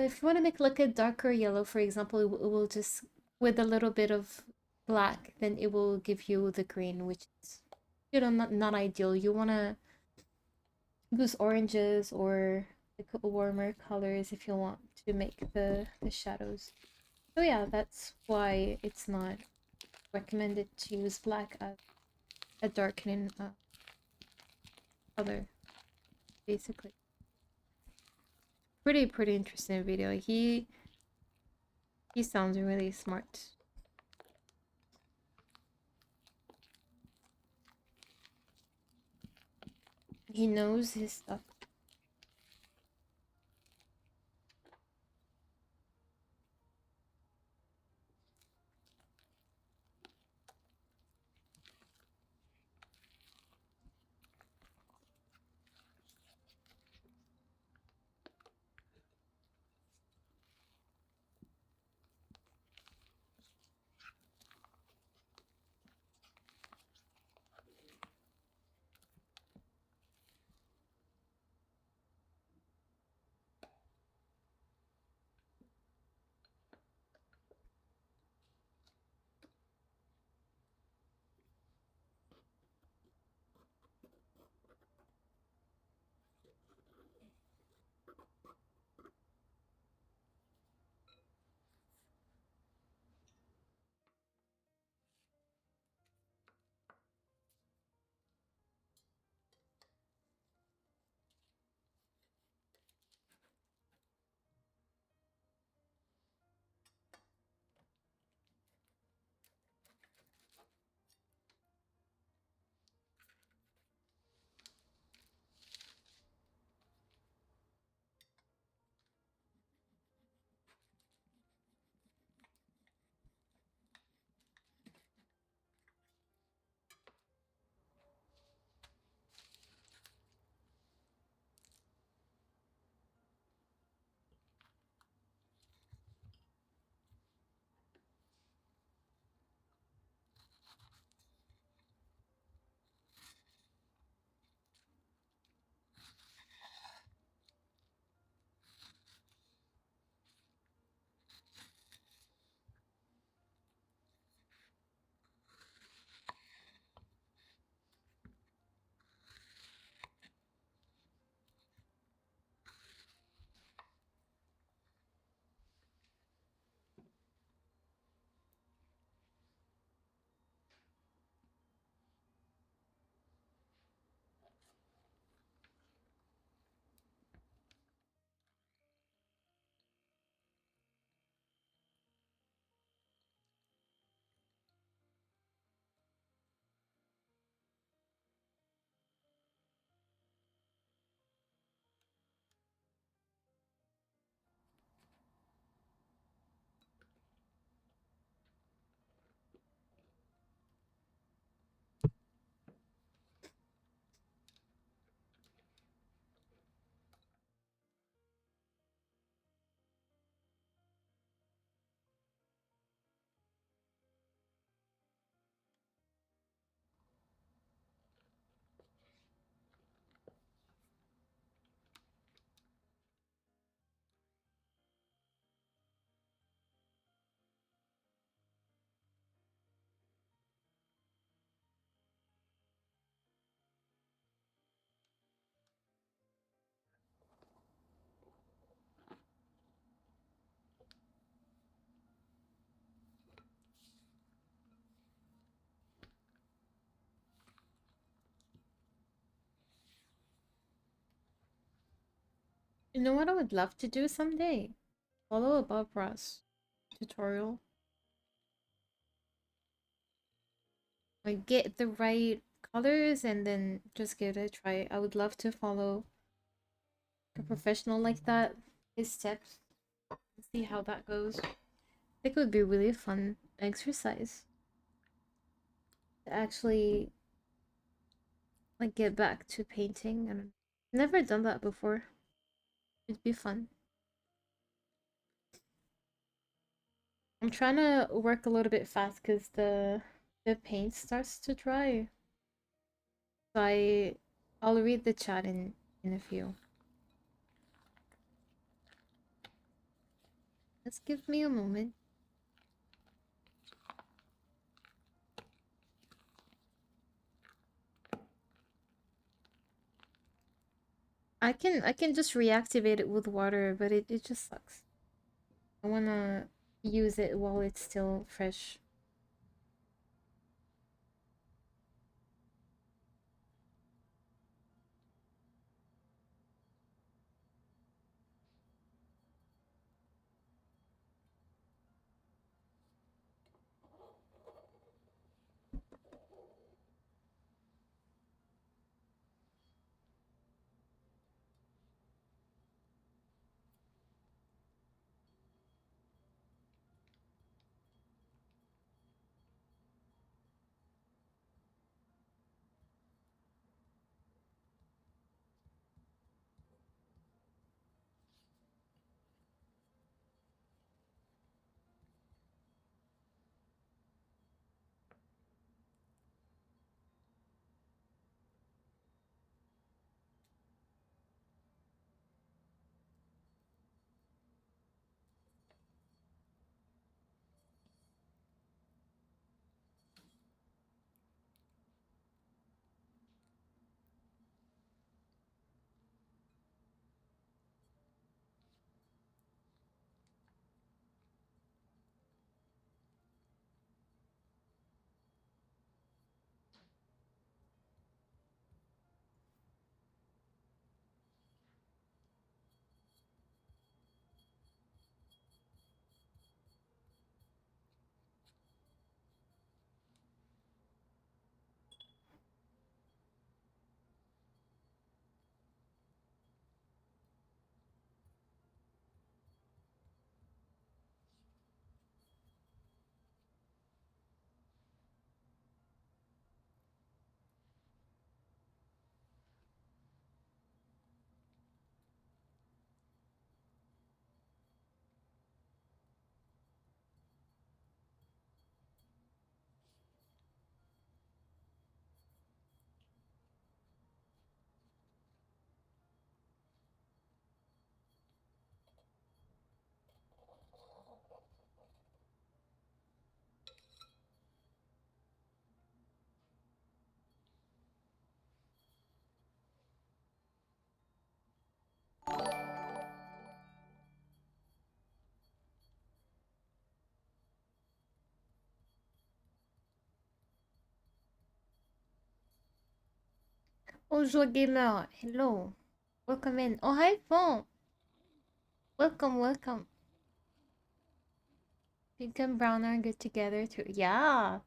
if you want to make like a darker yellow, for example, it will just with a little bit of black, then it will give you the green, which is not ideal. You want to use oranges or like warmer colors if you want to make the shadows. So yeah, that's why it's not recommended to use black as a darkening color, basically. Pretty interesting video. He sounds really smart. He knows his stuff. You know what I would love to do someday? Follow a Bob Ross tutorial. Like get the right colors and then just give it a try. I would love to follow a professional like that, his steps, and see how that goes. I think it would be a really fun exercise to actually like get back to painting and never done that before. It'd be fun. I'm trying to work a little bit fast because the paint starts to dry. So I'll read the chat in a few. Just give me a moment. I can just reactivate it with water, but it just sucks. I wanna use it while it's still fresh. Bonjour gamer, hello. Welcome in. Oh hi Fon. Welcome, welcome. Pink and brown are good together too. Yeah.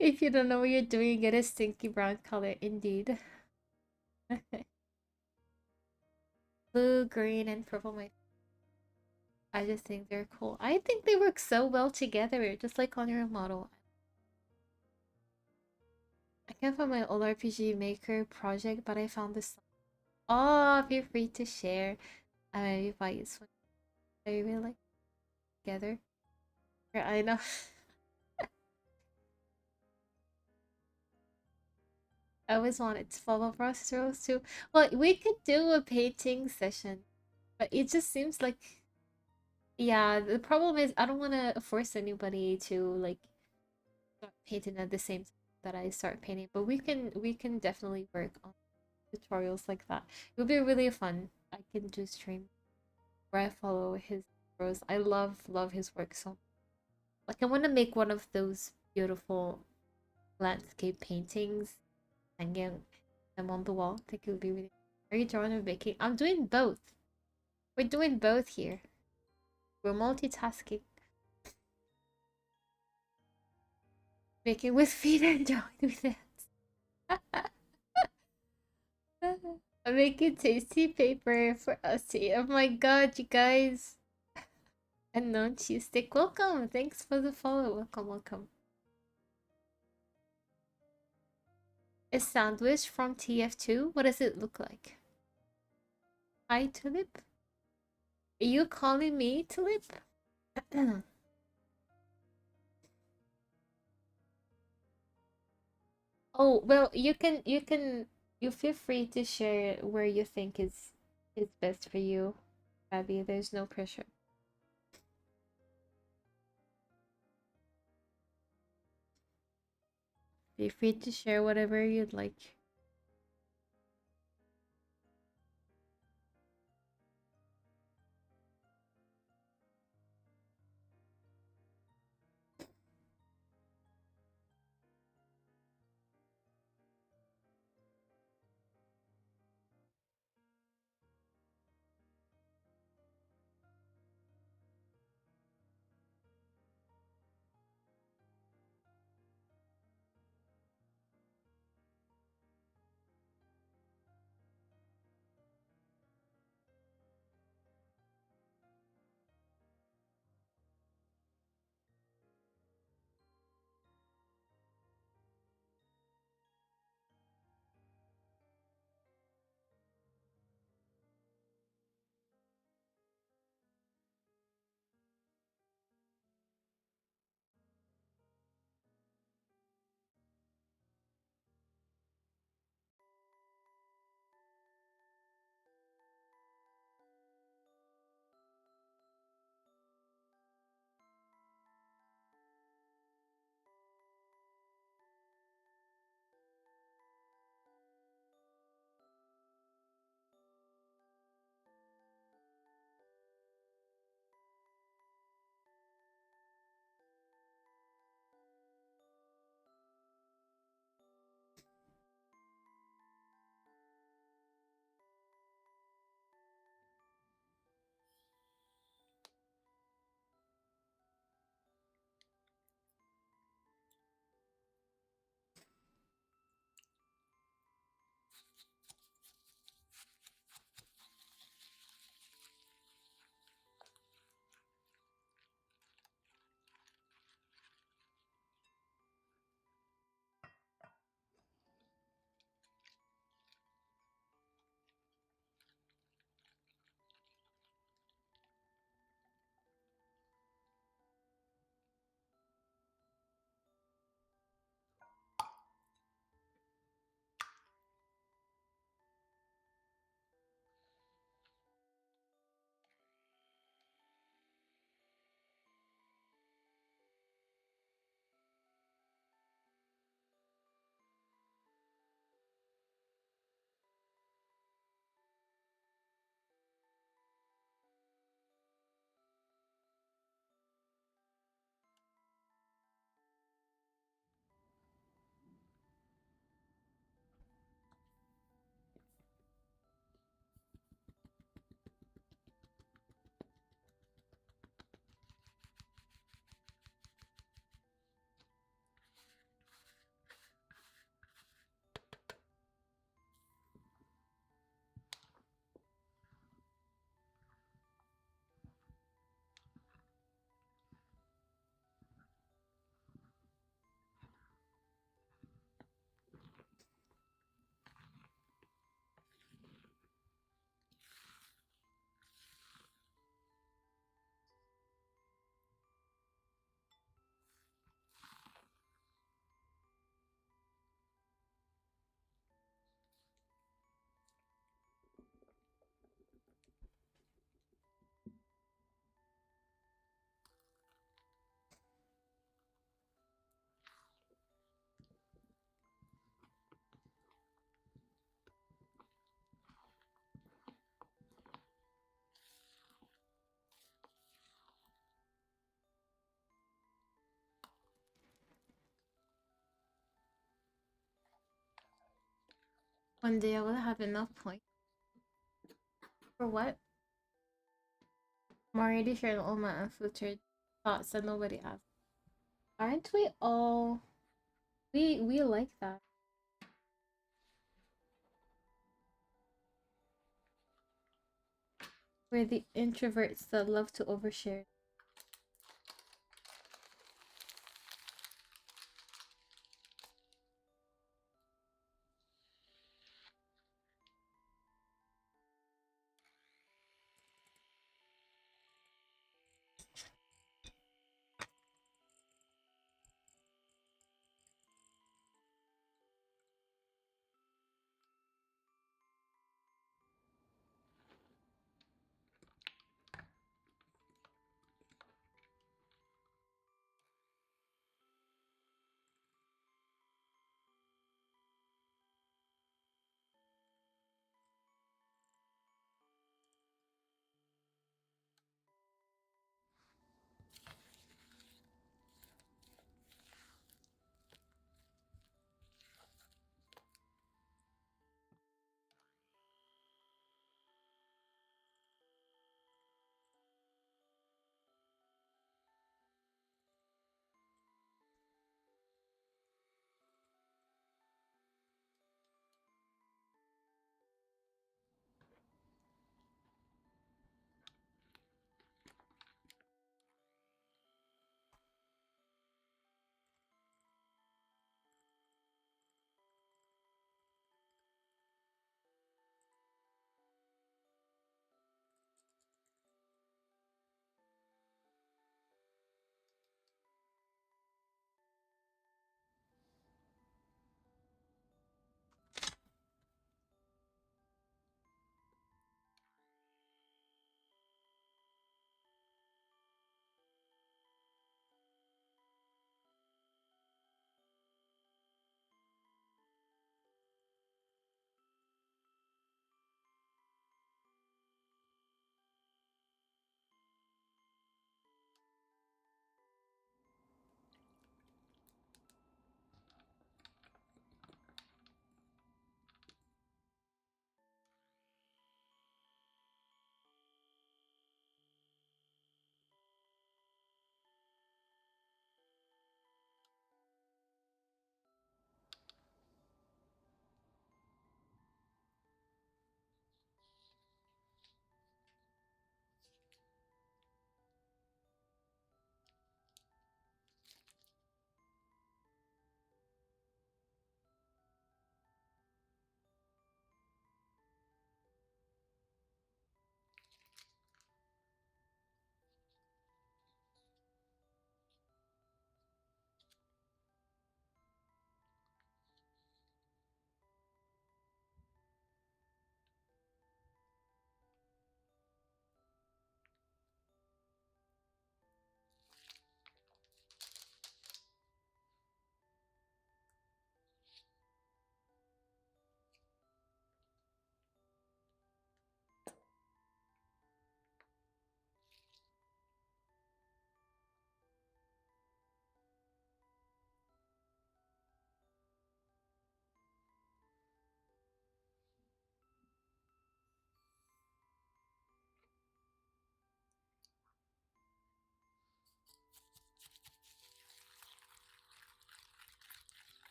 If you don't know what you're doing, you get a stinky brown color indeed. Blue, green, and purple. I just think they're cool. I think they work so well together, just like on your model. I can't find my old RPG Maker project, but I found this. Oh, feel free to share. I maybe buy you one. I really like together. Yeah, I know. I always wanted to follow process too. Well, we could do a painting session, but it just seems like yeah. The problem is I don't want to force anybody to like start painting at the same time that I start painting. But we can definitely work on tutorials like that. It would be really fun. I can do stream where I follow his pros. I love his work so much. Like I want to make one of those beautiful landscape paintings and get them on the wall. I think it would be really. Are you drawing or baking? I'm doing both. We're doing both here. We're multitasking. Baking with feet and drawing with hands. I'm making tasty paper for us to eat. Oh my god, you guys. And non cheese stick. Welcome. Thanks for the follow. Welcome, welcome. A sandwich from TF2? What does it look like? Hi, Tulip. Are you calling me, Tulip? Oh, well, you feel free to share where you think is best for you, Abby. There's no pressure. Feel free to share whatever you'd like. One day I will have enough points. For what? I'm already sharing all my unfiltered thoughts that nobody asked. Aren't we all? We like that. We're the introverts that love to overshare.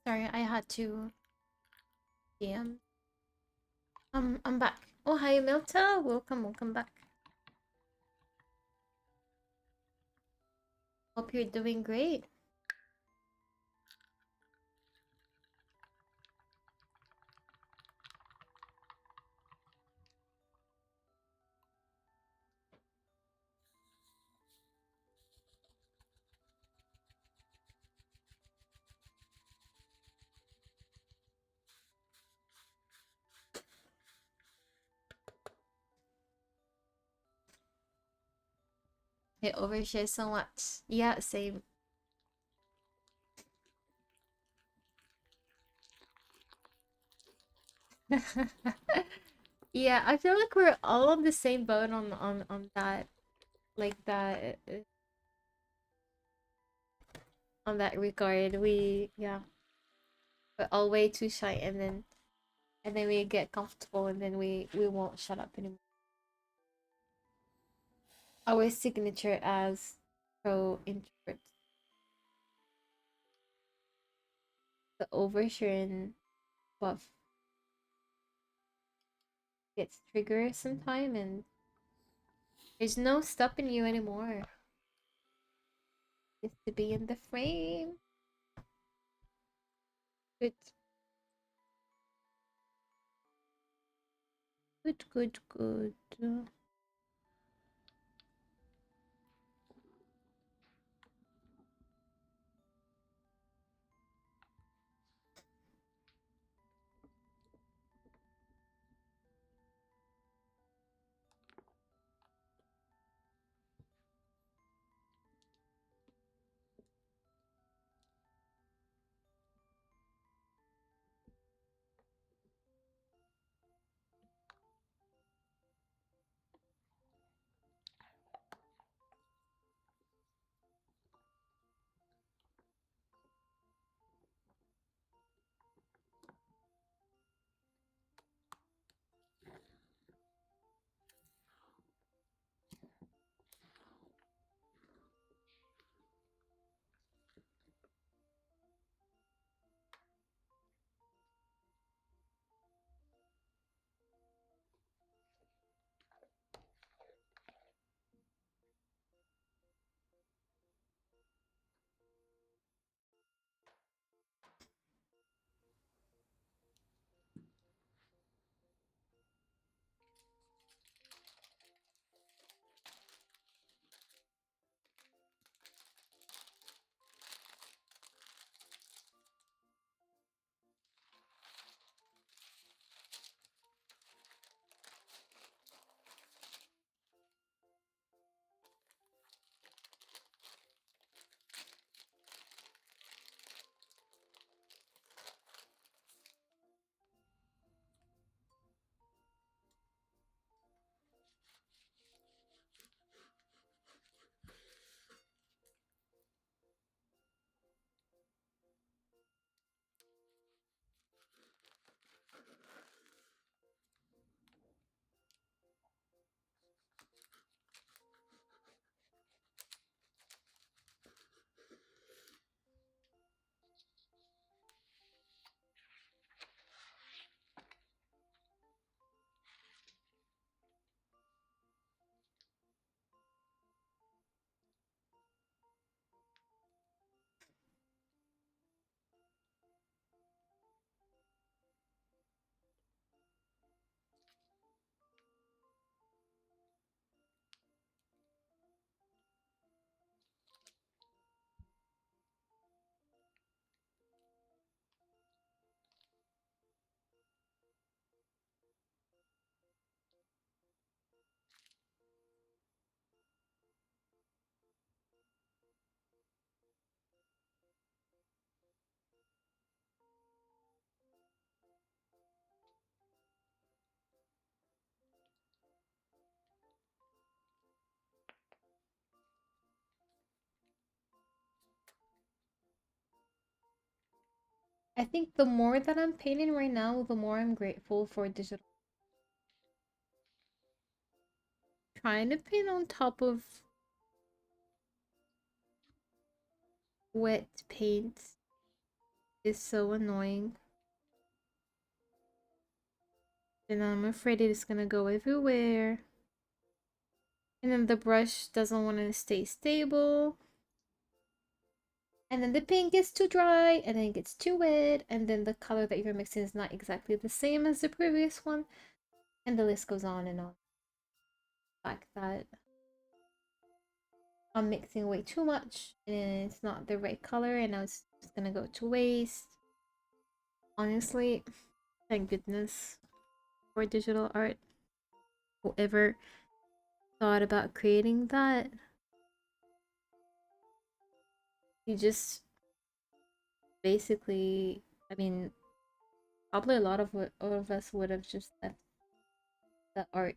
Sorry, I had to DM. I'm back. Oh, hi, Milta. Welcome back. Hope you're doing great. I overshare so much. Yeah, same. Yeah, I feel like we're all on the same boat on that. Like that. on that regard. Yeah, we're all way too shy, and then we get comfortable, and then we won't shut up anymore. Our signature as pro introvert, the oversharing buff gets triggered sometime, and there's no stopping you anymore. Just to be in the frame. Good, good, good, good. I think the more that I'm painting right now, the more I'm grateful for digital. Trying to paint on top of wet paint is so annoying. And I'm afraid it's gonna go everywhere. And then the brush doesn't want to stay stable. And then the paint gets too dry, and then it gets too wet, and then the color that you're mixing is not exactly the same as the previous one. And the list goes on and on. Like that. I'm mixing way too much, and it's not the right color, and now it's just gonna go to waste. Honestly, thank goodness for digital art. Whoever thought about creating that, you just basically, I mean, probably a lot of us would have just left the art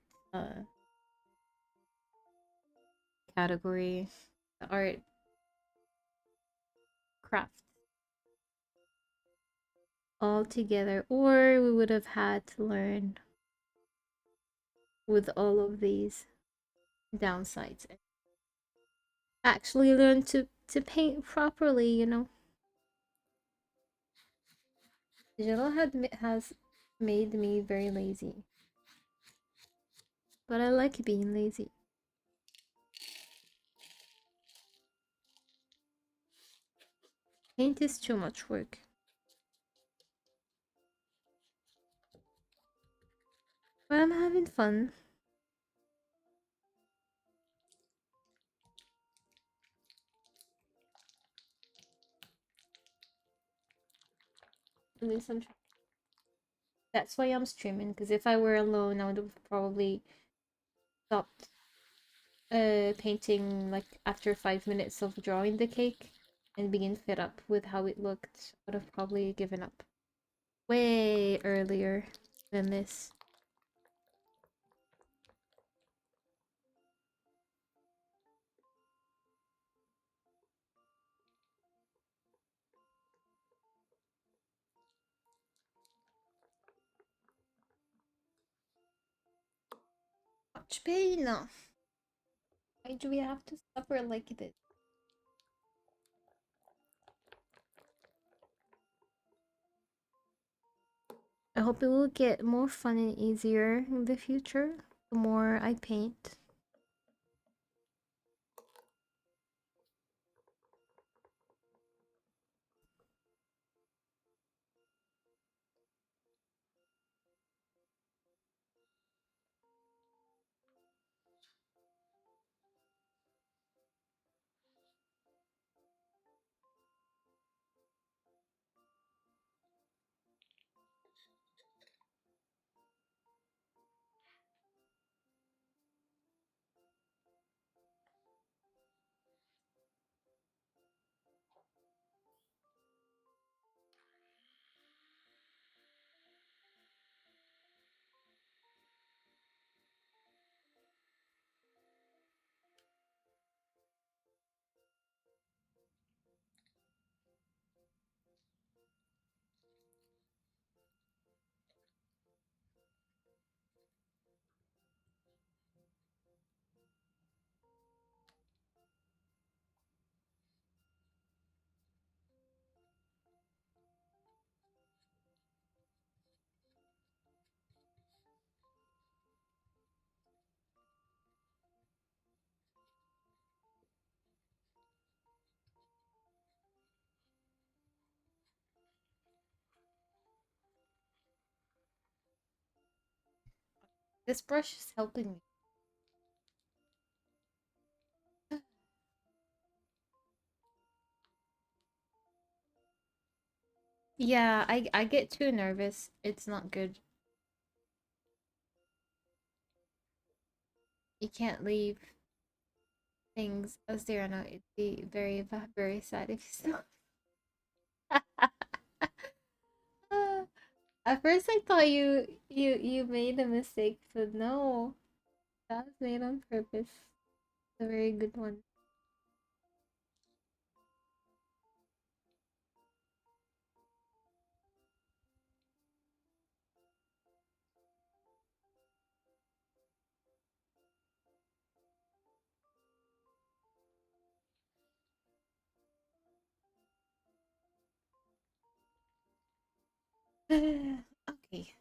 category, the art craft all together, or we would have had to learn with all of these downsides and actually learn to paint properly, you know. Digital has made me very lazy, but I like being lazy. Paint is too much work. But I'm having fun. At least I'm That's why I'm streaming, because if I were alone, I would have probably stopped painting like after 5 minutes of drawing the cake and being fed up with how it looked. I would have probably given up way earlier than this. Much pain. Why do we have to suffer like this? I hope it will get more fun and easier in the future the more I paint. This brush is helping me. Yeah, I get too nervous. It's not good. You can't leave things as they are now. It'd be very sad if you still. At first, I thought you made a mistake, but no, that was made on purpose. A very good one. Okay.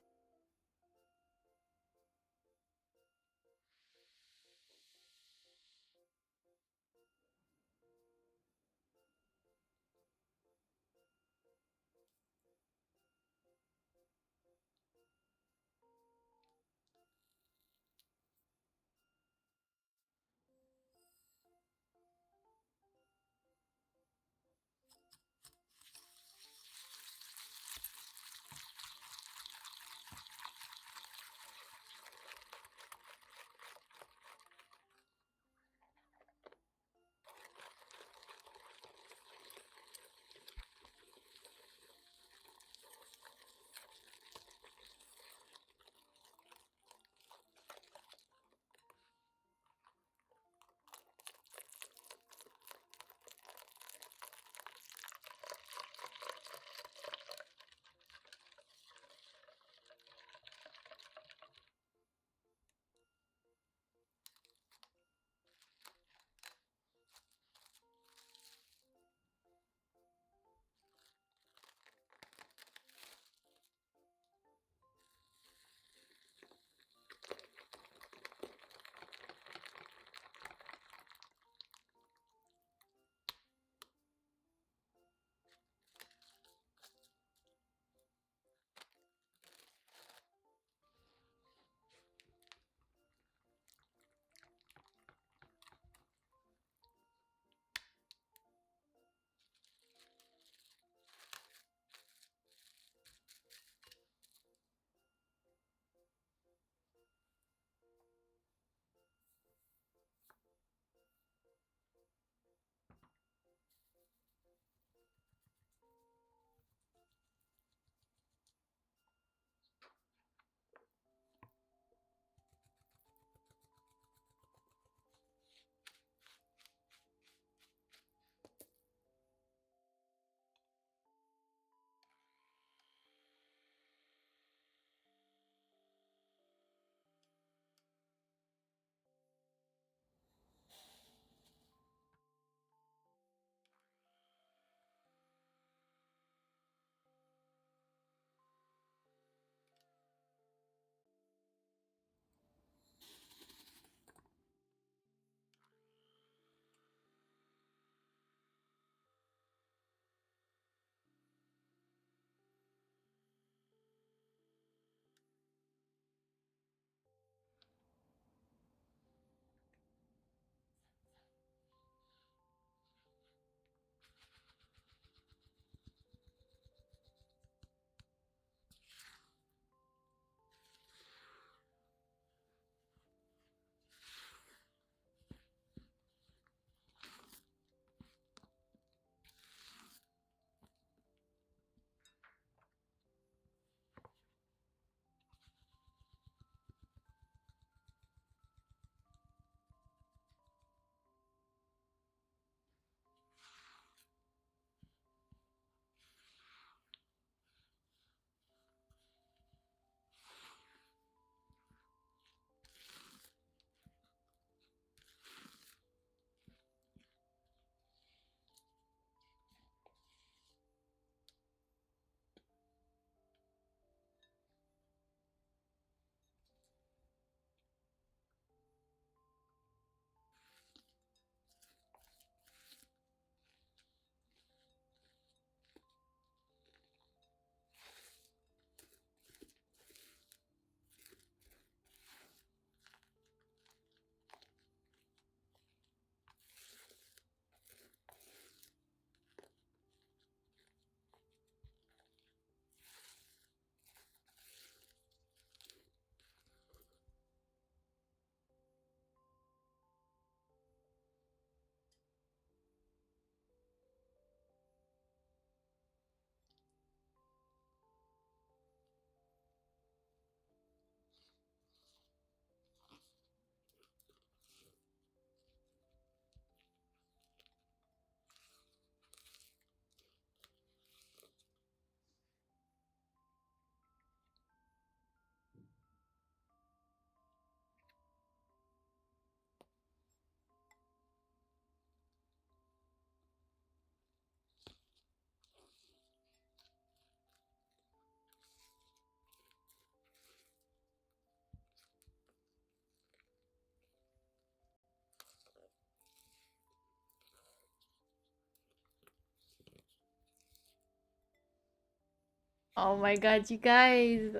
Oh my god, you guys.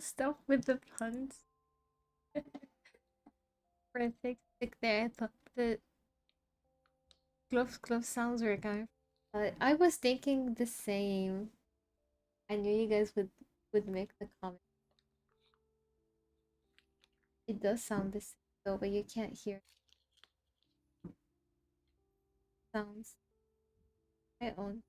Stop with the puns. For a thick stick there, I thought the glove sounds were going. I was thinking the same. I knew you guys would make the comment. It does sound the same though, but you can't hear sounds. I own.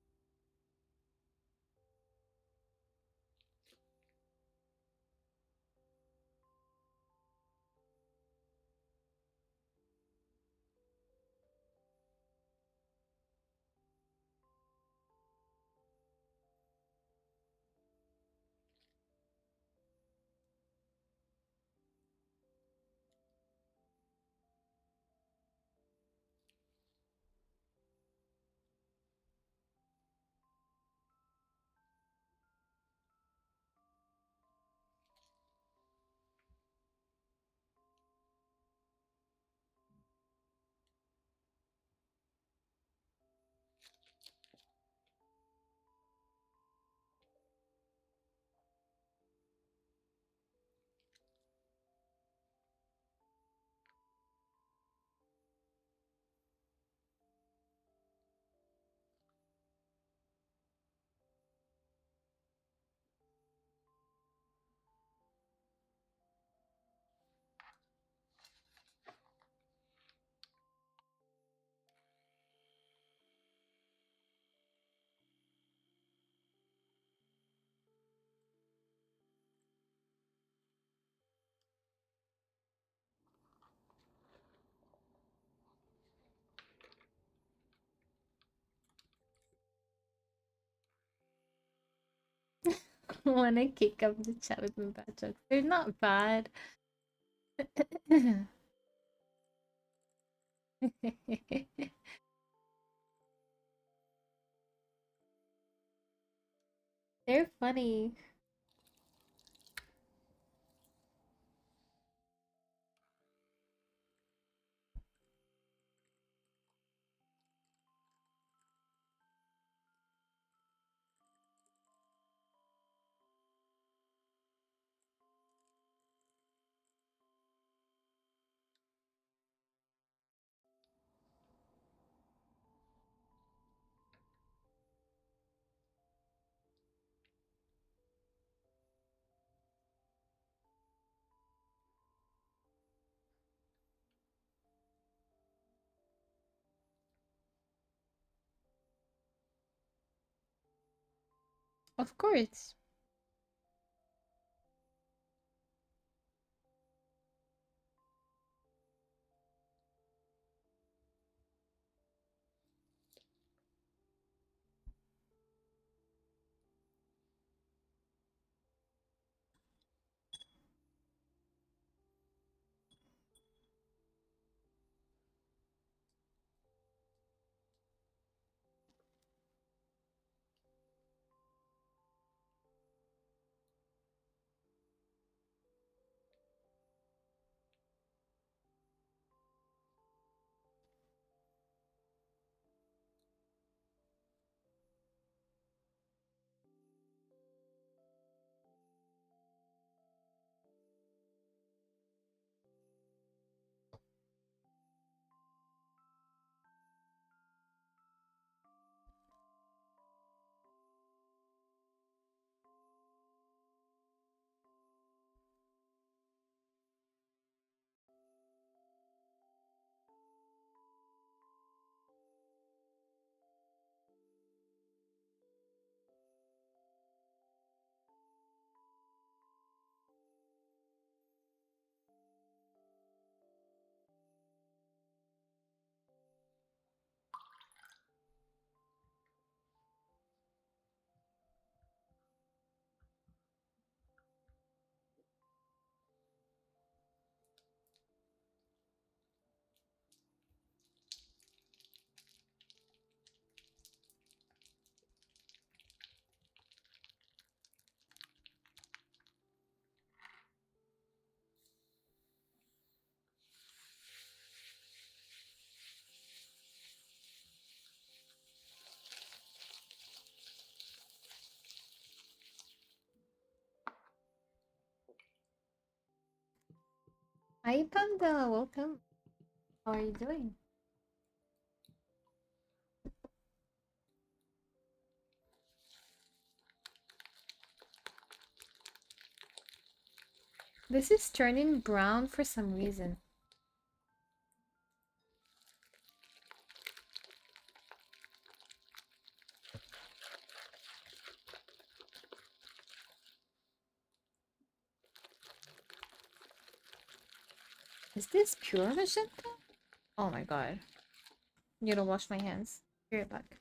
Wanna kick up the chat with my bad jokes. They're not bad. They're funny. Of course. Hi Panda, welcome. How are you doing? This is turning brown for some reason. Is this pure magenta? Oh my god. Need to wash my hands. Be right back.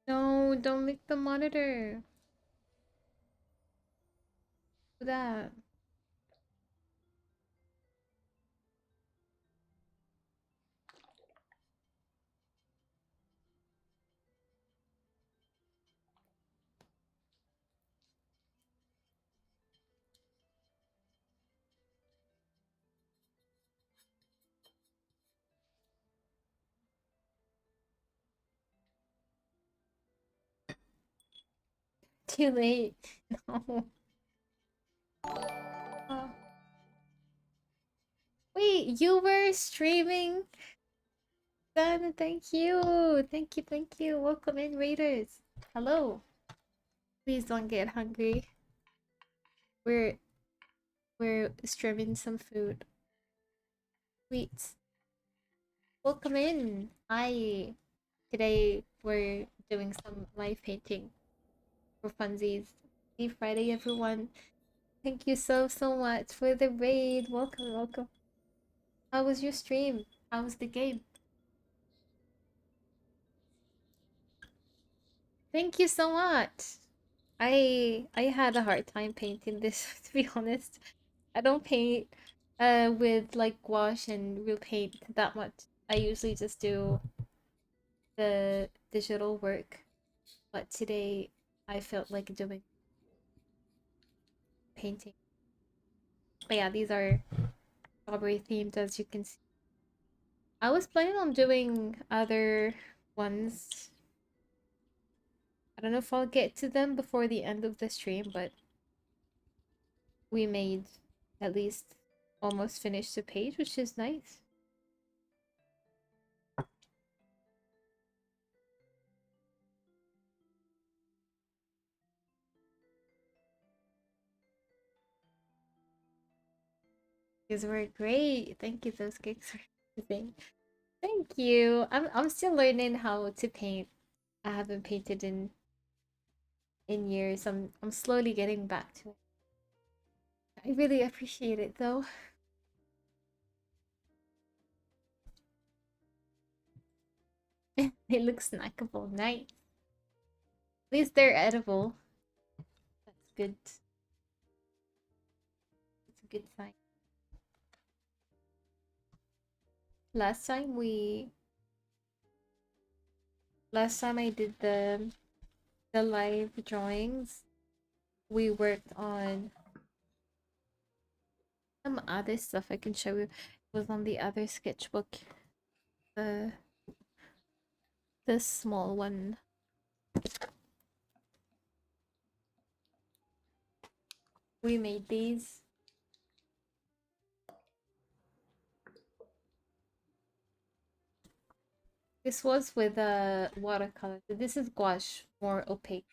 No, don't lick the monitor. Do that. too late. No. Uh, wait, you were streaming? Then thank you. Thank you, thank you. Welcome in, Raiders. Hello. Please don't get hungry. We're we're streaming some food. Sweet. Welcome in. Hi. Today we're doing some live painting for funsies. Happy Friday, everyone. Thank you so much for the raid. Welcome, welcome. How was your stream? How was the game? Thank you so much. I had a hard time painting this to be honest. I don't paint with like gouache and real paint that much. I usually just do the digital work, but today I felt like doing painting. But yeah, these are strawberry themed as you can see. I was planning on doing other ones. I don't know if I'll get to them before the end of the stream, but we made at least almost finished the page, which is nice. These were great. Thank you. Those cakes were amazing. Thank you. I'm still learning how to paint. I haven't painted in years. I'm slowly getting back to it. I really appreciate it though. They look snackable. Nice. At least they're edible. That's good. That's a good sign. Last time we last time I did the live drawings, we worked on some other stuff I can show you. It was on the other sketchbook. The the small one. We made these. This was with a watercolor. This is gouache, more opaque.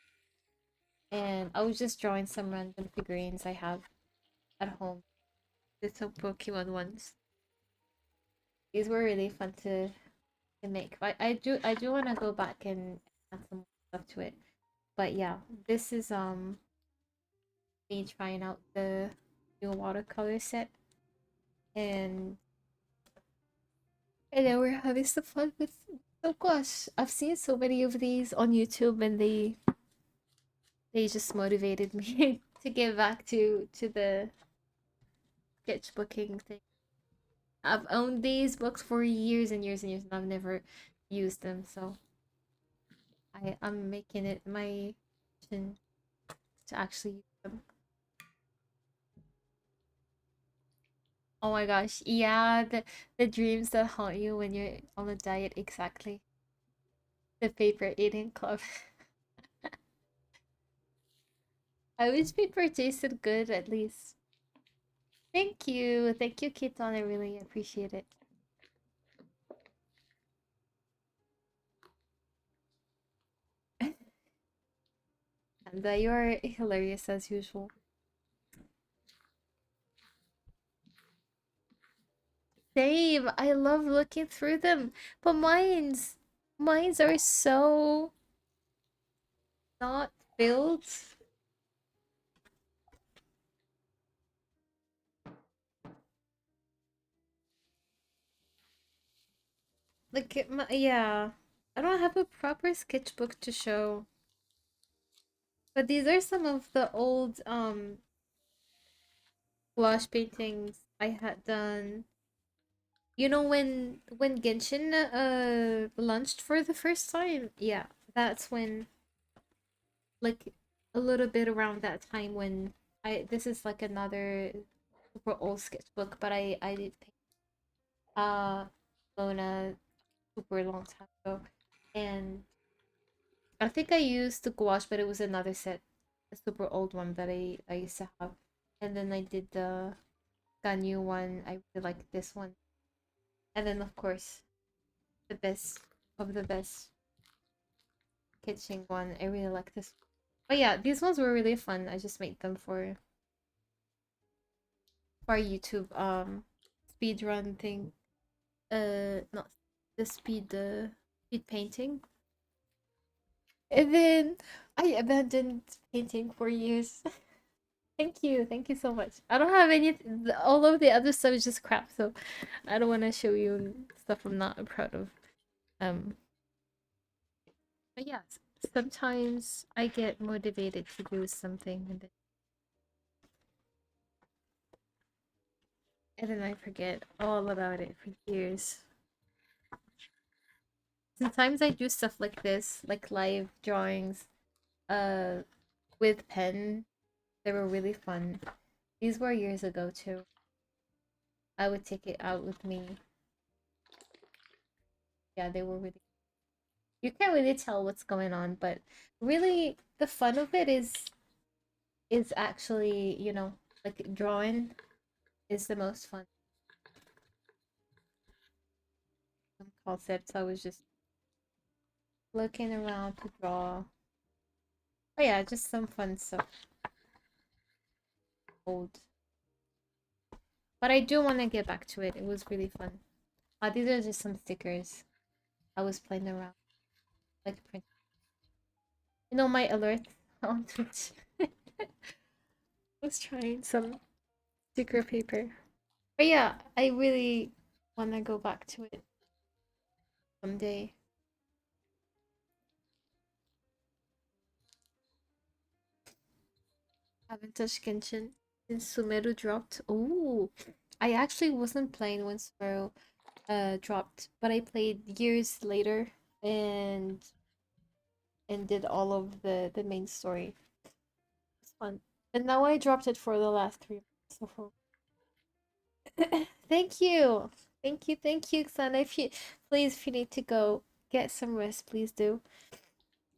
And I was just drawing some random figurines I have at home. Little Pokemon ones. These were really fun to make. I do want to go back and add some stuff to it. But yeah, this is me trying out the new watercolor set, and and then we're having some fun with. Oh gosh, I've seen so many of these on YouTube, and they just motivated me to get back to the sketchbooking thing. I've owned these books for years and years and years, and I've never used them. So I'm making it my mission to actually use them. Oh my gosh, yeah, the dreams that haunt you when you're on a diet, exactly. The paper eating club. I wish paper tasted good at least. Thank you, Kitan. I really appreciate it. And you are hilarious as usual. Same. I love looking through them, but mine's are so not filled. Like yeah, I don't have a proper sketchbook to show. But these are some of the old gouache paintings I had done. You know when Genshin launched for the first time? Yeah, that's when, like, a little bit around that time when I this is like another super old sketchbook, but I did paint Lona super long time ago, and I think I used the gouache, but it was another set. a super old one that I used to have, and then I did the new one. I really like this one, and then of course the best of the best kitchen one. I really like this. But yeah, these ones were really fun. I just made them for YouTube speed run thing. Not the speed painting. And then I abandoned painting for years. Thank you so much. I don't have any. All of the other stuff is just crap, so I don't want to show you stuff I'm not proud of. Um, but yeah, sometimes I get motivated to do something, and then I forget all about it for years. Sometimes I do stuff like this, like live drawings, uh, with pen. They were really fun. These were years ago too. I would take it out with me. Yeah, they were really. You can't really tell what's going on, but really the fun of it is actually, like drawing is the most fun. Some concepts I was just looking around to draw. Oh yeah, just some fun stuff. Old. But I do want to get back to it. It was really fun. These are just some stickers. I was playing around, like print. My alert on Twitch. I was trying some sticker paper. But yeah, I really want to go back to it someday. Haven't touched Genshin since Sumeru dropped. Oh, I actually wasn't playing when Sumeru dropped, but I played years later and did all of the main story. It's fun. And now I dropped it for the last 3 months. Thank you. Thank you, Xana. If you need to go get some rest, please do.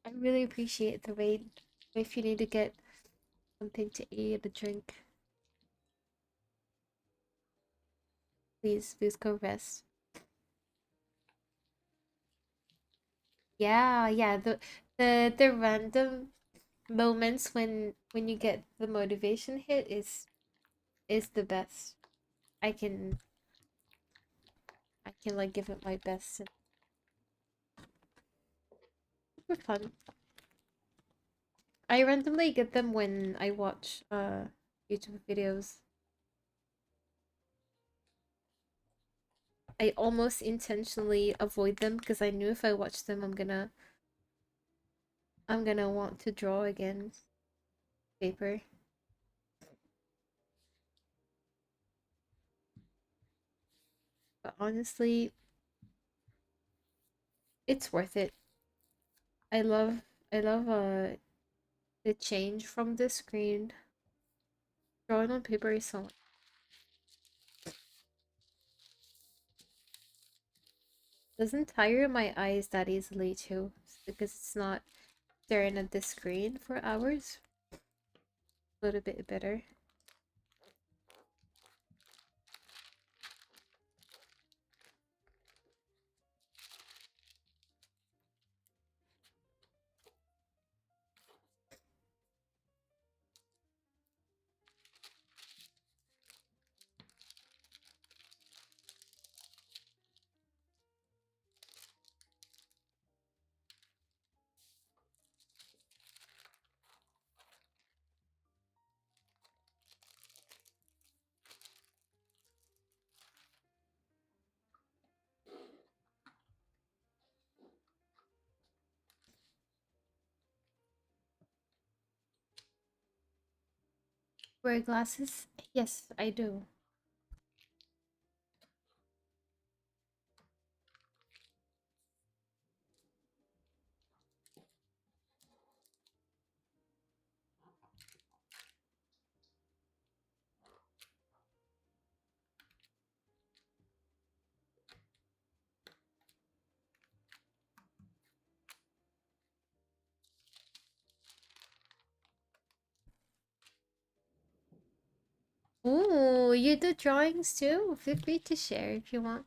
I really appreciate the raid. If you need to get something to eat, a drink, please go rest. Yeah, yeah. The random moments when you get the motivation hit is the best. I can I can like give it my best and for fun. I randomly get them when I watch YouTube videos. I almost intentionally avoid them because I knew if I watch them I'm gonna want to draw again paper. But honestly, it's worth it. I love I love the change from the screen. Drawing on paper is so doesn't tire my eyes that easily too because it's not staring at the screen for hours. A little bit better. Wear glasses? Yes, I do. you do drawings too? Feel free to share if you want.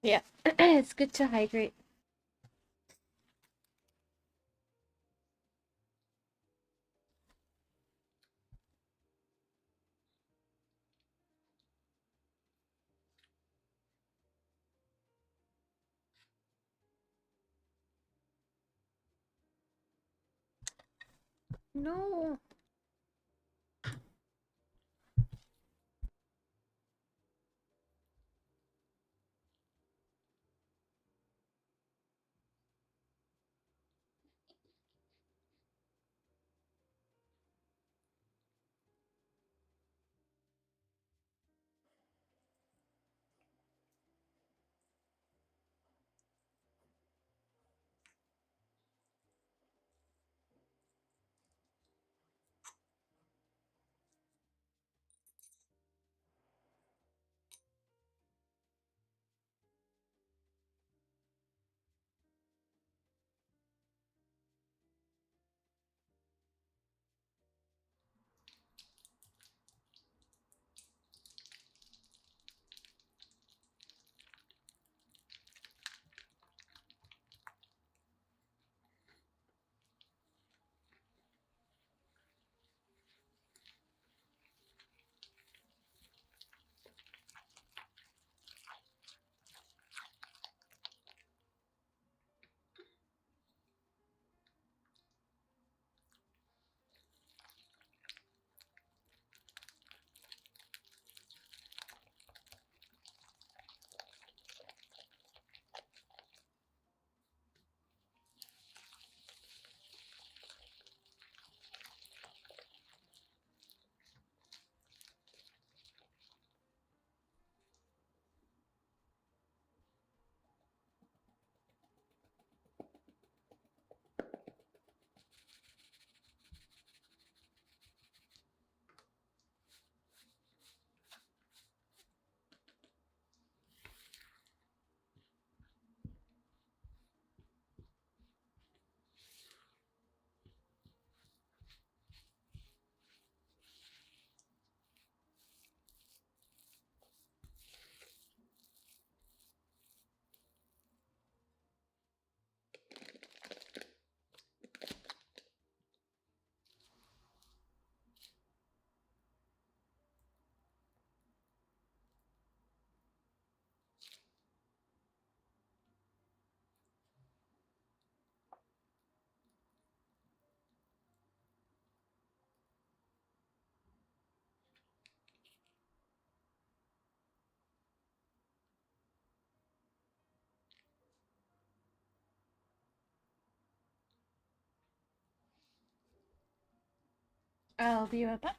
Yeah, it's good to hydrate. No. I'll be right back.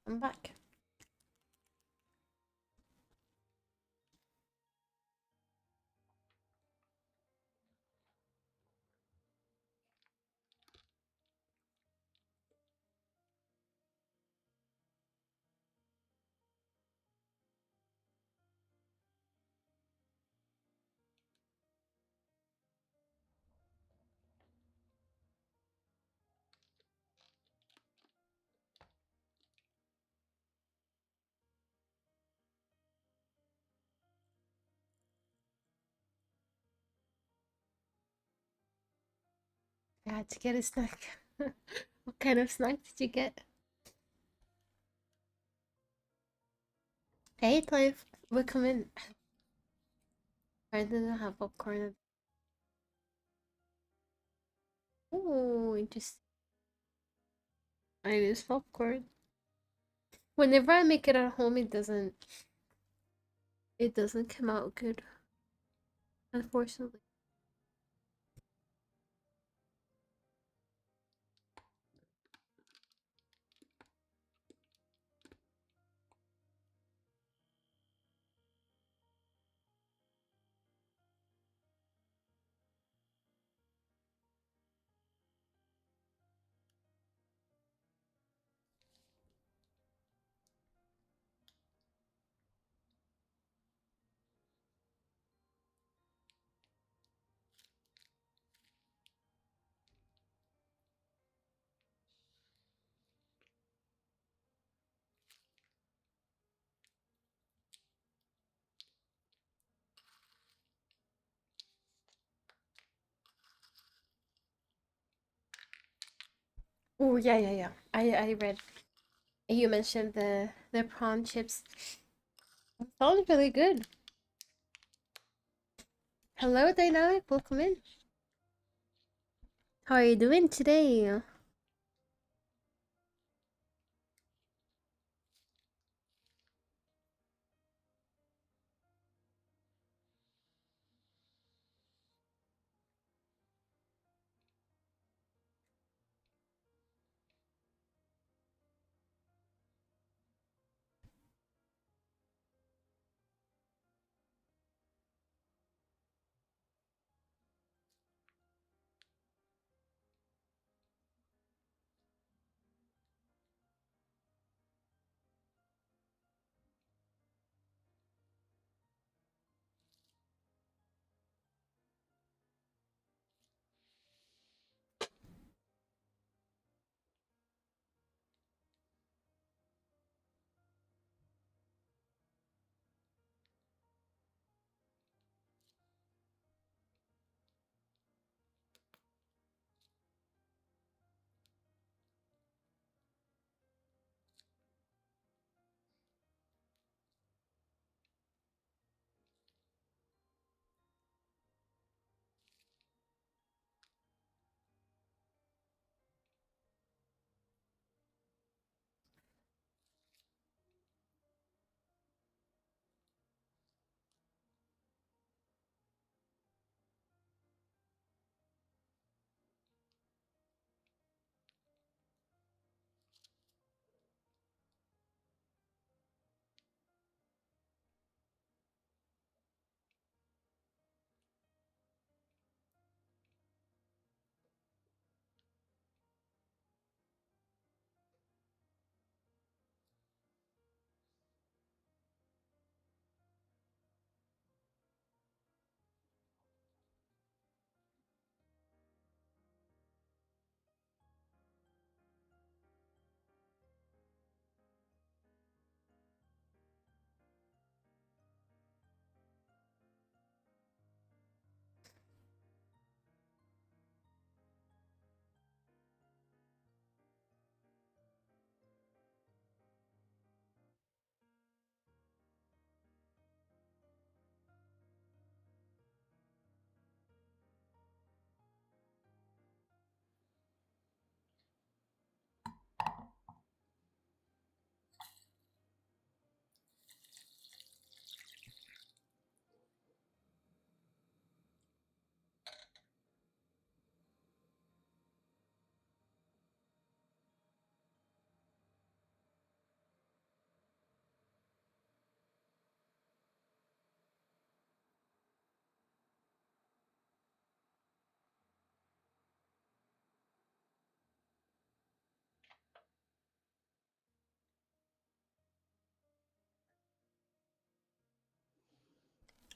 I'm back. I had to get a snack. What kind of snack did you get? Hey, Clive. Welcome in. I didn't have popcorn. Oh, interesting. I use popcorn. Whenever I make it at home, it doesn't come out good, unfortunately. Oh yeah, yeah, yeah. I read. You mentioned the prawn chips. It sounds really good. Hello, Dynamic. Welcome in. How are you doing today?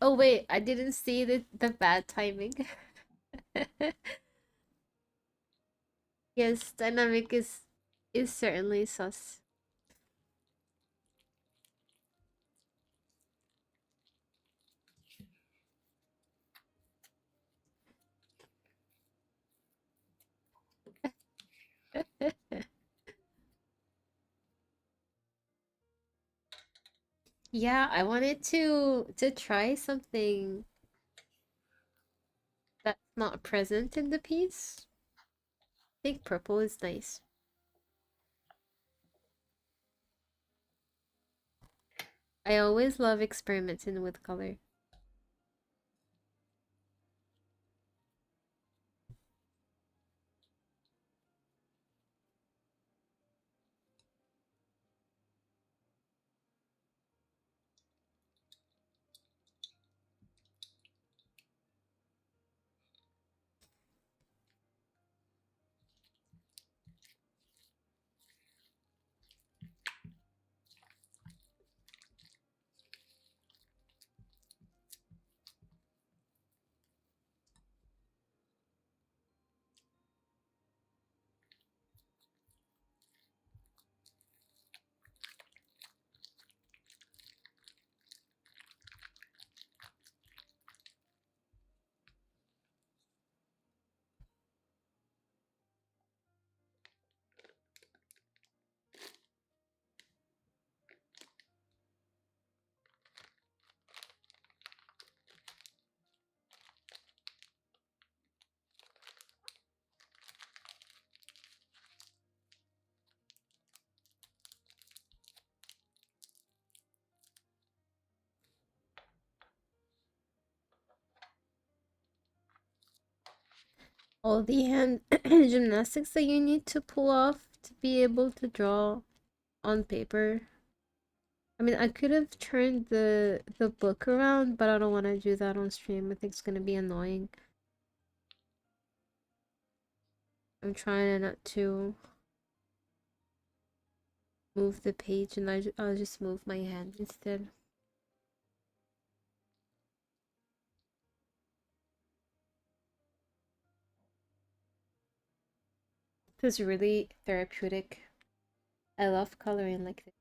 Oh wait, I didn't see the bad timing. Yes, dynamic is certainly sus. Yeah, I wanted to try something that's not present in the piece. I think purple is nice. I always love experimenting with color. All the hand gymnastics that you need to pull off to be able to draw on paper. I mean, I could have turned the book around, but I don't want to do that on stream. I think it's gonna be annoying. I'm trying not to move the page, and I'll just move my hand instead. It was really therapeutic. I love coloring like this.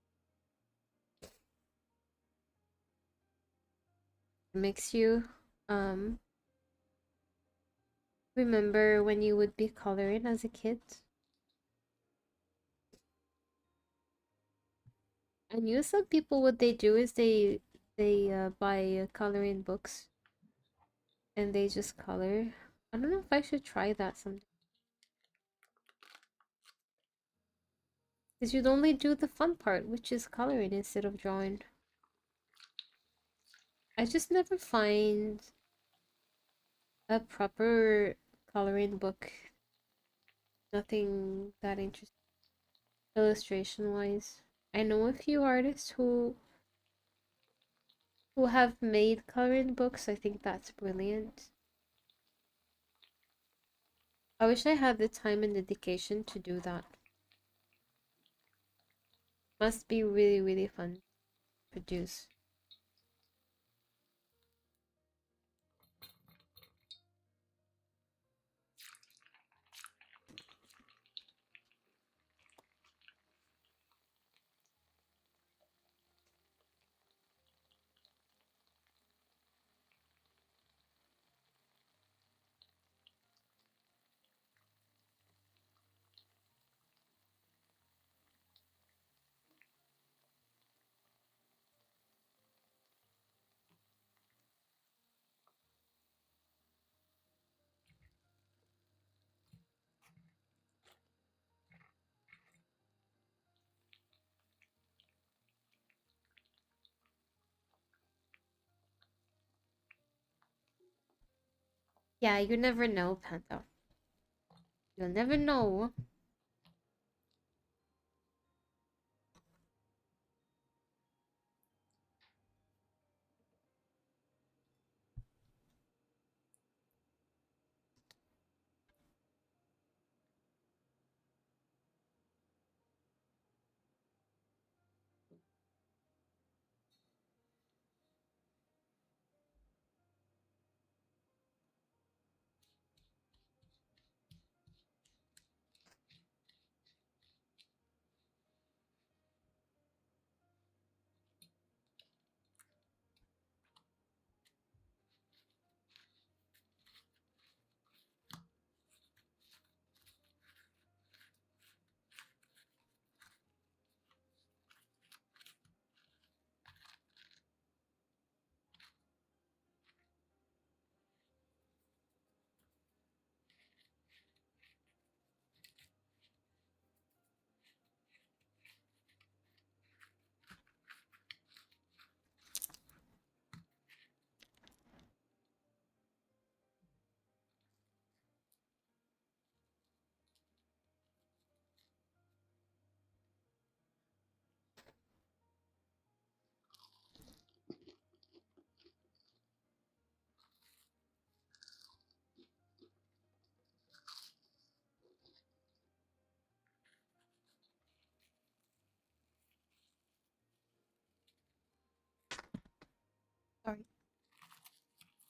It makes you um remember when you would be coloring as a kid. I knew some people what they do is they buy coloring books and they just color. I don't know if I should try that someday. Because you'd only do the fun part, which is coloring instead of drawing. I just never find a proper coloring book. Nothing that interesting illustration wise. I know a few artists who have made coloring books. I think that's brilliant. I wish I had the time and dedication to do that. Must be really, really fun to produce. Yeah, you never know, Panther. You'll never know.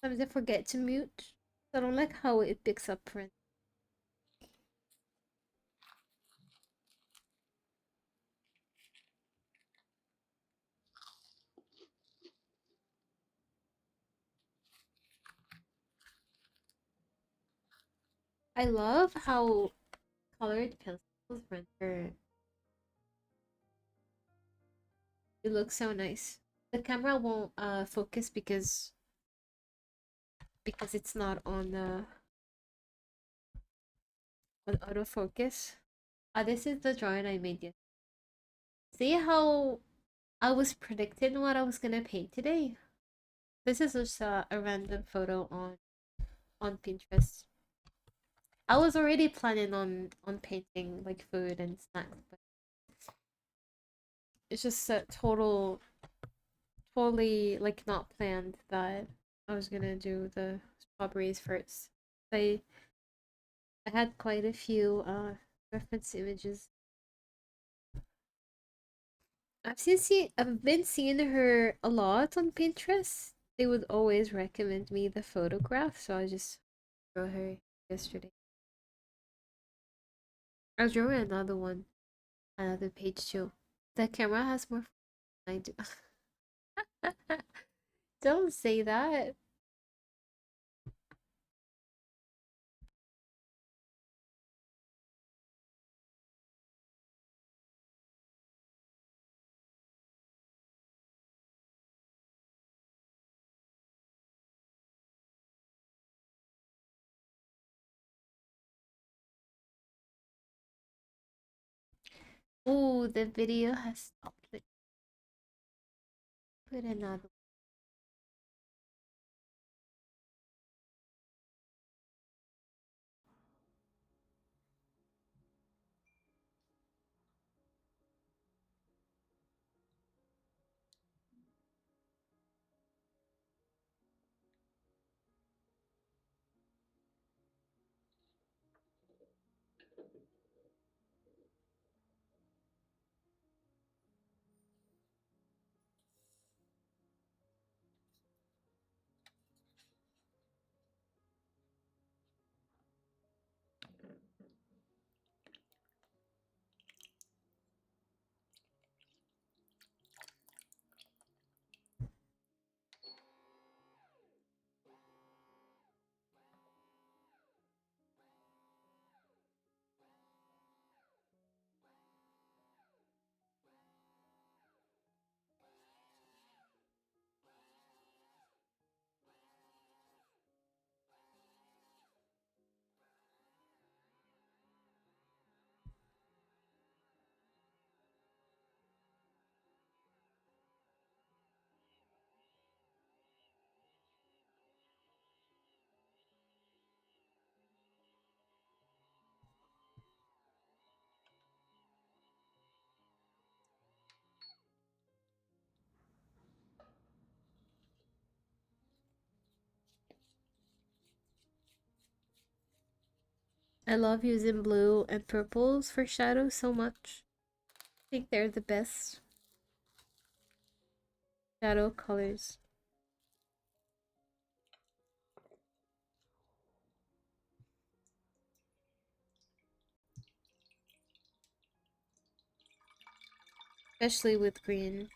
Sometimes I forget to mute. So I don't like how it picks up print. I love how colored pencils render. It looks so nice. The camera won't focus because it's not on autofocus. This is the drawing I made yesterday. See how I was predicting what I was gonna paint today? This is just a random photo on Pinterest. I was already planning on painting like food and snacks, but it's just a totally like not planned that I was gonna do the strawberries first. I I had quite a few reference images. I've been seeing her a lot on Pinterest. They would always recommend me the photograph, so I just drew her yesterday. I drew her another one, another page too. The camera has more than I do. Don't say that. Oh, the video has stopped. Let's put another. I love using blue and purples for shadows so much. I think they're the best shadow colors. Especially with green.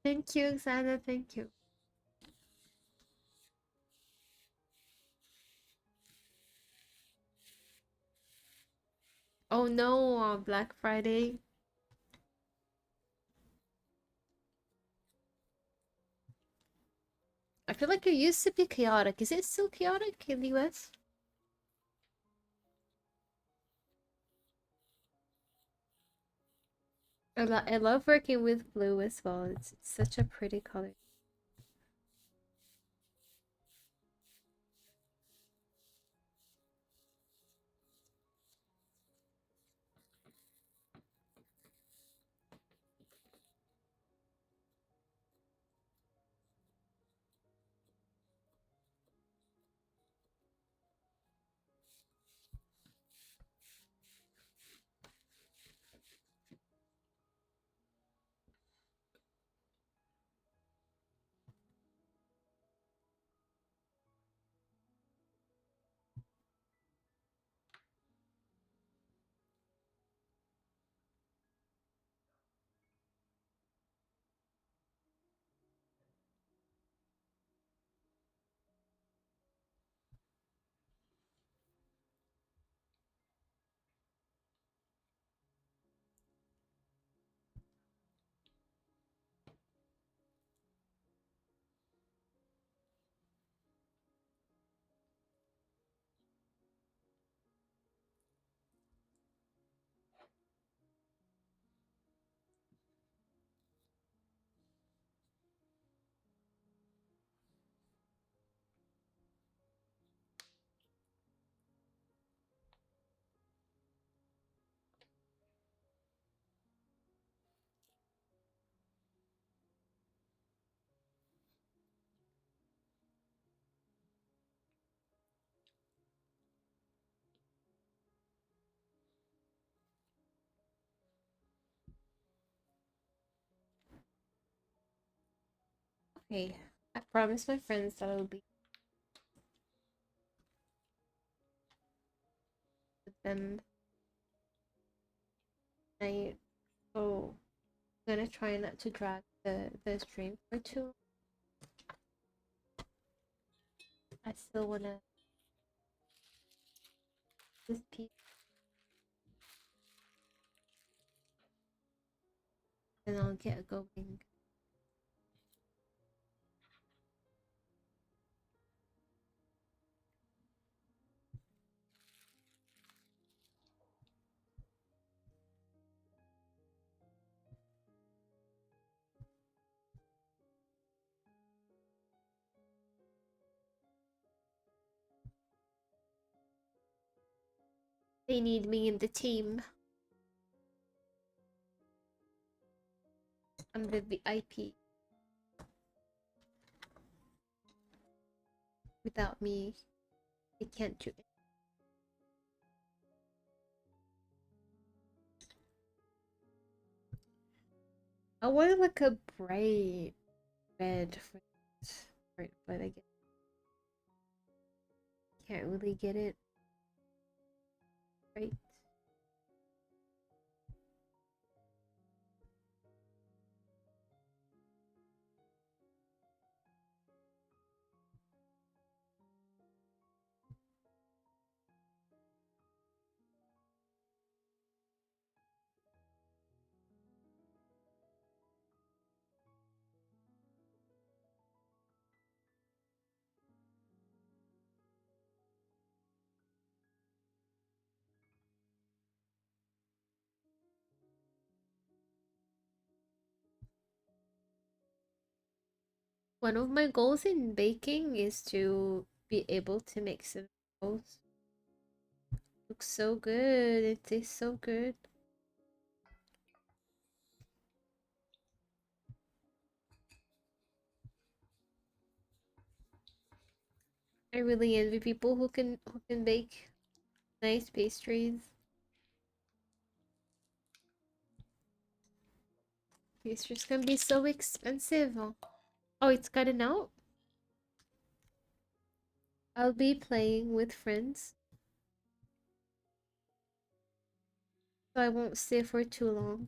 Thank you, Xana. Thank you. Oh no, Black Friday. I feel like it used to be chaotic. Is it still chaotic in the US? I love working with blue as well. It's such a pretty color. Okay, I promise my friends that I'll be with them tonight. So I'm gonna try not to drag the stream for too long. I still wanna this piece and I'll get going. They need me in the team. I'm the VIP. Without me, they can't do it. I want like a bright red for this part, but I can't really get it right. One of my goals in baking is to be able to make some rolls. Looks so good. It tastes so good. I really envy people who can bake nice pastries. Pastries can be so expensive. Oh, it's gotten out. I'll be playing with friends, so I won't stay for too long.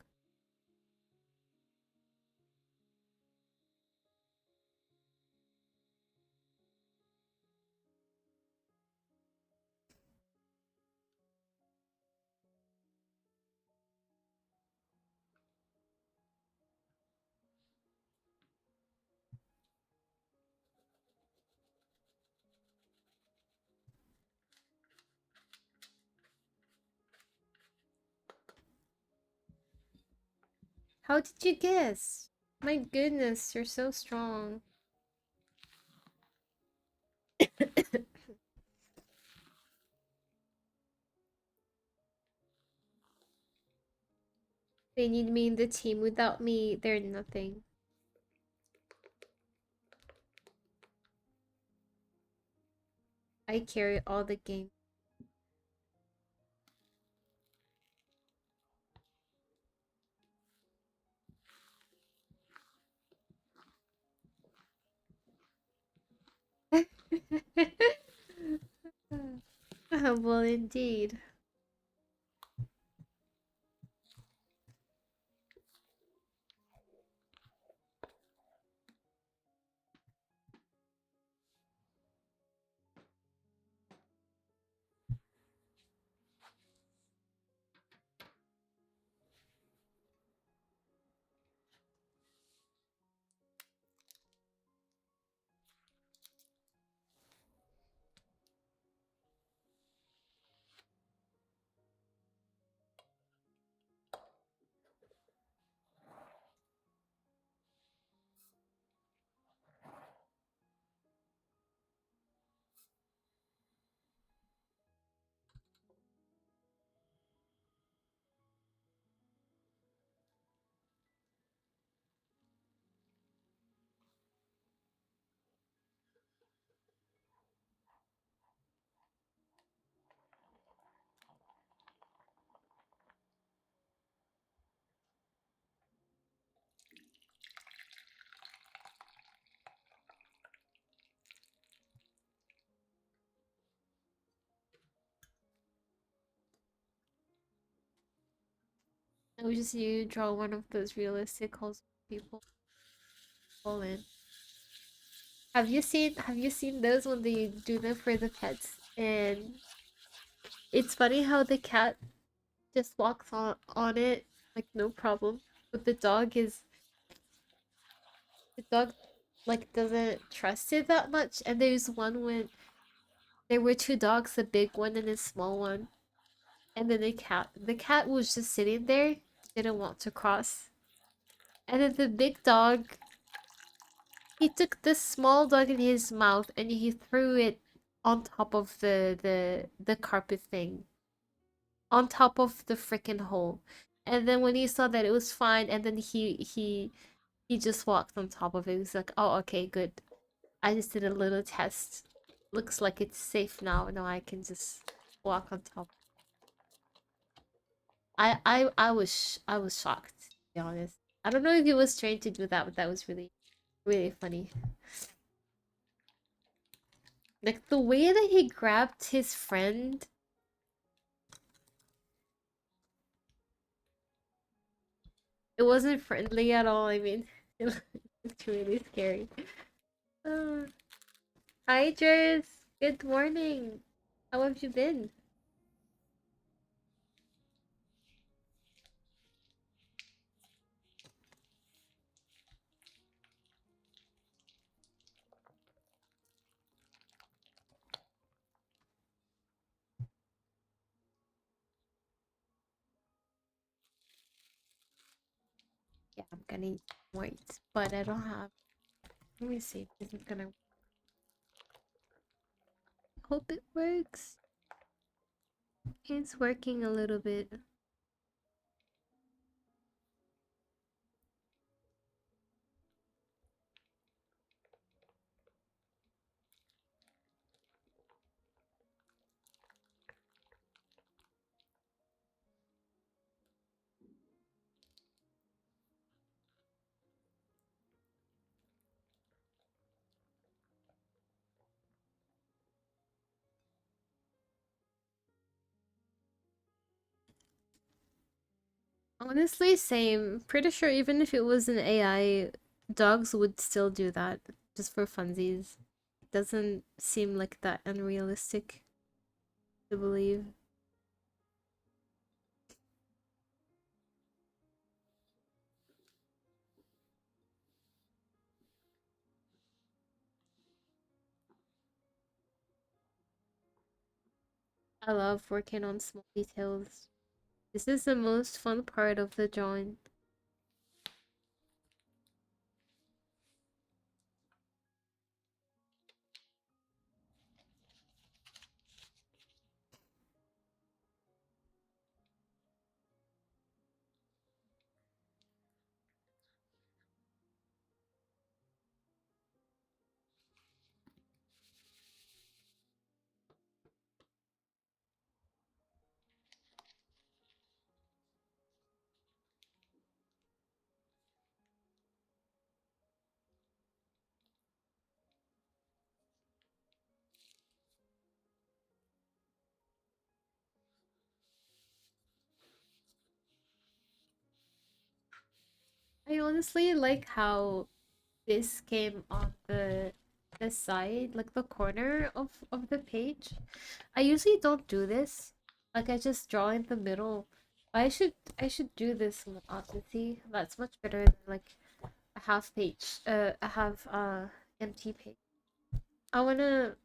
How did you guess? My goodness, you're so strong. They need me in the team. Without me, they're nothing. I carry all the game. Well, indeed. I wish just you draw one of those realistic holes people fall in. Have you seen those when they do them for the pets? And it's funny how the cat just walks on it like no problem. But the dog like doesn't trust it that much. And there's one when there were two dogs, a big one and a small one. And then the cat was just sitting there, didn't want to cross. And then the big dog, he took the small dog in his mouth and he threw it on top of the carpet thing. On top of the freaking hole. And then when he saw that it was fine, and then he just walked on top of it. He was like, "Oh, okay, good. I just did a little test. Looks like it's safe now. Now I can just walk on top." I was shocked, to be honest. I don't know if he was trained to do that, but that was really really funny. Like the way that he grabbed his friend, it wasn't friendly at all. I mean, it was really scary. Uh, Hi, Jers. Good morning. How have you been? Yeah, I'm gonna wait, but I don't have. Let me see if this is gonna. Hope it works. It's working a little bit. Honestly, same. Pretty sure even if it was an AI, dogs would still do that just for funsies. It doesn't seem like that unrealistic to believe. I love working on small details. This is the most fun part of the drawing. I honestly like how this came on the side, like the corner of the page. I usually don't do this. Like I just draw in the middle. I should do this more often. See, that's much better than like a half page, a half empty page. I wanna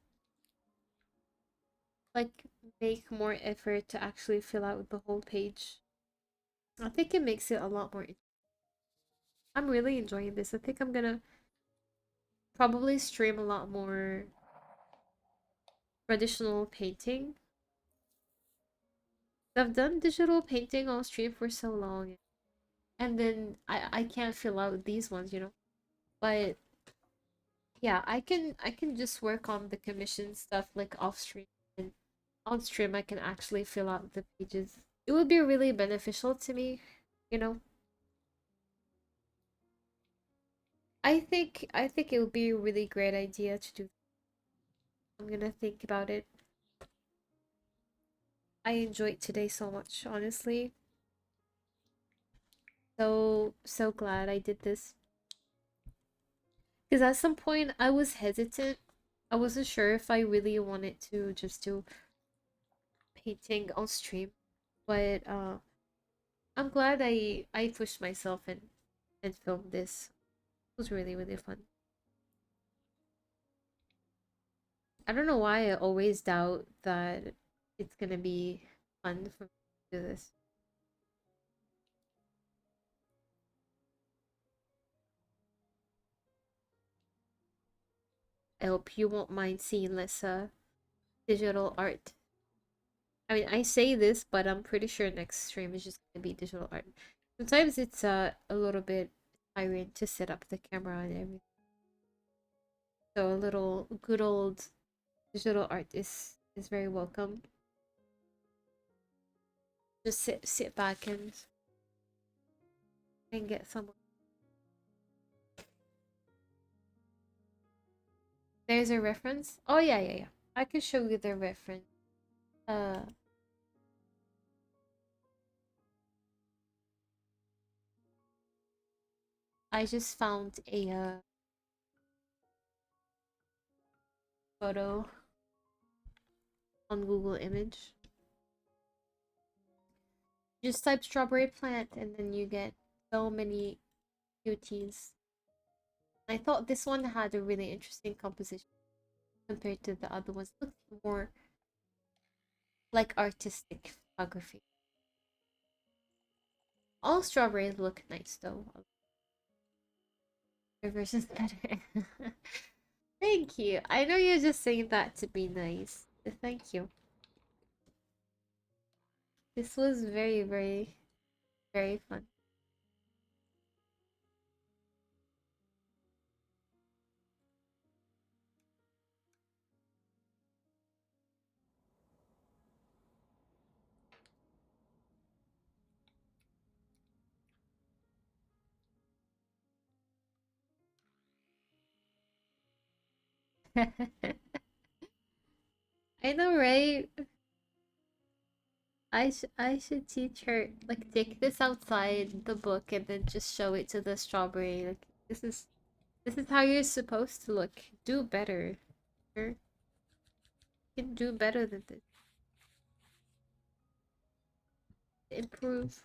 like make more effort to actually fill out the whole page. I think it makes it a lot more. I'm really enjoying this. I think I'm gonna probably stream a lot more traditional painting. I've done digital painting on stream for so long, and then I can't fill out these ones, you know. But yeah, I can just work on the commission stuff like off stream, and on stream I can actually fill out the pages. It would be really beneficial to me, you know. I think it would be a really great idea to do. I'm gonna think about it. I enjoyed today so much, honestly. So glad I did this. Because at some point I was hesitant. I wasn't sure if I really wanted to just do painting on stream. But I'm glad I pushed myself and filmed this. It was really, really fun. I don't know why I always doubt that it's gonna be fun for me to do this. I hope you won't mind seeing less digital art. I mean, I say this, but I'm pretty sure next stream is just gonna be digital art. Sometimes it's a little bit tiring to set up the camera and everything. So a little good old digital art is very welcome. Just sit back and get some. There's a reference. Oh yeah, yeah, yeah. I can show you the reference. Uh, I just found a photo on Google Image. Just type strawberry plant and then you get so many cuties. I thought this one had a really interesting composition compared to the other ones. Looks more like artistic photography. All strawberries look nice though. Your version's better. Thank you. I know you're just saying that to be nice. Thank you. This was very, very, very fun. I know, right? I should teach her like take this outside the book and then just show it to the strawberry. Like this is how you're supposed to look. Do better. You can do better than this. Improve.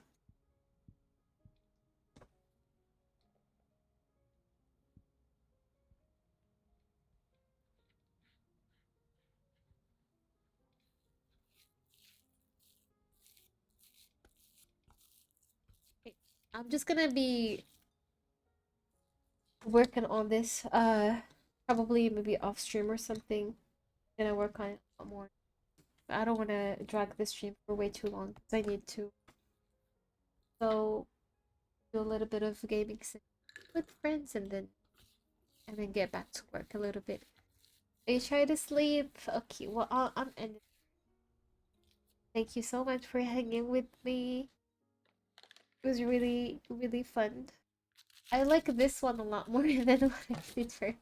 Okay, I'm just gonna be working on this. Probably maybe off stream or something. Gonna work on it a lot more. But I don't want to drag this stream for way too long because I need to go do a little bit of gaming with friends and then get back to work a little bit. Are you trying to sleep? Okay, well I'm ending. Thank you so much for hanging with me. It was really, really fun. I like this one a lot more than what I did first.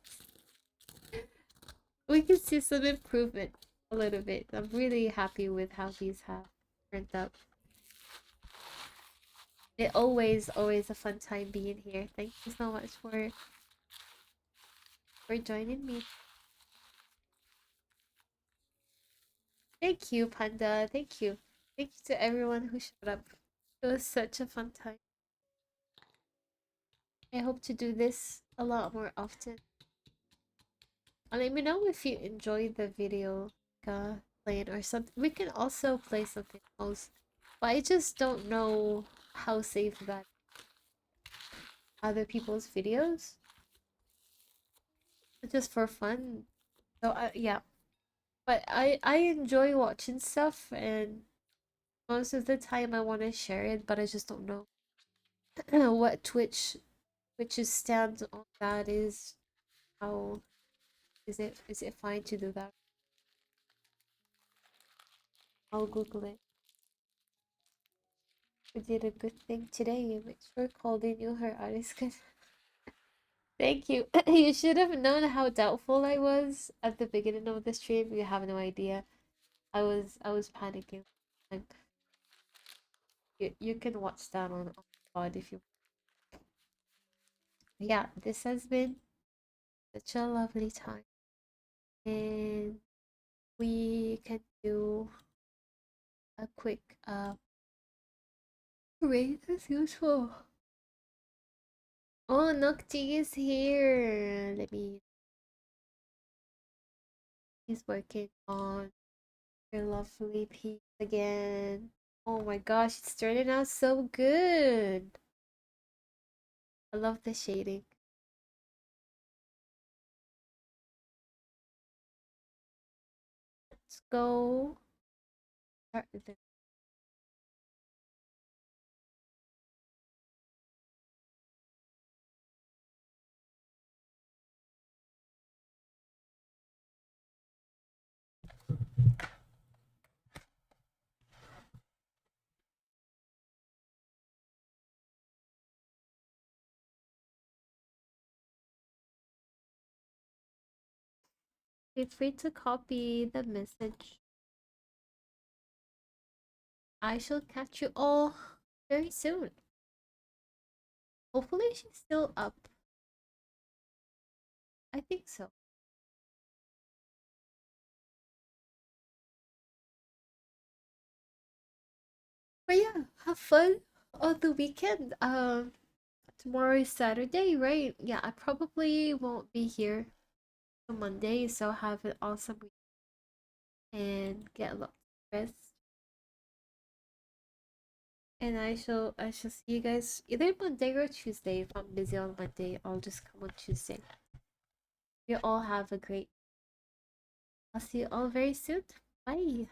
We can see some improvement a little bit. I'm really happy with how these have turned out. It always a fun time being here. Thank you so much for joining me. Thank you, Panda. Thank you. Thank you to everyone who showed up. It was such a fun time. I hope to do this a lot more often. And let me know if you enjoyed the video playing or something. We can also play something else. But I just don't know how safe that other people's videos. Just for fun. So yeah. But I enjoy watching stuff, and most of the time I want to share it, but I just don't know what Twitch's stance on that is. How is it fine to do that? I'll Google it. We did a good thing today. Make sure Caldy knew her artist could. Thank you. You should have known how doubtful I was at the beginning of the stream. You have no idea. I was panicking. Like you can watch that on pod if you. Yeah, this has been such a lovely time, and we can do a quick rate as usual. Oh, Nocti is here. He's working on your lovely piece again. Oh my gosh, it's turning out so good. I love the shading. Let's go. Start with the Feel free to copy the message. I shall catch you all very soon. Hopefully she's still up. I think so. But yeah, have fun on the weekend. Tomorrow is Saturday, right? Yeah, I probably won't be here on Monday, so have an awesome week and get lots of rest. And I shall see you guys either Monday or Tuesday. If I'm busy on Monday, I'll just come on Tuesday. You all have a great. I'll see you all very soon. Bye.